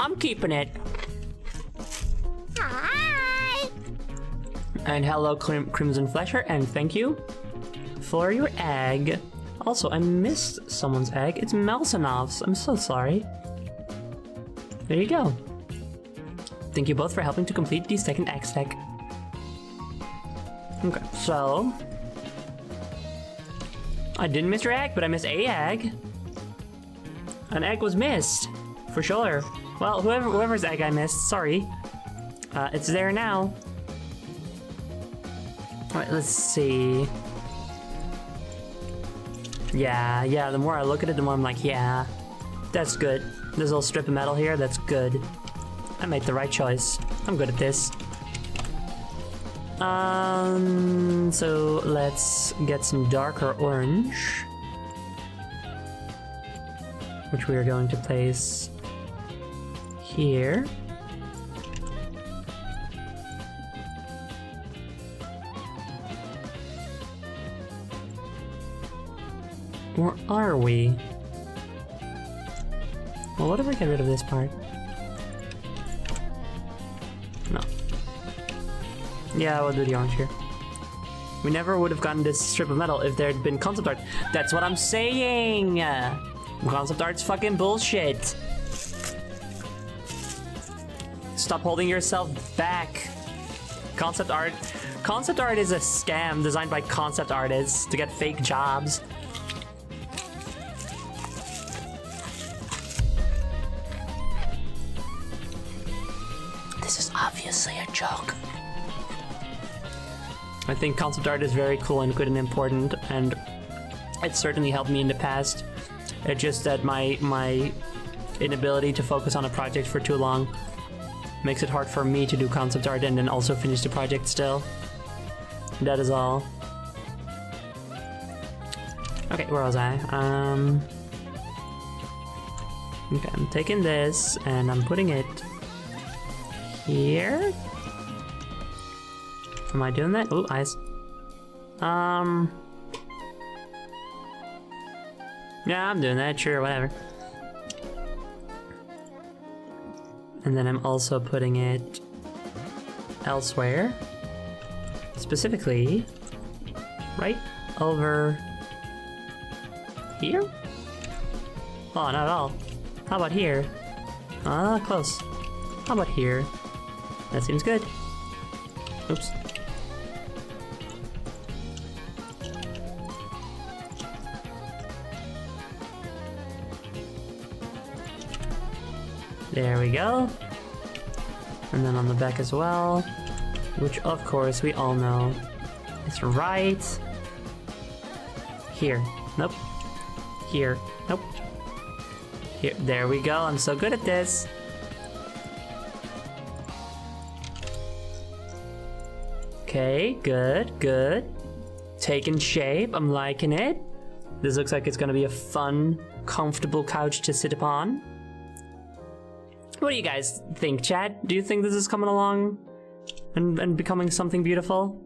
I'm keeping it. Hi. And hello, Crimson Flesher, and thank you for your egg. Also, I missed someone's egg. It's Melsonov's. I'm so sorry. There you go. Thank you both for helping to complete the second egg stack. Okay, so... I didn't miss your egg, but I missed a egg. An egg was missed, for sure. Well, whoever's egg I missed, sorry. It's there now. Alright, let's see. Yeah, the more I look at it, the more I'm like, yeah, that's good. This little strip of metal here, that's good. I made the right choice. I'm good at this. So let's get some darker orange, which we are going to place here. Or are we? Well, what if we get rid of this part? No. Yeah, we'll do the orange here. We never would have gotten this strip of metal if there had been concept art. That's what I'm saying! Concept art's fucking bullshit. Stop holding yourself back. Concept art is a scam designed by concept artists to get fake jobs. This is obviously a joke. I think concept art is very cool and good and important, and it certainly helped me in the past. It's just that my inability to focus on a project for too long makes it hard for me to do concept art and then also finish the project still. That is all. Okay, where was I? Okay, I'm taking this and I'm putting it here. Am I doing that? Ooh, eyes. Yeah, I'm doing that, sure, whatever. And then I'm also putting it elsewhere. Specifically, right over here? Oh, not at all. How about here? Ah, close. How about here? That seems good. Oops. There we go. And then on the back as well, which of course we all know is right here. Nope. Here. Nope. Here. There we go. I'm so good at this. Okay, good, good. Taking shape. I'm liking it. This looks like it's gonna be a fun, comfortable couch to sit upon. What do you guys think, chat? Do you think this is coming along and becoming something beautiful?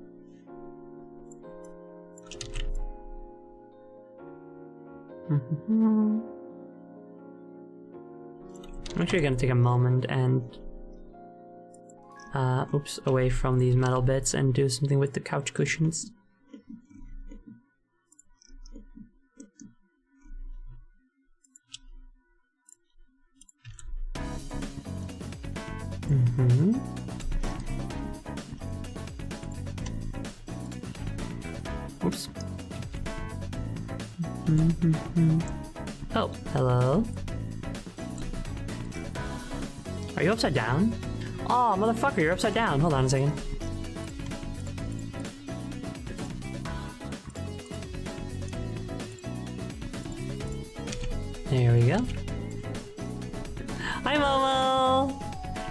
I'm actually gonna take a moment and oops, away from these metal bits and do something with the couch cushions. Oops. Oh, hello. Are you upside down? Oh, motherfucker, you're upside down. Hold on a second. There we go. Hi, Momo!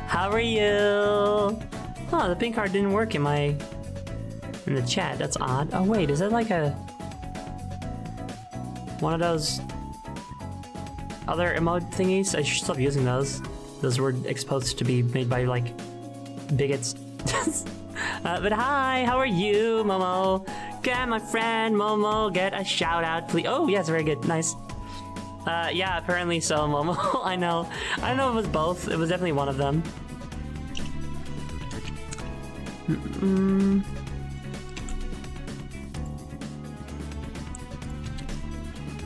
How are you? Oh, the pink card didn't work in the chat. That's odd. Oh wait, is that like one of those other emote thingies? I should stop using those. Those were supposed to be made by like bigots. But hi, how are you, Momo? Get my friend Momo, get a shout out, please. Oh yes, very good, nice. Yeah, apparently so, Momo. I know it was both. It was definitely one of them.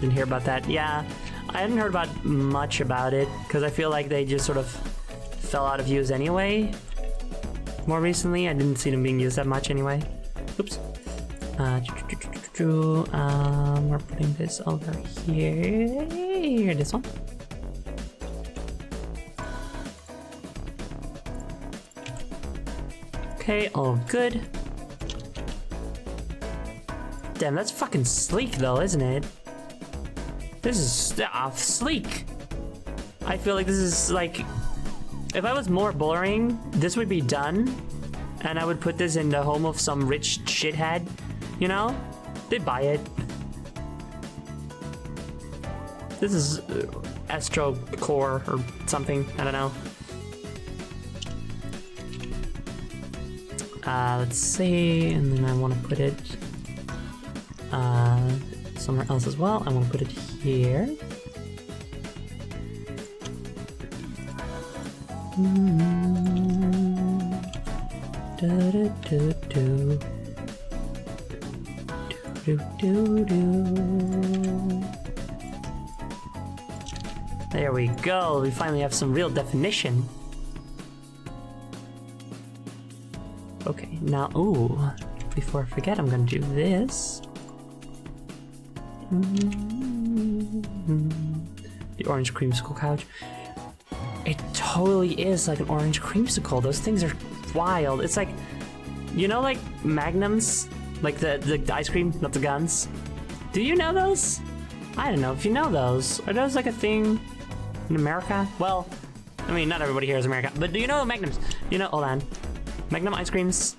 Didn't hear about that. Yeah, I hadn't heard about much about it because I feel like they just sort of fell out of use anyway. More recently, I didn't see them being used that much anyway. Oops. We're putting this over here. This one. Okay, all good. Damn, that's fucking sleek though, isn't it? This is sleek. I feel like this is like, if I was more boring, this would be done, and I would put this in the home of some rich shithead, you know? They'd buy it. This is Astro Core or something, I don't know. Let's see, and then I want to put it somewhere else as well. I want to put it here. There we go. We finally have some real definition. Okay, now, ooh, before I forget, I'm gonna do this. The orange creamsicle couch. It totally is like an orange creamsicle. Those things are wild. It's like, you know, like Magnums, like the ice cream, not the guns. Do you know those? I don't know if you know those. Are those like a thing in America? Well, I mean, not everybody here is America, but do you know Magnums? You know, hold on. Magnum ice creams.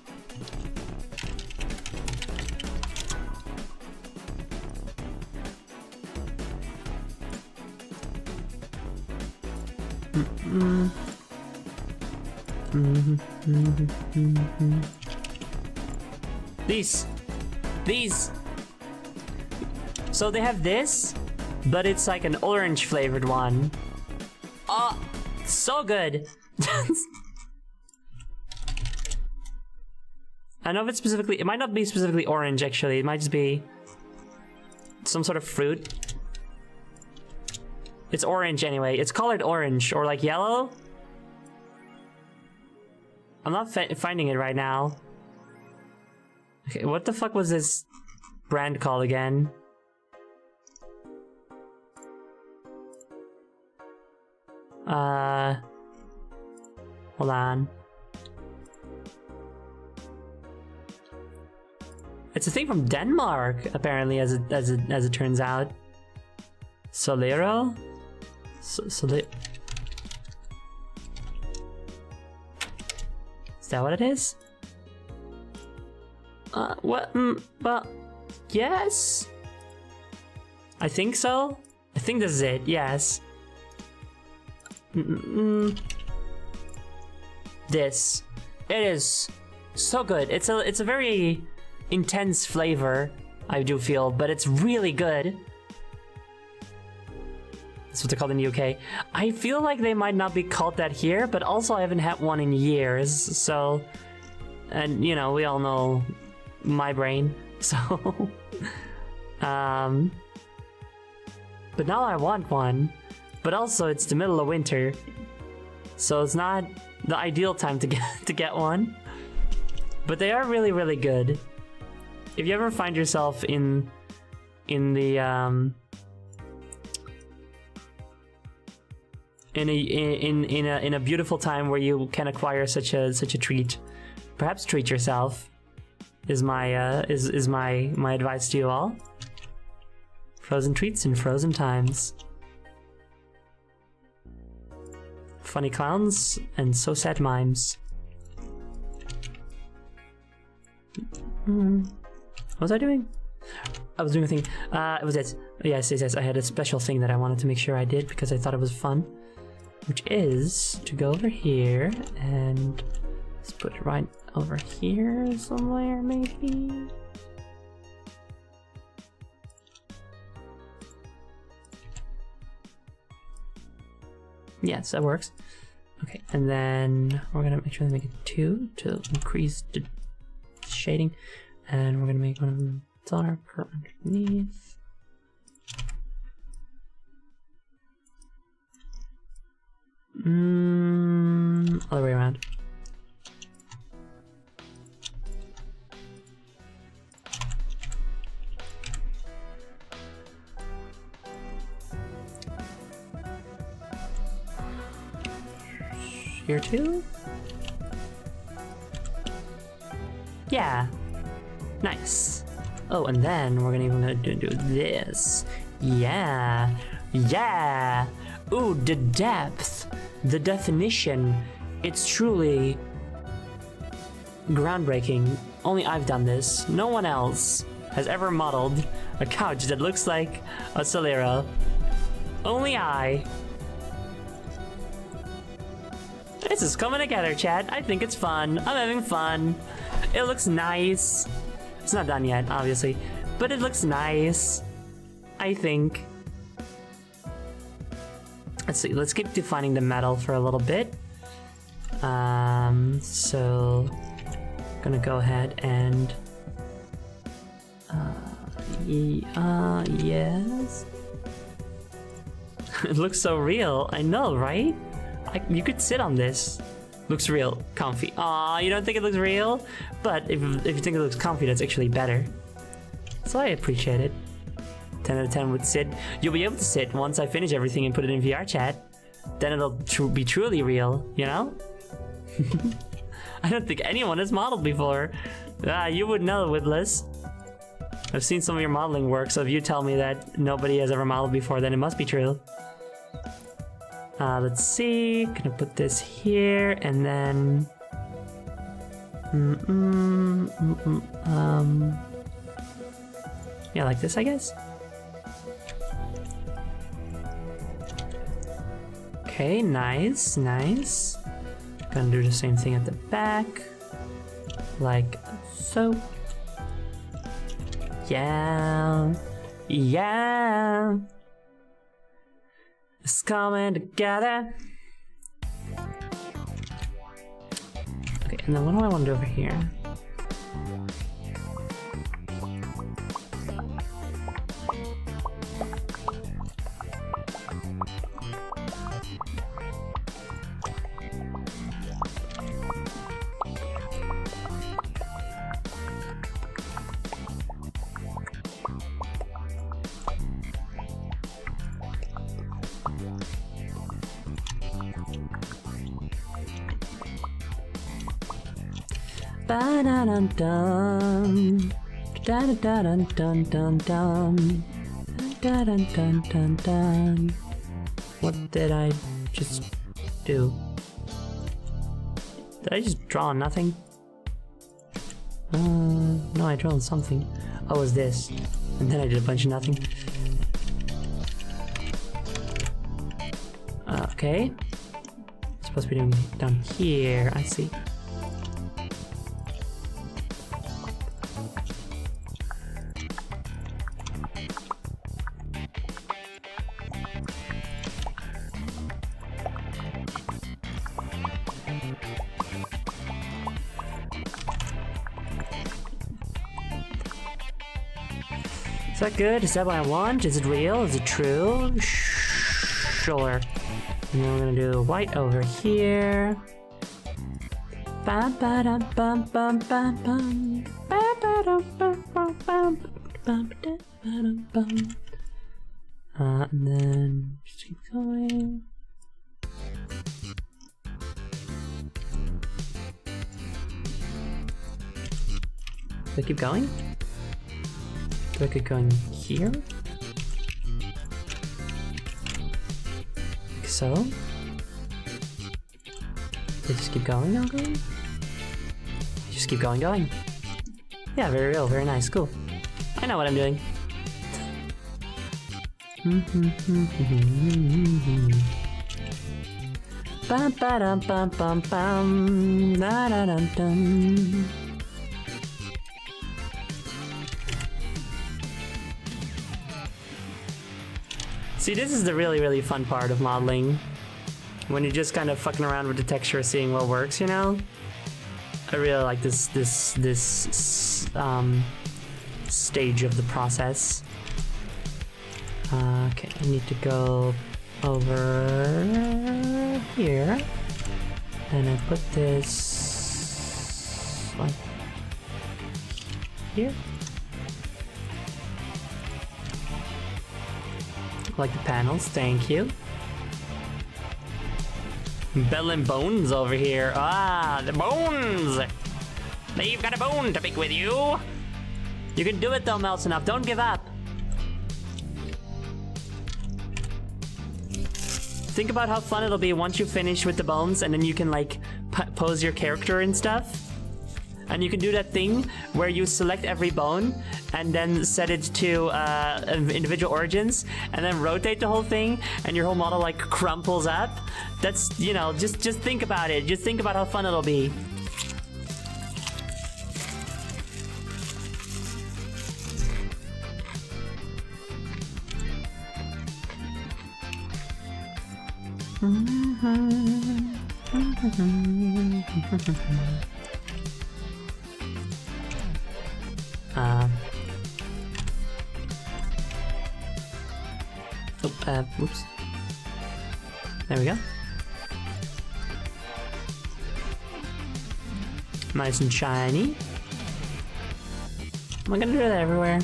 These. So they have this, but it's like an orange flavored one. Oh, so good. I know if it's specifically, it might not be specifically orange actually, it might just be some sort of fruit. It's orange anyway, it's colored orange or like yellow. I'm not finding it right now. Okay, what the fuck was this brand called again? Hold on. It's a thing from Denmark, apparently, as it turns out. Solero? Is that what it is? What? Well, yes. I think so. I think this is it. Yes. This. It is so good. It's a very intense flavor, I do feel, but it's really good. That's what they're called in the UK. I feel like they might not be called that here, but also I haven't had one in years, so... And, you know, we all know my brain, so... But now I want one. But also, it's the middle of winter, so it's not the ideal time to get one. But they are really, really good. If you ever find yourself in a beautiful time where you can acquire such a treat, perhaps treat yourself. Is my advice to you all. Frozen treats in frozen times. Funny clowns and so sad mimes. What was I doing? I was doing a thing. It was it. Yes. I had a special thing that I wanted to make sure I did because I thought it was fun. Which is to go over here and let's put it right over here somewhere, maybe. Yes, that works. Okay, and then we're gonna make sure to make it 2 to increase the shading, and we're gonna make one of them darker underneath. Other way around. Here too? Yeah. Nice. Oh, and then we're gonna do this. Yeah. Yeah. Ooh, the depth. The definition. It's truly groundbreaking. Only I've done this. No one else has ever modeled a couch that looks like a Solero. Only I. This is coming together, chat. I think it's fun. I'm having fun. It looks nice. It's not done yet, obviously, but it looks nice, I think. Let's see, let's keep defining the metal for a little bit. So gonna go ahead and yes. It looks so real. I know, right? You could sit on this. Looks real comfy. Aw, you don't think it looks real? But if you think it looks comfy, that's actually better. So I appreciate it. 10 out of 10 would sit. You'll be able to sit once I finish everything and put it in VR chat. Then it'll be truly real, you know? I don't think anyone has modeled before. You would know, Widless. I've seen some of your modeling work, so if you tell me that nobody has ever modeled before, then it must be true. Let's see, gonna put this here, and then... yeah, like this, I guess? Okay, nice, nice. Gonna do the same thing at the back. Like so. Yeah. Yeah. is coming together. Okay, and then what do I want to do over here? Ba-da-dum-dum. Da-da-da-dum-dum-dum-dum. Da-dum-dum-dum-dum. What did I just do? Did I just draw nothing? No, I drew something. Oh, it was this. And then I did a bunch of nothing. Okay. Supposed to be doing down here, I see. Is that good? Is that what I want? Is it real? Is it true? Sure. And then we're gonna do white over here. Bum ba dum bum bum bum bum. Bum ba dum bum bum bum bum ba dum bum. And then just keep going. Do I keep going? Do I keep going here? Like so? Do I just keep going, going? Just keep going, going. Yeah, very real, very nice, cool. I know what I'm doing. Bum ba dum bum bum bum. Da da dum dum. See, this is the really fun part of modeling. When you're just kind of fucking around with the texture, seeing what works, you know? I really like this stage of the process. Okay, I need to go over here. And I put this like here. Like the panels, thank you. Bell and Bones over here. Ah, the bones! They've got a bone to pick with you. You can do it though, Melsonoff. Don't give up. Think about how fun it'll be once you finish with the bones, and then you can like pose your character and stuff. And you can do that thing where you select every bone and then set it to individual origins and then rotate the whole thing and your whole model like crumples up. That's, you know, just think about it. Just think about how fun it'll be. Whoops. There we go. Nice and shiny. Am I gonna do that everywhere?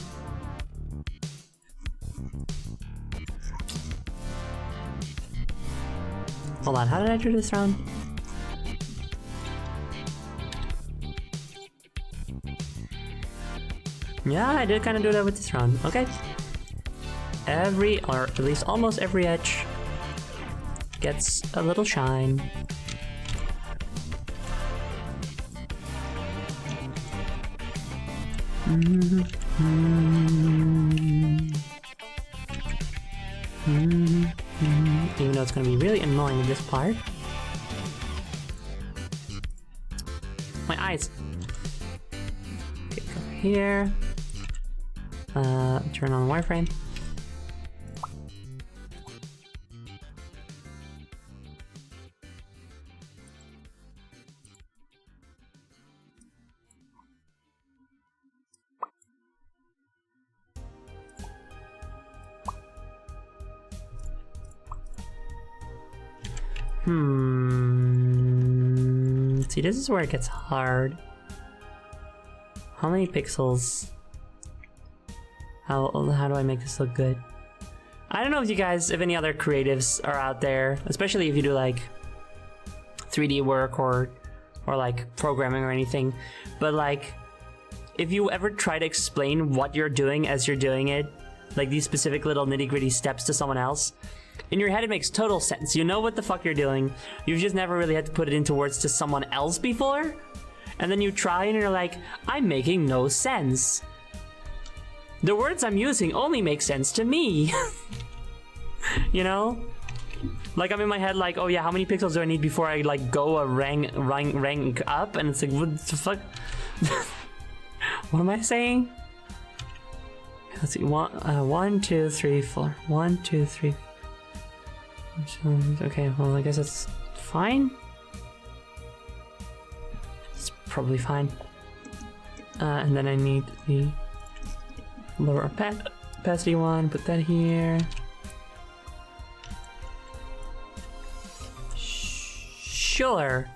Hold on, how did I do this round? Yeah, I did kind of do that with this round. Okay. Every, or at least almost every edge gets a little shine. Even though it's going to be really annoying in this part. My eyes. Okay, go here. Turn on the wireframe. See, this is where it gets hard. How many pixels? How do I make this look good? I don't know if you guys, if any other creatives are out there, especially if you do like 3D work or like programming or anything, but like if you ever try to explain what you're doing as you're doing it, like these specific little nitty-gritty steps to someone else, in your head it makes total sense. You know what the fuck you're doing. You've just never really had to put it into words to someone else before, and then you try and you're like, I'm making no sense. The words I'm using only make sense to me. You know? Like I'm in my head like, oh yeah, how many pixels do I need before I like go a rank up? And it's like, what the fuck? What am I saying? Let's see, 1, 2, 3, 4. 1, 2, 3. Okay, well I guess that's fine. It's probably fine. And then I need the lower opacity one, put that here. Sure.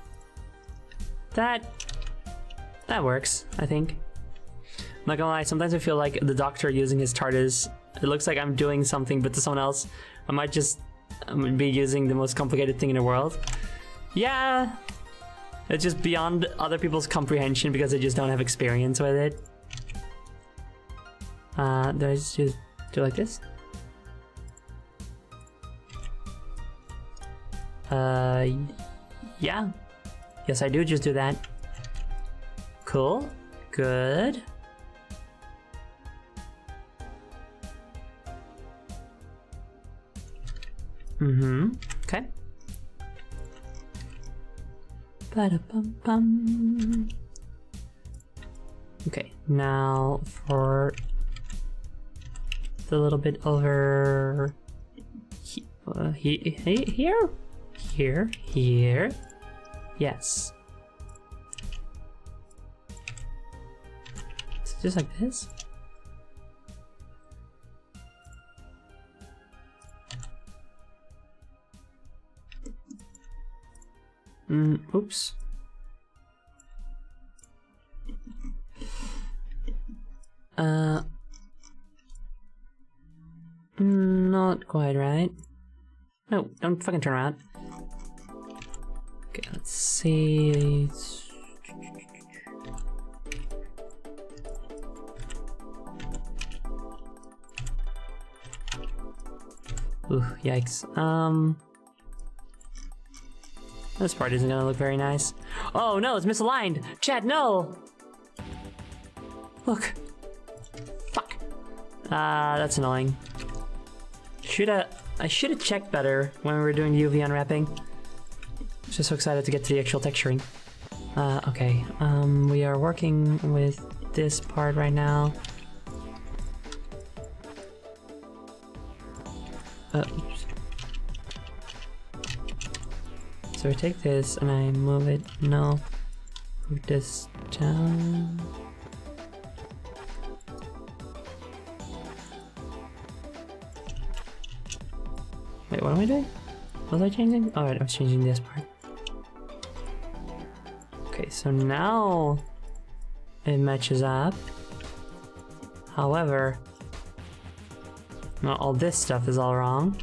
That works, I think. I'm not gonna lie, sometimes I feel like the Doctor using his TARDIS, it looks like I'm doing something, but to someone else, I might just be using the most complicated thing in the world. Yeah, it's just beyond other people's comprehension because they just don't have experience with it. Do I just do like this? Yeah. Yes, I do just do that. Cool. Good. Okay. Ba-da-bum-bum. Okay, now for the little bit over here. Yes. It's just like this. Oops. Not quite right. No, don't fucking turn around. Okay, let's see. Ooh, yikes. This part isn't gonna look very nice. Oh no, it's misaligned! Chat, no! Look. Fuck. That's annoying. I should have checked better when we were doing UV unwrapping. I was just so excited to get to the actual texturing. Okay. We are working with this part right now. Oops. So I take this and I move it. No. Move this down. Wait, what am I doing? Was I changing? Oh, right, I was changing this part. Okay, so now it matches up. However, not all this stuff is all wrong.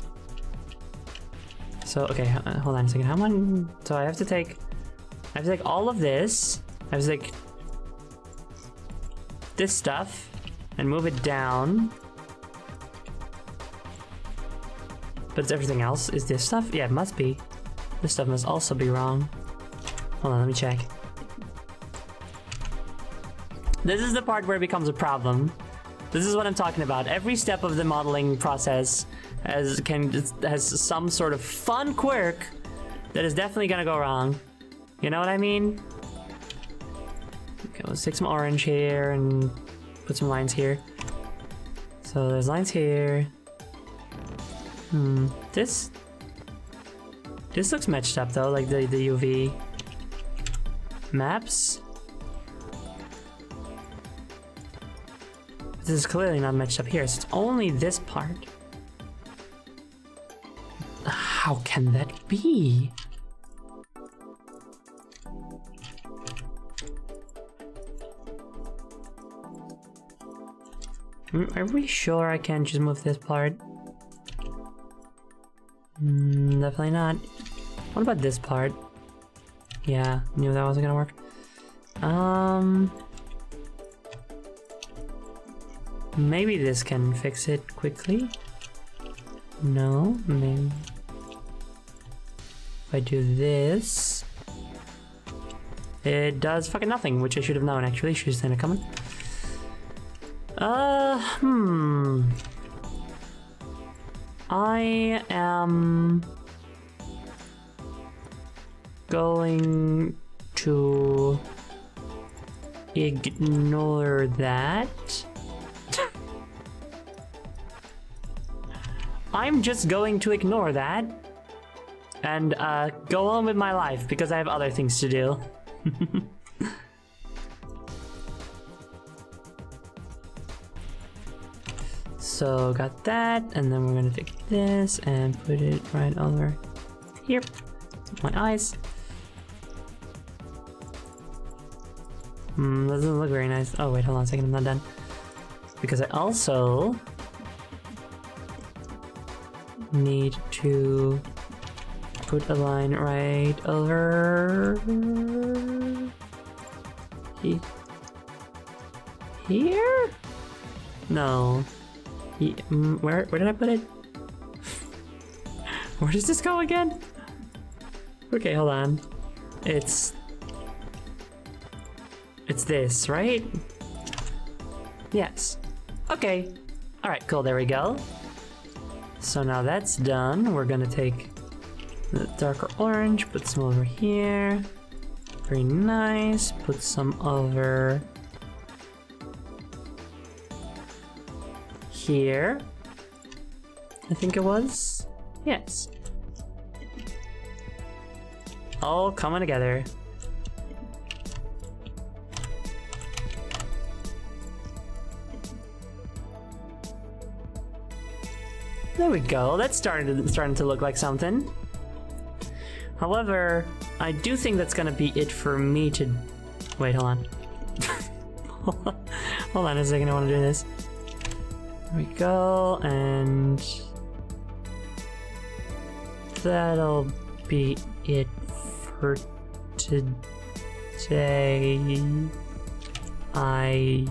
So, okay, hold on a second. How much? So I have to take all of this. I have to take this stuff and move it down. But it's everything else. Is this stuff? Yeah, it must be. This stuff must also be wrong. Hold on, let me check. This is the part where it becomes a problem. This is what I'm talking about. Every step of the modeling process has some sort of fun quirk that is definitely gonna go wrong. You know what I mean? Okay, let's take some orange here and put some lines here. So there's lines here. This looks matched up though, like the UV maps. This is clearly not matched up here, so it's only this part. How can that be? Are we sure I can just move this part? Definitely not. What about this part? Yeah, knew that wasn't gonna work. Maybe this can fix it quickly. No, maybe. If I do this, it does fucking nothing, which I should have known actually. Should have seen it coming. I am going to ignore that. I'm just going to ignore that and go on with my life because I have other things to do. So got that, and then we're gonna take this and put it right over here. My eyes. Doesn't look very nice. Oh wait, hold on a second, I'm not done. Because I also need to put a line right over here? No. Where did I put it? Where does this go again? Okay, hold on. It's this, right? Yes. Okay. Alright, cool, there we go. So now that's done. We're gonna take the darker orange, put some over here. Very nice. Put some over here. I think it was. Yes. All coming together. There we go. That's starting to look like something. However, I do think that's gonna be it for me to. Wait, hold on. Hold on a second. I want to do this. There we go, and that'll be it for today. I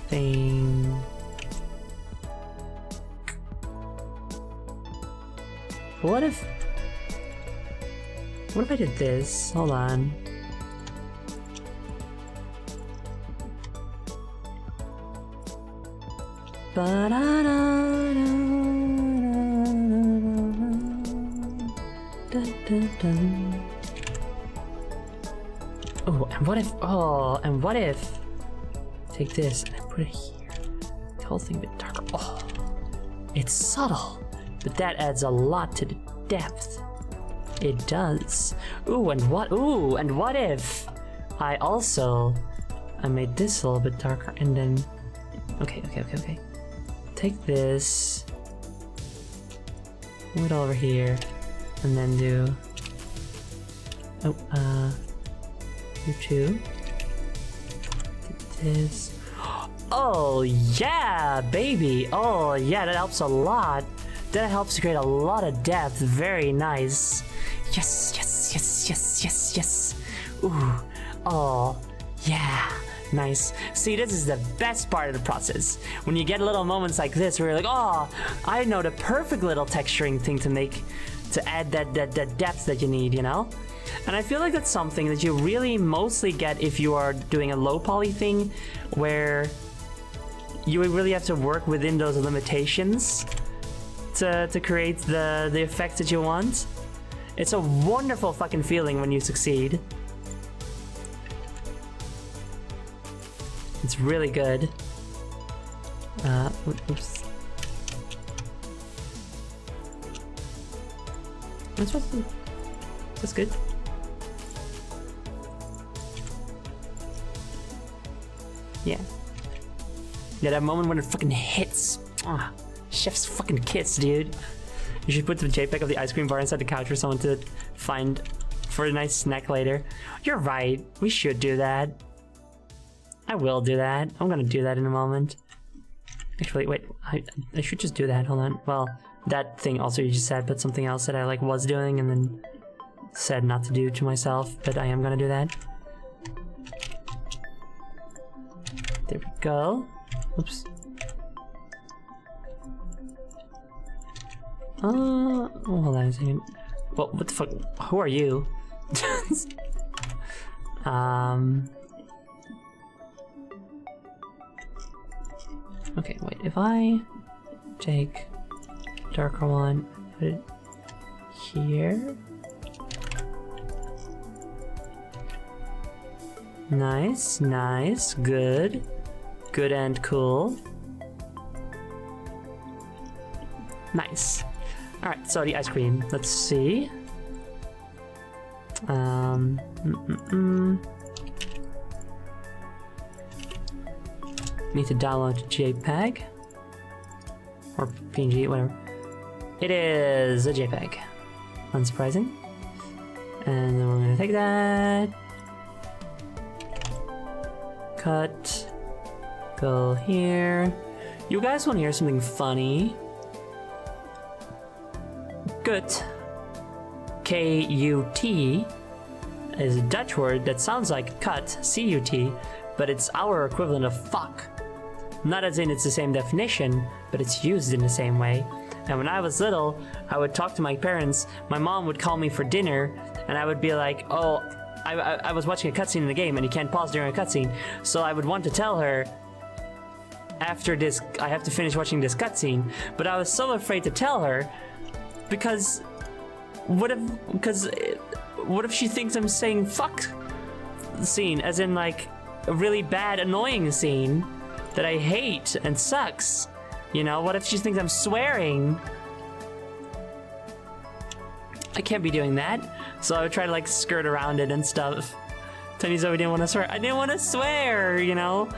think. What if I did this? Hold on. Oh, and what if take this and I put it here. The whole thing a bit darker. Oh, it's subtle, but that adds a lot to the depth. It does. Ooh, and what if I made this a little bit darker and then okay. Take this, move it over here, and then do two. This. Oh yeah, baby. Oh yeah, that helps a lot. That helps create a lot of depth. Very nice. Yes. Ooh. Oh yeah. Nice. See, this is the best part of the process. When you get little moments like this where you're like, oh, I know the perfect little texturing thing to make, to add that depth that you need, you know? And I feel like that's something that you really mostly get if you are doing a low poly thing where you would really have to work within those limitations to create the effects that you want. It's a wonderful fucking feeling when you succeed. It's really good. Oops. That's good. Yeah. Yeah, that moment when it fucking hits. Ah, chef's fucking kiss, dude. You should put the JPEG of the ice cream bar inside the couch for someone to find for a nice snack later. You're right. We should do that. I will do that. I'm gonna do that in a moment. Actually, wait, I should just do that. Hold on. Well, that thing also you just said, but something else that I like was doing and then said not to do to myself, but I am gonna do that. There we go. Oops. Oh, hold on a second. Well, what the fuck? Who are you? Okay, wait, if I take darker one, put it here. Nice, nice, good. Good and cool. Nice. Alright, so the ice cream. Let's see. Need to download JPEG. Or PNG, whatever. It is a JPEG. Unsurprising. And then we're gonna take that. Cut. Go here. You guys wanna hear something funny? Gut. K-U-T is a Dutch word that sounds like cut, C-U-T, but it's our equivalent of fuck. Not as in it's the same definition, but it's used in the same way. And when I was little, I would talk to my parents, my mom would call me for dinner, and I would be like, oh, I was watching a cutscene in the game and you can't pause during a cutscene, so I would want to tell her, after this, I have to finish watching this cutscene, but I was so afraid to tell her, because what if she thinks I'm saying fuck scene, as in like a really bad, annoying scene that I hate and sucks? You know, what if she thinks I'm swearing? I can't be doing that. So I would try to like skirt around it and stuff. Tony's over didn't want to swear. I didn't want to swear, you know?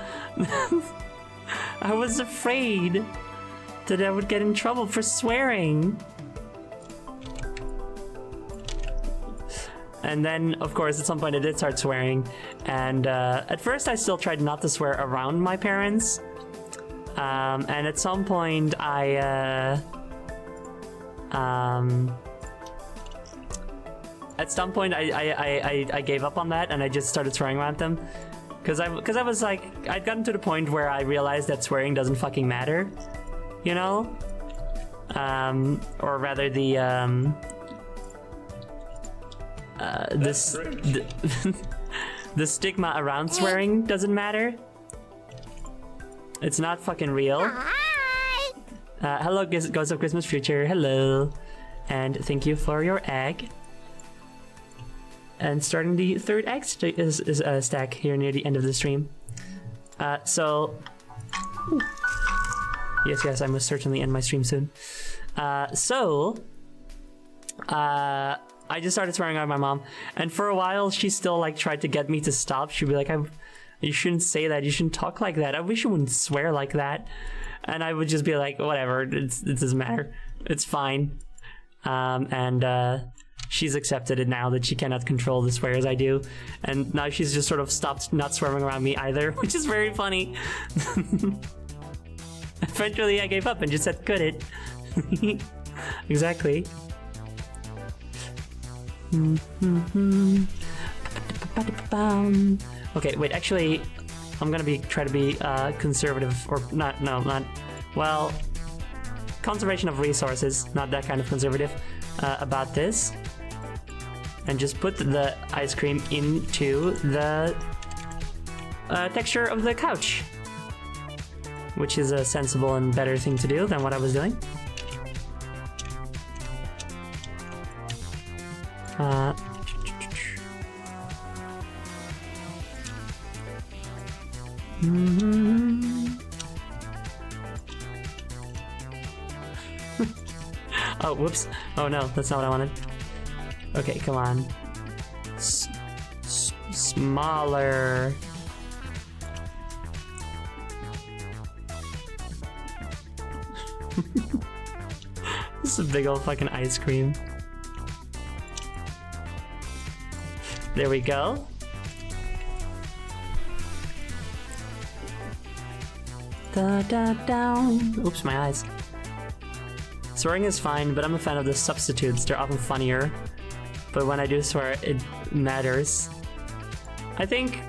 I was afraid that I would get in trouble for swearing. And then, of course, at some point I did start swearing. And at first I still tried not to swear around my parents. And at some point I gave up on that and I just started swearing around them. Because I was like, I'd gotten to the point where I realized that swearing doesn't fucking matter. You know? Or rather the stigma around swearing doesn't matter. It's not fucking real. Hello, Ghost of Christmas Future. Hello. And thank you for your egg. And starting the third egg is stack here near the end of the stream. Yes, I must certainly end my stream soon. I just started swearing at my mom, and for a while she still like tried to get me to stop. She'd be like, you shouldn't say that, you shouldn't talk like that, I wish you wouldn't swear like that. And I would just be like, whatever, it doesn't matter, it's fine. She's accepted it now that she cannot control the swears I do, and now she's just sort of stopped not swearing around me either, which is very funny. Eventually I gave up and just said, "Could it?" Exactly. Okay, wait, actually, I'm gonna try to be conservative, or not, well, conservation of resources, not that kind of conservative, about this. And just put the ice cream into the texture of the couch, which is a sensible and better thing to do than what I was doing. Oh, whoops. Oh no, that's not what I wanted. Okay, come on. Smaller. This is a big old fucking ice cream. There we go. Down. Oops, my eyes. Swearing is fine, but I'm a fan of the substitutes. They're often funnier. But when I do swear, it matters. I think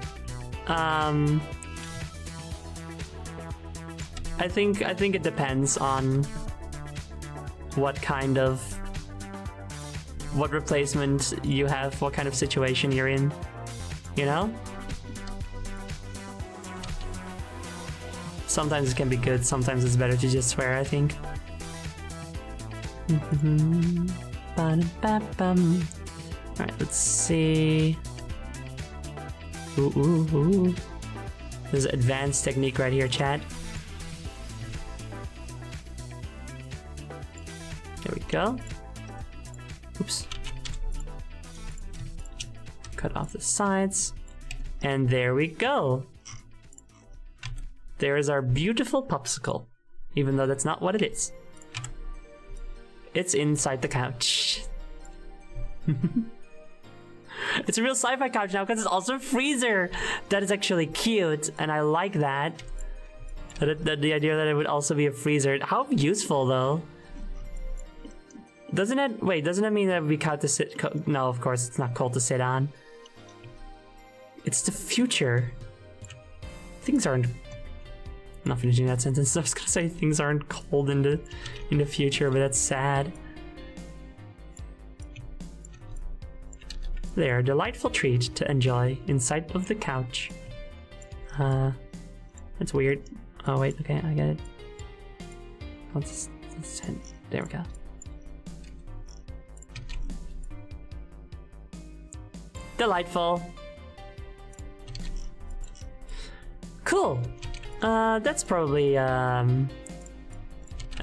it depends on what replacement you have, what kind of situation you're in, you know? Sometimes it can be good, sometimes it's better to just swear, I think. Alright, let's see. Ooh. There's an advanced technique right here, chat. There we go. Oops. Cut off the sides. And there we go. There is our beautiful popsicle. Even though that's not what it is. It's inside the couch. It's a real sci-fi couch now because it's also a freezer. That is actually cute, and I like that. The idea that it would also be a freezer. How useful, though. Doesn't it mean that it would be cold to sit? No, of course, it's not cold to sit on. It's the future. Things aren't... I'm not finishing that sentence. I was gonna say things aren't cold in the future, but that's sad. They're a delightful treat to enjoy inside of the couch. That's weird. Oh wait, okay, I get it. Let's there we go. Delightful. Cool. That's probably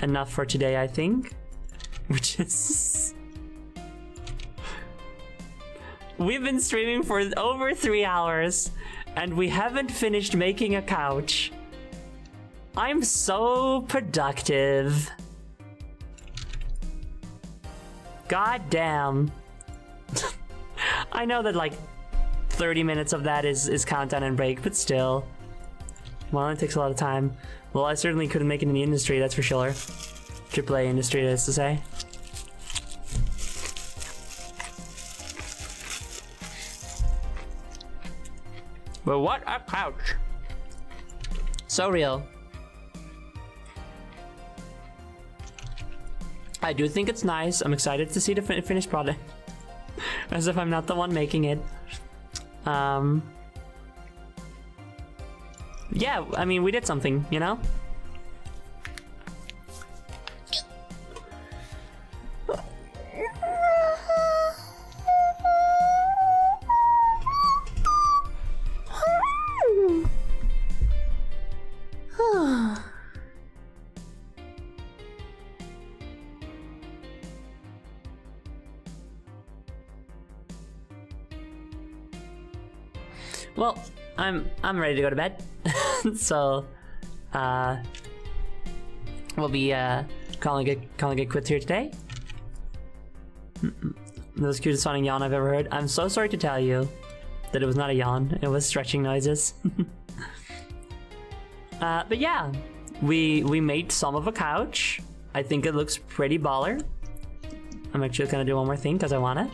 enough for today, I think. Which is... We've been streaming for over 3 hours, and we haven't finished making a couch. I'm so productive. God damn. I know that like 30 minutes of that is countdown and break, but still. Well, it takes a lot of time. Well, I certainly couldn't make it in the industry, that's for sure. AAA industry, that is to say. But what a couch! So real. I do think it's nice. I'm excited to see the finished product. As if I'm not the one making it. Yeah, I mean, we did something, you know? Well, I'm ready to go to bed. So we'll be calling it quits here today. The most cutest sounding yawn I've ever heard. I'm so sorry to tell you that it was not a yawn, it was stretching noises. But yeah, we made some of a couch. I think it looks pretty baller. I'm actually gonna do one more thing because I want it.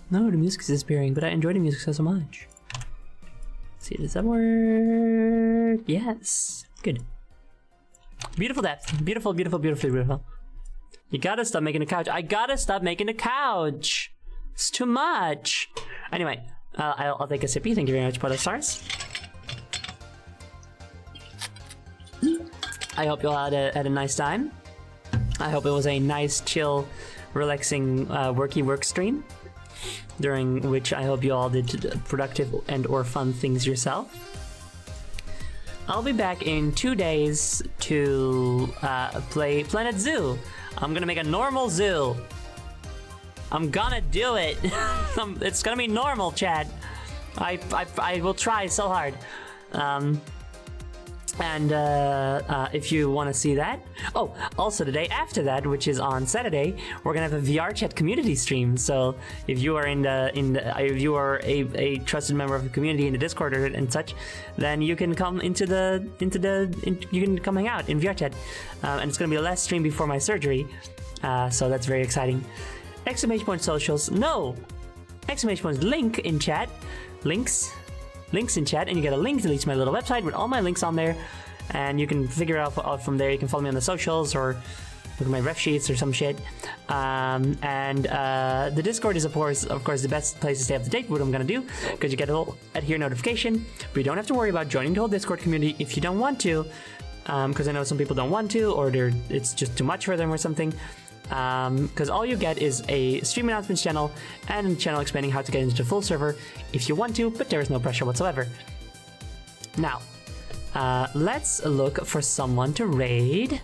No, the music is disappearing, but I enjoy the music so much. Let's see, does that work? Yes. Good. Beautiful depth. Beautiful, beautiful, beautifully beautiful. You gotta stop making a couch. I gotta stop making a couch. It's too much. Anyway, I'll take a sippy. Thank you very much, Polar Stars. I hope you all had a nice time. I hope it was a nice, chill, relaxing, worky work stream, during which I hope you all did productive and or fun things yourself. I'll be back in 2 days to play Planet Zoo. I'm gonna make a normal zoo. I'm gonna do it. It's gonna be normal, chat. I will try so hard. And if you want to see that, oh, also the day after that, which is on Saturday, we're gonna have a VR chat community stream. So if you are if you are a trusted member of the community in the Discord and such, then you can come you can come hang out in VR chat, and it's gonna be a last stream before my surgery. So that's very exciting. Exclamation point socials, no! Exclamation point link in chat, links in chat, and you get a link that leads to my little website with all my links on there, and you can figure it out from there. You can follow me on the socials or look at my ref sheets or some shit. The Discord is of course the best place to stay up to date with what I'm gonna do, because you get a little adhere notification, but you don't have to worry about joining the whole Discord community if you don't want to, because I know some people don't want to, or it's just too much for them or something. Because all you get is a stream announcements channel and a channel explaining how to get into the full server if you want to, but there is no pressure whatsoever. Now, let's look for someone to raid.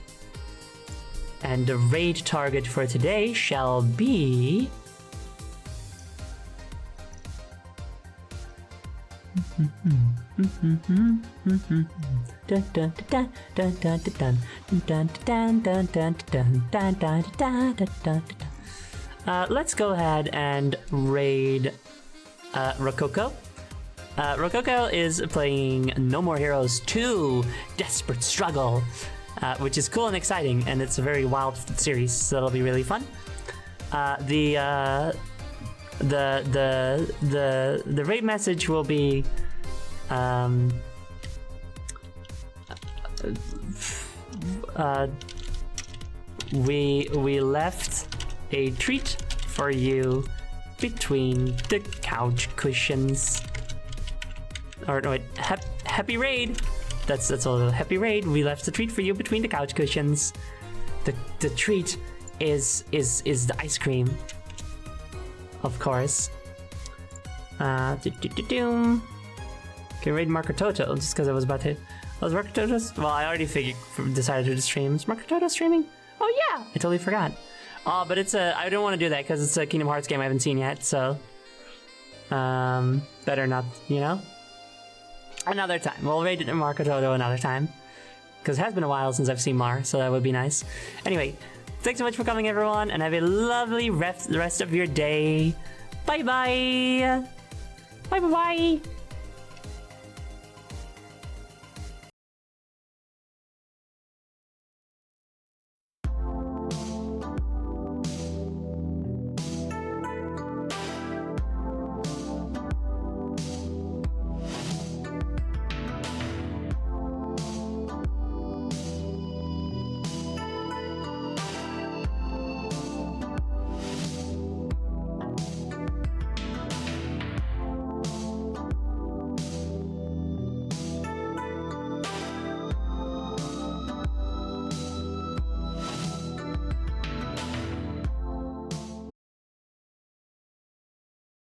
And the raid target for today shall be... Let's go ahead and raid Rococo. Rococo is playing No More Heroes 2 Desperate Struggle, which is cool and exciting, and it's a very wild series, so that'll be really fun. The raid message will be we left a treat for you between the couch cushions. Or no, wait, happy raid. That's all. Happy raid. We left a treat for you between the couch cushions. The treat is the ice cream. Of course. Can raid Marco Toto just because I was about to. Was Marco Toto? Well, I already decided to stream. Is Marco Toto streaming? Oh yeah, I totally forgot. Oh, but I don't want to do that because it's a Kingdom Hearts game I haven't seen yet. So, better not, you know. Another time. We'll raid Marco Toto another time, because it has been a while since I've seen Mar, so that would be nice. Anyway, thanks so much for coming, everyone, and have a lovely rest of your day. Bye bye. Bye bye bye.